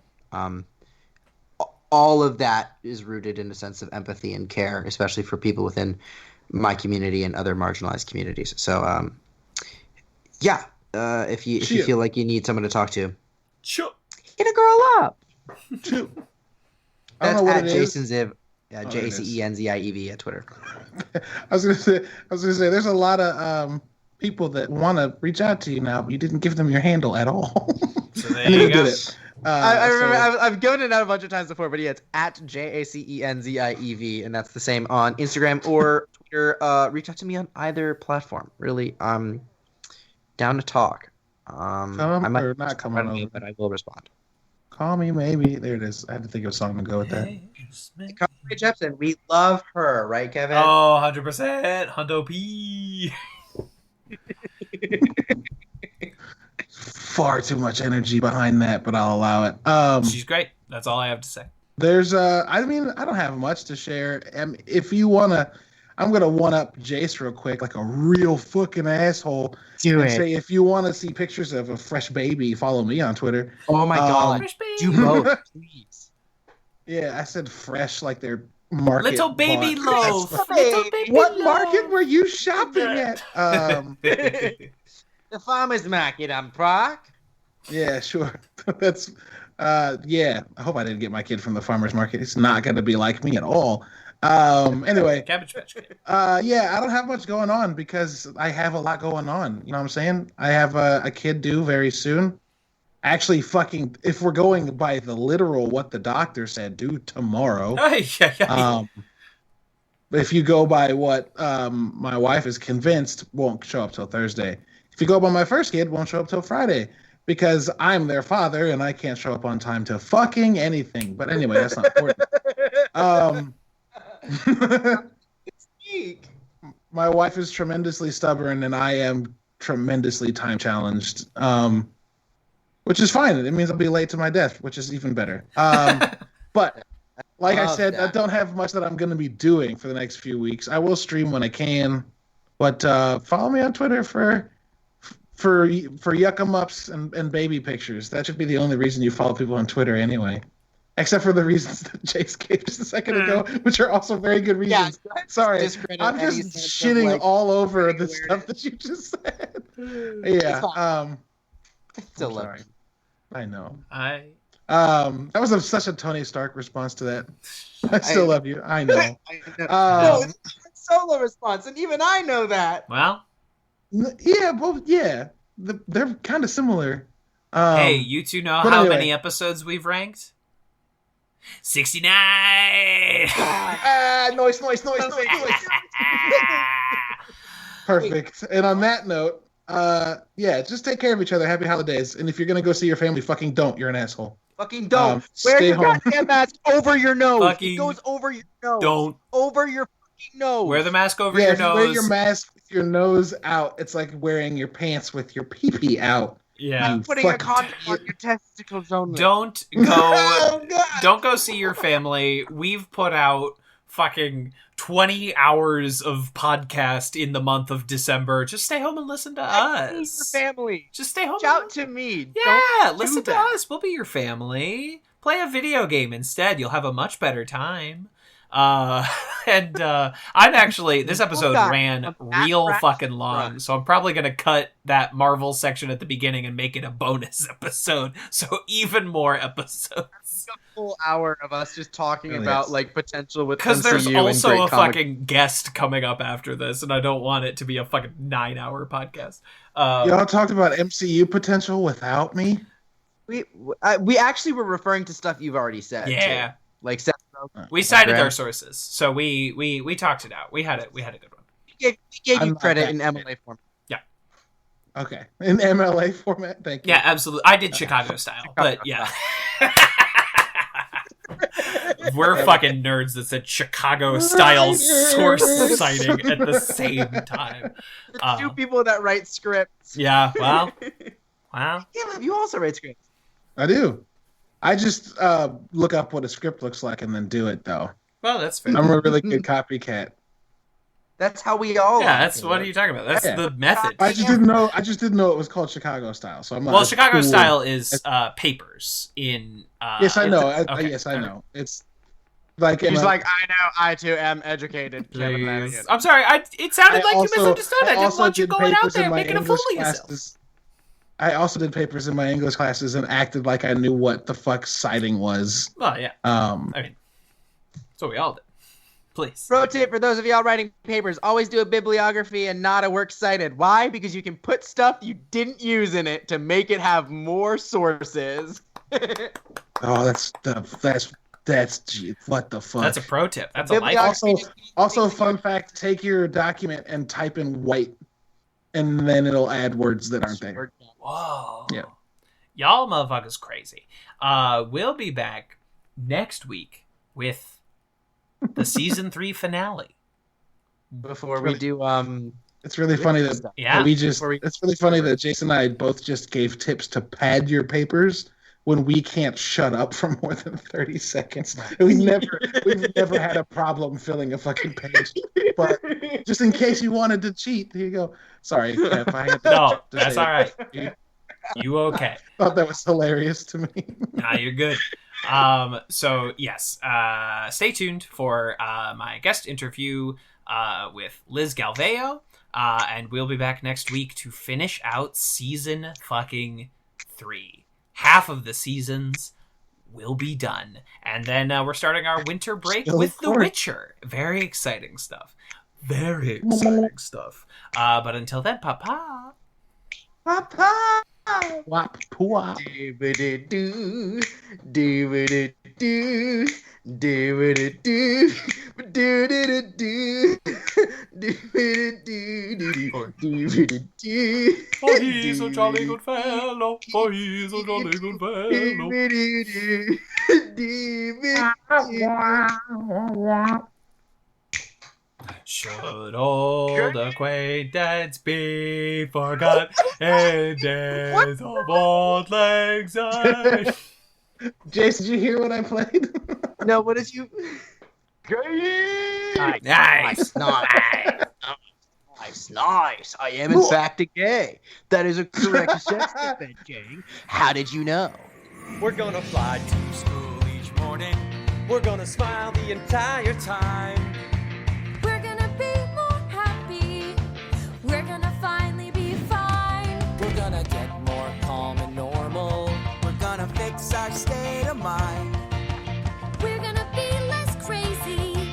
all of that is rooted in a sense of empathy and care, especially for people within my community and other marginalized communities. So, if you feel like you need someone to talk to, sure, hit a girl up. I don't know what at it Jason is. Ziv, JacenZiv at Twitter. I was gonna say, there's a lot of people that want to reach out to you now, but you didn't give them your handle at all. So there you go. Did it. I remember I've given it out a bunch of times before, but yeah, it's at JacenZiv, and that's the same on Instagram or Twitter. Reach out to me on either platform. Really, I'm down to talk. I might not come on over, but I will respond. Call me maybe. There it is. I had to think of a song to go with that. Carly Jepsen, we love her, right, Kevin? Oh, 100%. Hundo P. Far too much energy behind that, but I'll allow it. She's great. That's all I have to say. There's I don't have much to share. If you wanna, I'm gonna one up Jace real quick, like a real fucking asshole. Say if you want to see pictures of a fresh baby, follow me on Twitter. Oh my god, do both, please. Yeah, I said fresh like they're market. Little baby loaf. What market were you shopping at? The farmer's market on Prague. Yeah, sure. That's yeah. I hope I didn't get my kid from the farmer's market. It's not going to be like me at all. Anyway, Cabbage Patch Kid. Yeah, I don't have much going on because I have a lot going on. You know what I'm saying? I have a kid due very soon. Actually, if we're going by the literal what the doctor said, due tomorrow. If you go by what my wife is convinced won't show up till Thursday. If you go by my first kid, won't show up till Friday because I'm their father and I can't show up on time to fucking anything. But anyway, that's not important. My wife is tremendously stubborn and I am tremendously time challenged, which is fine. It means I'll be late to my death, which is even better. But like I said, I don't have much that I'm going to be doing for the next few weeks. I will stream when I can, but follow me on Twitter for yuck 'em ups and baby pictures. That should be the only reason you follow people on Twitter anyway. Except for the reasons that Jace gave just a second ago, which are also very good reasons. Yeah, sorry, I'm just shitting all over the stuff that you just said. Yeah, I still love you. I know. That was such a Tony Stark response to that. I still love you. I know. No, it's a solo response, and even I know that. Well. Yeah, well, yeah, they're kind of similar. Hey, you two know how many episodes we've ranked? 69. Noise. Perfect. And on that note, just take care of each other. Happy holidays. And if you're gonna go see your family, fucking don't. You're an asshole. Fucking don't. Wear your goddamn mask over your nose. Fucking it goes over your nose. Don't. Over your fucking nose. Wear the mask over your nose. Wear your mask with your nose out. It's like wearing your pants with your pee-pee out. Yeah. Putting a condom on your testicles only. Don't go see your family. We've put out fucking 20 hours of podcast in the month of December. Just stay home and listen to us. Your family. Just stay home. Shout to me. Yeah, listen to us. We'll be your family. Play a video game instead. You'll have a much better time. I'm actually, this episode ran real fucking long, so I'm probably gonna cut that Marvel section at the beginning and make it a bonus episode, so even more episodes. A full hour of us just talking about like potential with because there's MCU also a comic. fucking guest coming up after this, and I don't want it to be a fucking 9-hour podcast. Y'all talked about MCU potential without me. We actually were referring to stuff you've already said. Yeah. Too. Like we cited our sources, so we talked it out. We had a good one. We gave you credit in MLA format. Yeah. Okay, in MLA format. Thank you. Yeah, absolutely. I did Chicago style, but yeah. We're fucking nerds that said Chicago style source citing at the same time. The two people that write scripts. Yeah. Wow. Yeah, you also write scripts. I do. I just look up what a script looks like and then do it, though. Well, that's fair. I'm a really good copycat. That's how we all. Yeah, are, that's what are you talking about? That's the method. I just didn't know. It was called Chicago style. So I'm like, well, Chicago style is papers in. Yes, I know. Okay. Yes, I know. It's like He's like, I know. I too am educated. Kevin Lanigan. I'm sorry. It sounded like you misunderstood. I didn't want you did going out papers in there my making a fool English of yourself. classes. I also did papers in my English classes and acted like I knew what the fuck citing was. Well, yeah. I mean, that's what we all did. Please. Pro tip for those of y'all writing papers: always do a bibliography and not a works cited. Why? Because you can put stuff you didn't use in it to make it have more sources. Oh, that's what the fuck. That's a pro tip. That's a life. Also, fun fact: take your document and type in white, and then it'll add words that aren't there. Whoa. Yeah. Y'all motherfuckers crazy. We'll be back next week with the season 3 finale. Before we do, it's really funny that it's really funny that Jason and I both just gave tips to pad your papers when we can't shut up for more than 30 seconds. We've never had a problem filling a fucking page. But just in case you wanted to cheat, here you go. Sorry, if I had to. No, that's all right. You okay? I thought that was hilarious to me. Nah, you're good. So yes, stay tuned for my guest interview with Liz Galvao, and we'll be back next week to finish out season fucking 3. Half of the seasons will be done, and then we're starting our winter break with The Witcher. Very exciting stuff. Very exciting stuff. But until then, papa. Papa. Wap, wap. Do-ba-da-doo, do-ba-da-doo, do-ba-da-doo, do-da-da-doo, do-ba-da-doo, do-ba-da-doo. For he's a jolly good fellow, for he's a jolly good fellow. Should old acquaintance be forgot in days of old lang syne? Jason, did you hear what I played? No, what did you? Nice. Nice. I am in fact a gay. That is a correct assessment, King. How did you know? We're gonna fly to school each morning. We're gonna smile the entire time. We're gonna be more happy. We're gonna finally be fine. We're gonna get more calm and normal. We're gonna fix our state of mind. We're gonna be less crazy.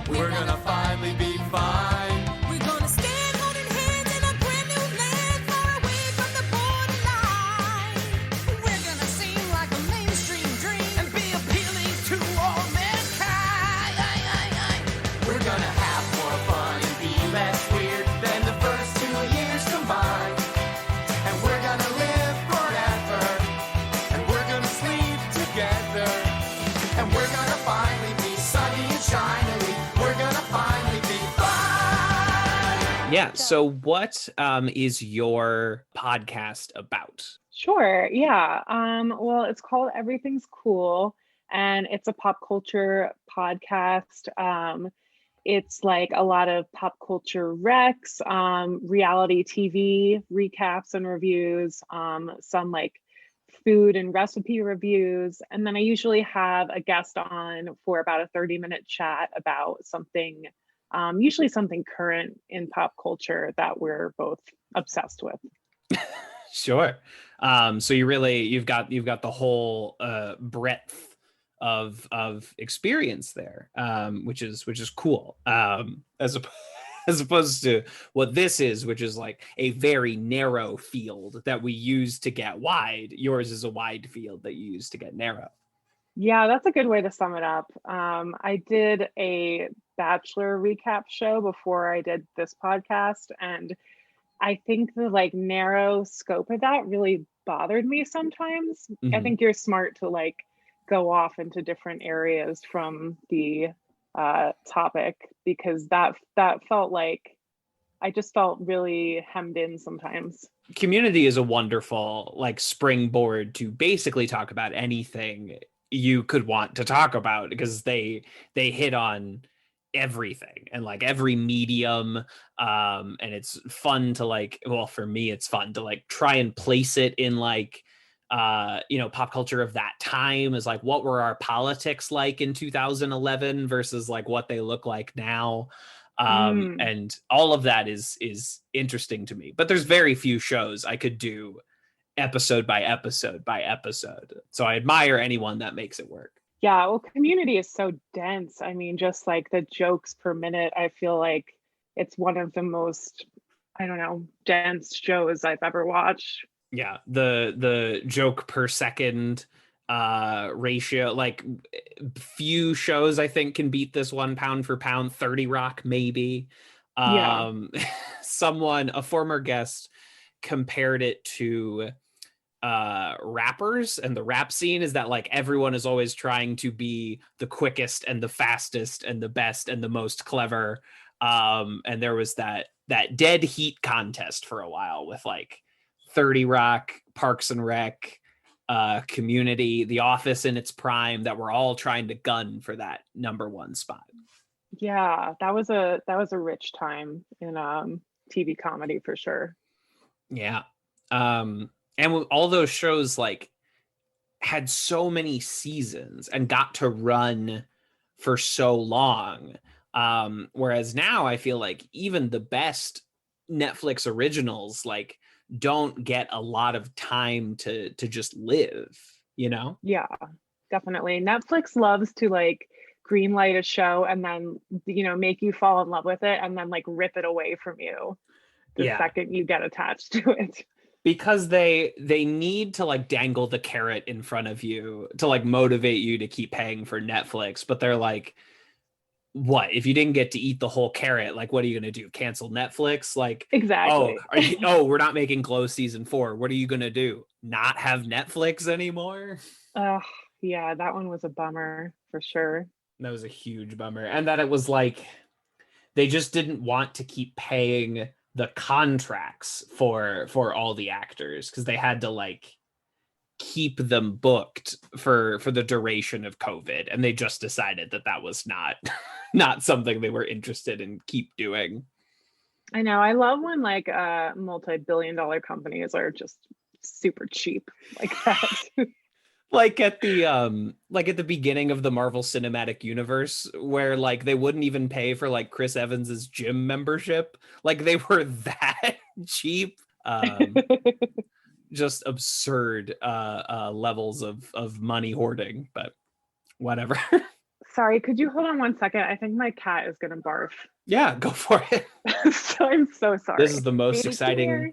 We're gonna finally be fine. We're gonna stand holding hands in a brand new land far away from the borderline. We're gonna seem like a mainstream dream and be appealing to all mankind. We're gonna have more fun and be less weird than the first 2 years combined. And we're gonna live forever. And we're gonna sleep together. And we're gonna finally be sunny and shiny. We're gonna finally be fine. Yeah. So, what is your podcast about? Sure. Yeah. Well, it's called Everything's Cool, and it's a pop culture podcast. It's like a lot of pop culture recs, reality TV recaps and reviews, some like food and recipe reviews. And then I usually have a guest on for about a 30-minute chat about something, usually something current in pop culture that we're both obsessed with. Sure. So you've got the whole breadth of experience there, which is cool. As opposed to what this is, which is like a very narrow field that we use to get wide. Yours is a wide field that you use to get narrow. Yeah, that's a good way to sum it up. I did a Bachelor recap show before I did this podcast, and I think the like narrow scope of that really bothered me sometimes. Mm-hmm. I think you're smart to like go off into different areas from the topic, because that felt like I just felt really hemmed in sometimes. Community is a wonderful like springboard to basically talk about anything you could want to talk about, because they hit on everything and like every medium, and it's fun to like, well, for me it's fun to like try and place it in like pop culture of that time, is like, what were our politics like in 2011 versus like what they look like now. And all of that is interesting to me, but there's very few shows I could do episode by episode by episode, so I admire anyone that makes it work. Yeah, well, Community is so dense. I mean, just like the jokes per minute, I feel like it's one of the most, I don't know, dense shows I've ever watched. Yeah, the joke per second ratio, like few shows I think can beat this one pound for pound. 30 Rock maybe. Yeah. A former guest compared it to rappers, and the rap scene is that like everyone is always trying to be the quickest and the fastest and the best and the most clever, and there was that dead heat contest for a while with like 30 Rock, Parks and Rec, Community, The Office in its prime, that we're all trying to gun for that number one spot. Yeah, that was a rich time in TV comedy for sure. Yeah. And all those shows like had so many seasons and got to run for so long. Whereas now I feel like even the best Netflix originals like don't get a lot of time to just live, you know? Yeah, definitely. Netflix loves to like greenlight a show and then, make you fall in love with it and then like rip it away from you the second you get attached to it. Because they need to like dangle the carrot in front of you to like motivate you to keep paying for Netflix. But they're like, what if you didn't get to eat the whole carrot? Like, what are you gonna do? Cancel Netflix? Like, exactly. We're not making Glow season 4. What are you gonna do? Not have Netflix anymore? Yeah, that one was a bummer for sure. That was a huge bummer. And that it was like they just didn't want to keep paying the contracts for all the actors, because they had to like keep them booked for the duration of COVID, and they just decided that was not something they were interested in keep doing. I know. I love when like multi-billion-dollar companies are just super cheap like that. Like at the beginning of the Marvel Cinematic Universe, where like they wouldn't even pay for like Chris Evans's gym membership. Like they were that cheap. Just absurd levels of money hoarding, but whatever. Sorry, could you hold on 1 second? I think my cat is gonna barf. Yeah, go for it. So I'm so sorry. This is the most exciting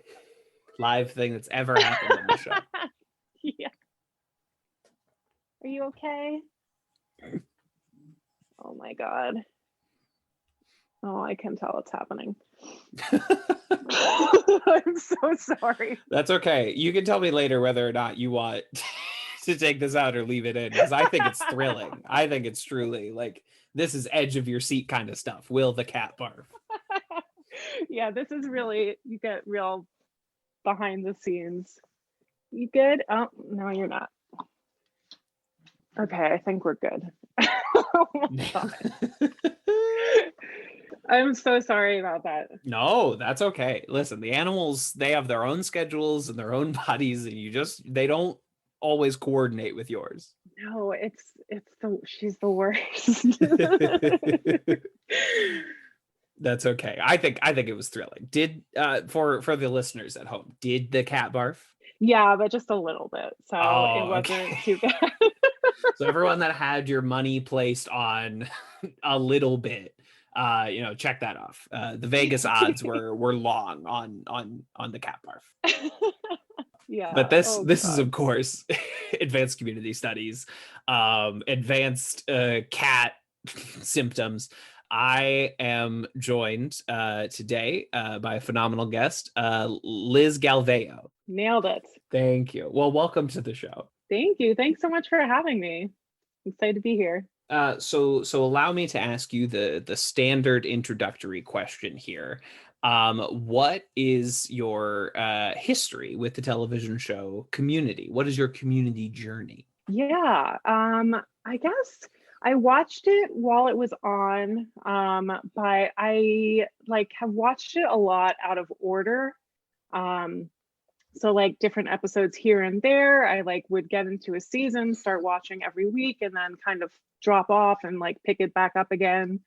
live thing that's ever happened on the show. Yeah. Are you okay? Oh my god. Oh, I can tell it's happening. I'm so sorry. That's okay. You can tell me later whether or not you want to take this out or leave it in, because I think it's thrilling. I think it's truly like, this is edge of your seat kind of stuff. Will the cat barf? Yeah, this is really, you get real behind the scenes. You good? Oh, no, you're not. Okay, I think we're good. Oh my God. I'm so sorry about that. No, that's okay. Listen, the animals, they have their own schedules and their own bodies, and they don't always coordinate with yours. No, she's the worst. That's okay. I think it was thrilling. Did for the listeners at home, did the cat barf? Yeah, but just a little bit. So it wasn't too bad. So everyone that had your money placed on a little bit, check that off. The Vegas odds were long on the cat barf. Yeah. But this is of course advanced community studies, advanced cat symptoms. I am joined today by a phenomenal guest, Liz Galvao. Nailed it. Thank you. Well, welcome to the show. Thank you. Thanks so much for having me. I'm excited to be here. So allow me to ask you the standard introductory question here. What is your history with the television show Community? What is your Community journey? Yeah, I guess I watched it while it was on, but I like have watched it a lot out of order. So like different episodes here and there. I like would get into a season, start watching every week, and then kind of drop off and like pick it back up again.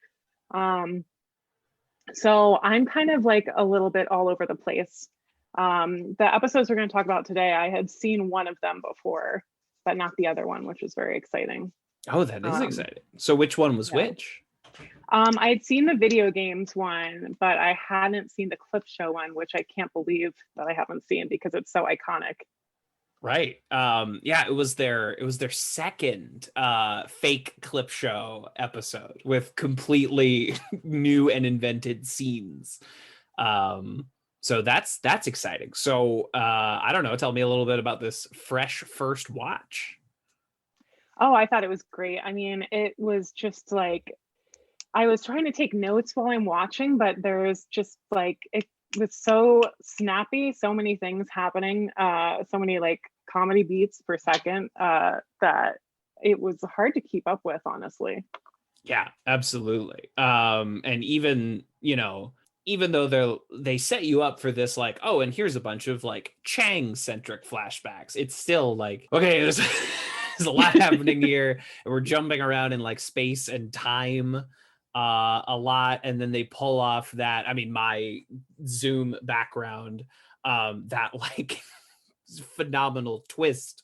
So I'm kind of like a little bit all over the place. The episodes we're going to talk about today, I had seen one of them before, but not the other one, which was very exciting. Oh, that is exciting. So which one was yeah. which? I had seen the video games one, but I hadn't seen the clip show one, which I can't believe that I haven't seen because it's so iconic. Right. Yeah, it was their second fake clip show episode with completely new and invented scenes. So that's exciting. So I don't know, tell me a little bit about this fresh first watch. Oh, I thought it was great. I mean, it was just like I was trying to take notes while I'm watching, but there's just like it was so snappy, so many things happening, so many like comedy beats per second, that it was hard to keep up with, honestly. Yeah, absolutely. And even, you know, even though they set you up for this, like, oh, and here's a bunch of like Chang centric flashbacks, it's still like, okay, there's there's a lot happening here, and we're jumping around in like space and time a lot, and then they pull off that, I mean, my Zoom background, that like phenomenal twist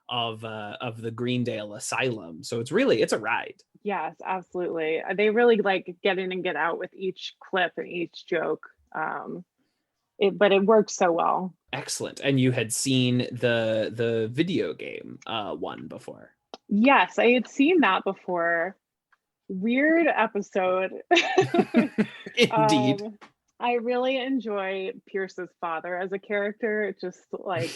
of the Greendale Asylum. So it's a ride. Yes, absolutely. They really like get in and get out with each clip and each joke. But it works so well. Excellent. And you had seen the video game one before. Yes, I had seen that before. Weird episode. Indeed. I really enjoy Pierce's father as a character. It's just like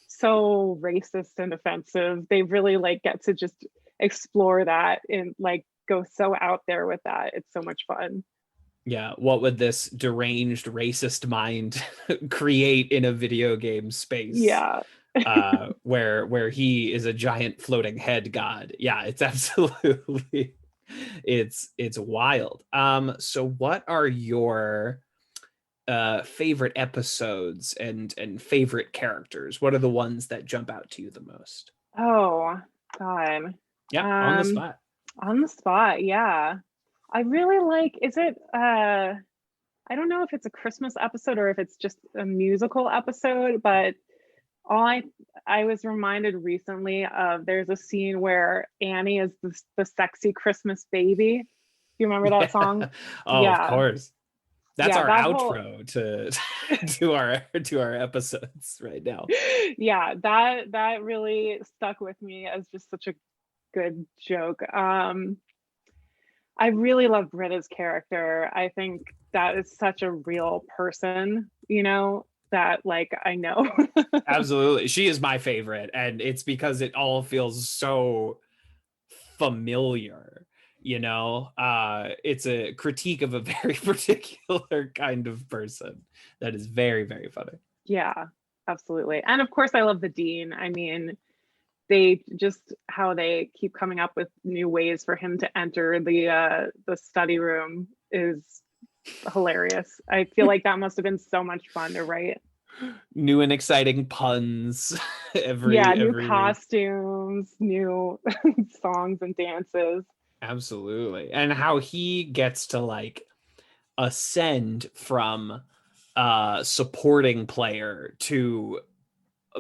so racist and offensive. They really like get to just explore that and like go so out there with that. It's so much fun. Yeah, what would this deranged racist mind create in a video game space? Yeah. Where he is a giant floating head god. Yeah, it's absolutely it's wild. So what are your favorite episodes and favorite characters? What are the ones that jump out to you the most? Oh God. Yeah, on the spot. On the spot, yeah. I really like, is it I don't know if it's a Christmas episode or if it's just a musical episode, but I was reminded recently of there's a scene where Annie is the sexy Christmas baby. Do you remember that song? Oh, yeah. Of course. That's our that outro to our episodes right now. Yeah, that really stuck with me as just such a good joke. I really love Britta's character. I think that is such a real person, you know, that like I know. Absolutely. She is my favorite, and it's because it all feels so familiar, you know. It's a critique of a very particular kind of person that is very, very funny. Yeah, absolutely. And of course I love the dean. I mean, they just how they keep coming up with new ways for him to enter the study room is hilarious. I feel like that must have been so much fun to write. New and exciting puns new costumes, new songs and dances. Absolutely. And how he gets to like ascend from supporting player to,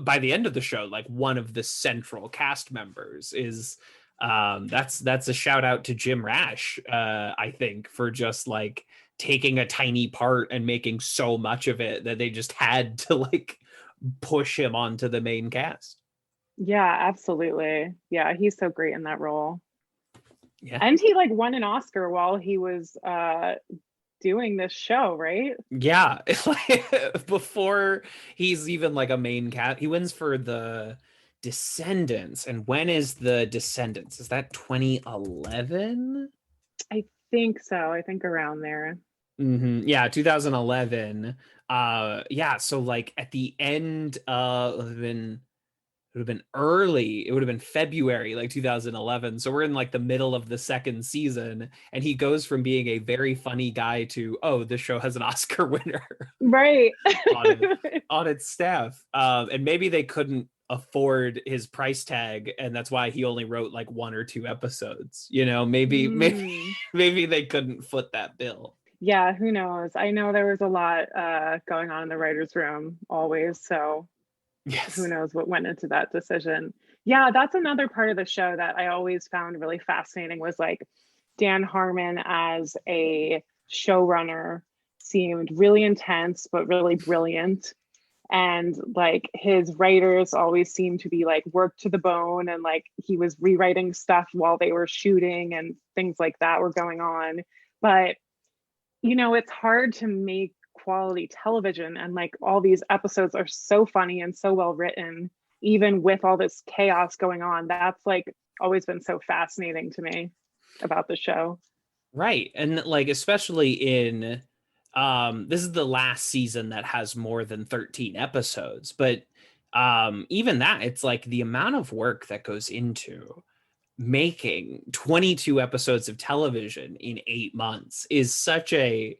by the end of the show, like one of the central cast members is that's a shout out to Jim Rash, I think, for just like taking a tiny part and making so much of it that they just had to like push him onto the main cast. Yeah, absolutely. Yeah, he's so great in that role. Yeah. And he like won an Oscar while he was doing this show, right? Yeah. Before he's even like a main cat, he wins for the Descendants. And when is the Descendants? Is that 2011? I think so. I think around there. Yeah, 2011. Yeah, so like at the end it would have been early. It would have been February, like 2011. So we're in like the middle of the second season, and he goes from being a very funny guy to, oh, this show has an Oscar winner Right. on its staff. And maybe they couldn't afford his price tag, and that's why he only wrote like 1 or 2 episodes. You know, maybe maybe they couldn't foot that bill. Yeah, who knows? I know there was a lot going on in the writers' room always, so Yes. who knows what went into that decision. Yeah, that's another part of the show that I always found really fascinating was like Dan Harmon as a showrunner seemed really intense but really brilliant, and like his writers always seemed to be like worked to the bone, and like he was rewriting stuff while they were shooting and things like that were going on. But you know, it's hard to make quality television, and like all these episodes are so funny and so well written, even with all this chaos going on. That's like always been so fascinating to me about the show. Right. And like especially in this is the last season that has more than 13 episodes, but even that, it's like the amount of work that goes into making 22 episodes of television in 8 months is such a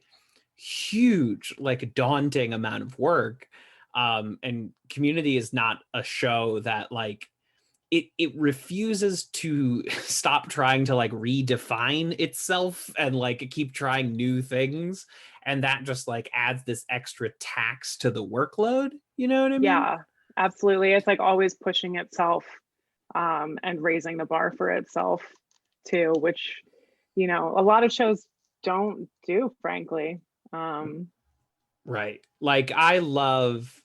huge, like daunting amount of work. And Community is not a show that like it refuses to stop trying to like redefine itself and like keep trying new things, and that just like adds this extra tax to the workload, you know what I mean? Yeah, absolutely. It's like always pushing itself and raising the bar for itself too, which, you know, a lot of shows don't do, frankly. Right. Like I love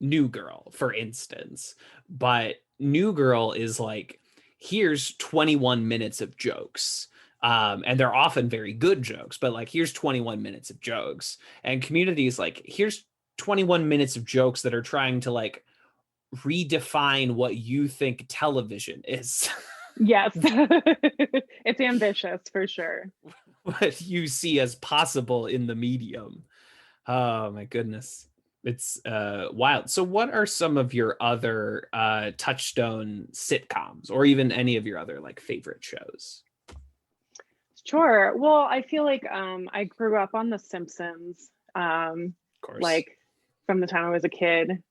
New Girl, for instance, but New Girl is like, here's 21 minutes of jokes. And they're often very good jokes, but like, here's 21 minutes of jokes. And Community is like, here's 21 minutes of jokes that are trying to like redefine what you think television is. Yes. It's ambitious for sure. What you see as possible in the medium. Oh my goodness. It's wild. So what are some of your other touchstone sitcoms, or even any of your other like favorite shows? Sure. Well, I feel like I grew up on The Simpsons, Of course. like from the time I was a kid.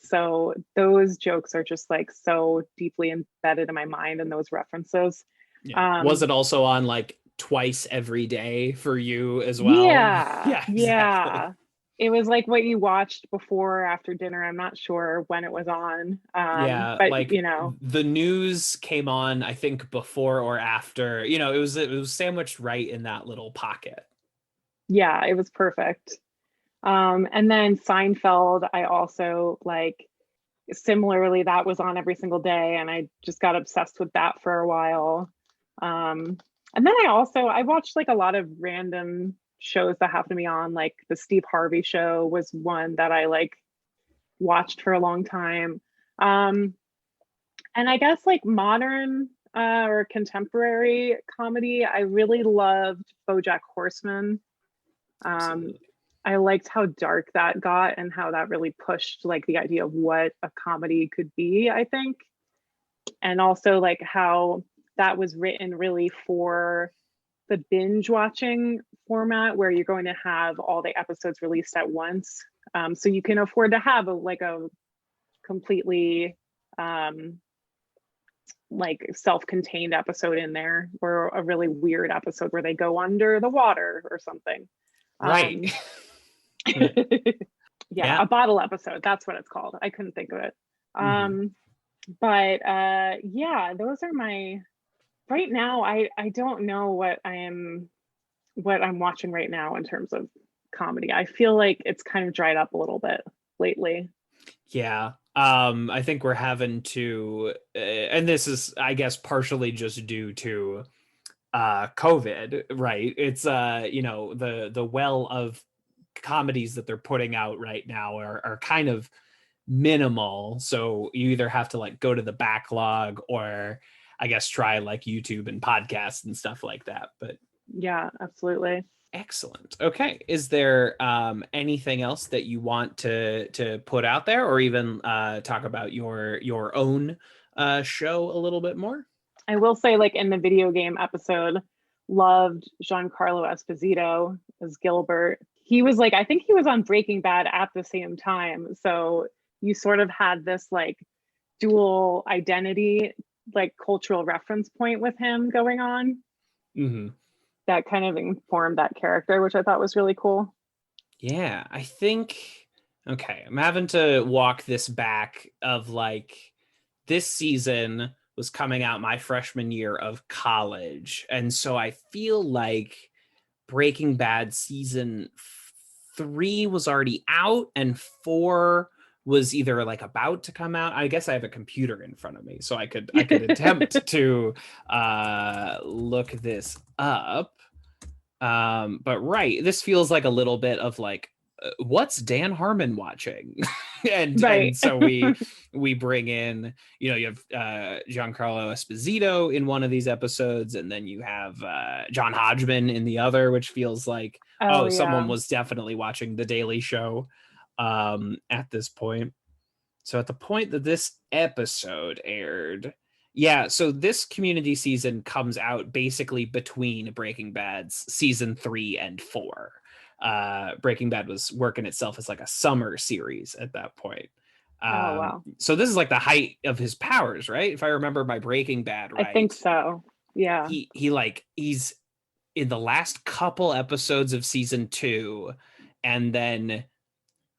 So those jokes are just like so deeply embedded in my mind, and those references. Yeah. Was it also on like twice every day for you as well? Yeah. Yeah, exactly. Yeah. It was like what you watched before or after dinner. I'm not sure when it was on. Yeah, But like you know, the news came on, I think, before or after. You know, it was sandwiched right in that little pocket. yeah, it was perfect. And then Seinfeld, I also like similarly, that was on every single day, and I just got obsessed with that for a while. And then I watched like a lot of random shows that happened to be on, like the Steve Harvey Show was one that I like watched for a long time. And I guess like modern or contemporary comedy, I really loved BoJack Horseman. Absolutely. I liked how dark that got and how that really pushed like the idea of what a comedy could be, I think. And also like how that was written really for the binge watching format where you're going to have all the episodes released at once. So you can afford to have a completely like self-contained episode in there, or a really weird episode where they go under the water or something. Right. Yeah, a bottle episode. That's what it's called. I couldn't think of it. But yeah, those are my right now. I don't know what I'm watching right now in terms of comedy. I feel like it's kind of dried up a little bit lately. Yeah. I think we're having to and this is, I guess, partially just due to COVID, right? It's you know, the well of comedies that they're putting out right now are kind of minimal, so you either have to like go to the backlog or I guess try like YouTube and podcasts and stuff like that. But Yeah, absolutely. Excellent. Okay. Is there anything else that you want to put out there, or even talk about your own show a little bit more? I will say, like in the video game episode, loved Giancarlo Esposito as Gilbert. He was like, I think he was on Breaking Bad at the same time. So you sort of had this like dual identity, like cultural reference point with him going on Mm-hmm. that kind of informed that character, which I thought was really cool. Yeah, I think. Okay, I'm having to walk this back of like this season was coming out my freshman year of college, and so I feel like Breaking Bad season 3 was already out and 4 was either like about to come out. I guess I have a computer in front of me, so I could attempt to look this up. But right, this feels like a little bit of like, what's Dan Harmon watching? And so we bring in, you have Giancarlo Esposito in one of these episodes, and then you have John Hodgman in the other, which feels like someone was definitely watching The Daily Show at this point. So at the point that this episode aired, yeah, so this Community season comes out basically between Breaking Bad's season 3 and 4. Breaking Bad was working itself as like a summer series at that point. Wow. So this is like the height of his powers, right? If I remember my Breaking Bad right. I think so. Yeah. He's in the last couple episodes of season 2, and then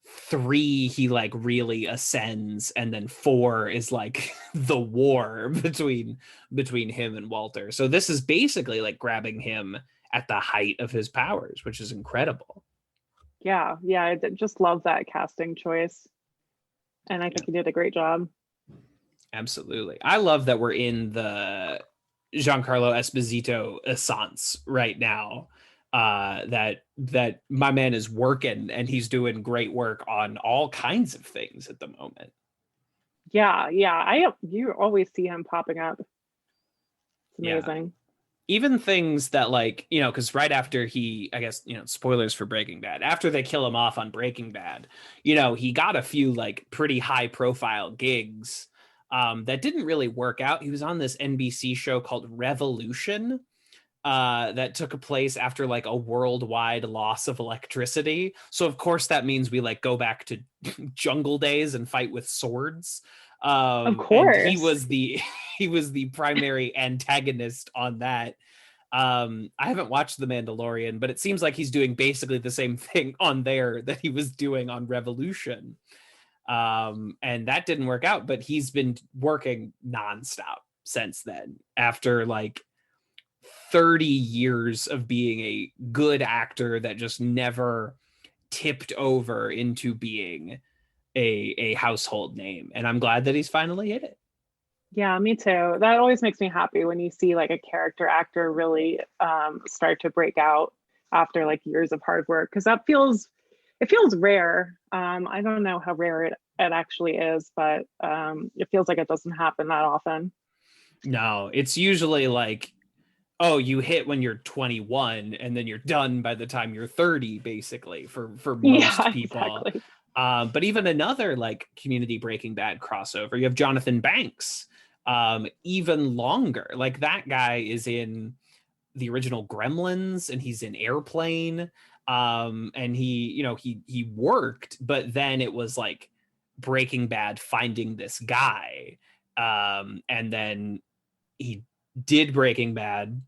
3 he like really ascends, and then 4 is like the war between him and Walter. So this is basically like grabbing him at the height of his powers, which is incredible. Yeah, I just love that casting choice, and I think he did a great job. Absolutely. I love that we're in the Giancarlo Esposito essence right now. That my man is working, and he's doing great work on all kinds of things at the moment. Yeah. You always see him popping up. It's amazing. Yeah. Even things that like, because right after he, I guess, spoilers for Breaking Bad, after they kill him off on Breaking Bad, he got a few like pretty high profile gigs that didn't really work out. He was on this NBC show called Revolution that took place after like a worldwide loss of electricity. So of course that means we like go back to jungle days and fight with swords. Of course. And he was the primary antagonist on that. I haven't watched The Mandalorian, but it seems like he's doing basically the same thing on there that he was doing on Revolution. And that didn't work out, but he's been working nonstop since then, after like 30 years of being a good actor that just never tipped over into being a household name. And I'm glad that he's finally hit it. Yeah, me too. That always makes me happy when you see like a character actor really start to break out after like years of hard work, because it feels rare. I don't know how rare it actually is, but it feels like it doesn't happen that often. No, it's usually like, oh, you hit when you're 21 and then you're done by the time you're 30, basically, for most people. Exactly. But even another like Community Breaking Bad crossover, you have Jonathan Banks, even longer. Like that guy is in the original Gremlins, and he's in Airplane. And he worked, but then it was like Breaking Bad finding this guy. And then he did Breaking Bad.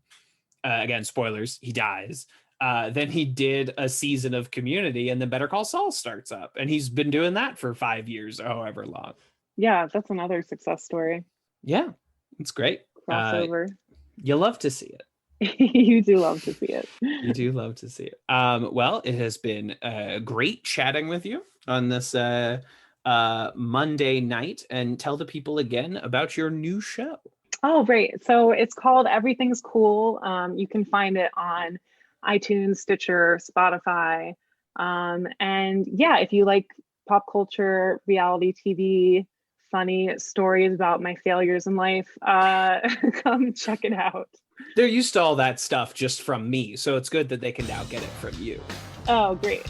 Again, spoilers, he dies. Then he did a season of Community, and then Better Call Saul starts up, and he's been doing that for 5 years, or however long. Yeah, that's another success story. Yeah, it's great. Crossover. You love to see it. You do love to see it. You do love to see it. Well, it has been great chatting with you on this Monday night, and tell the people again about your new show. Oh, right. So it's called Everything's Cool. You can find it on iTunes, Stitcher, Spotify. And yeah, if you like pop culture, reality TV, funny stories about my failures in life, come check it out. They're used to all that stuff just from me, so it's good that they can now get it from you. Oh, great.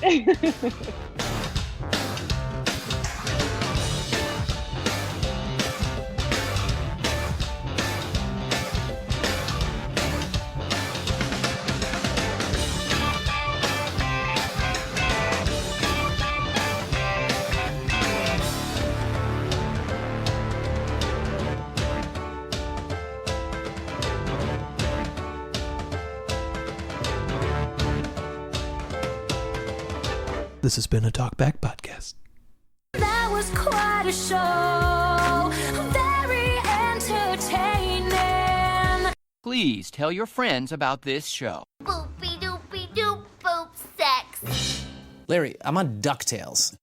This has been a Talkback Podcast. That was quite a show. Very entertaining. Please tell your friends about this show. Boopy doopy doop boop sex. Larry, I'm on DuckTales.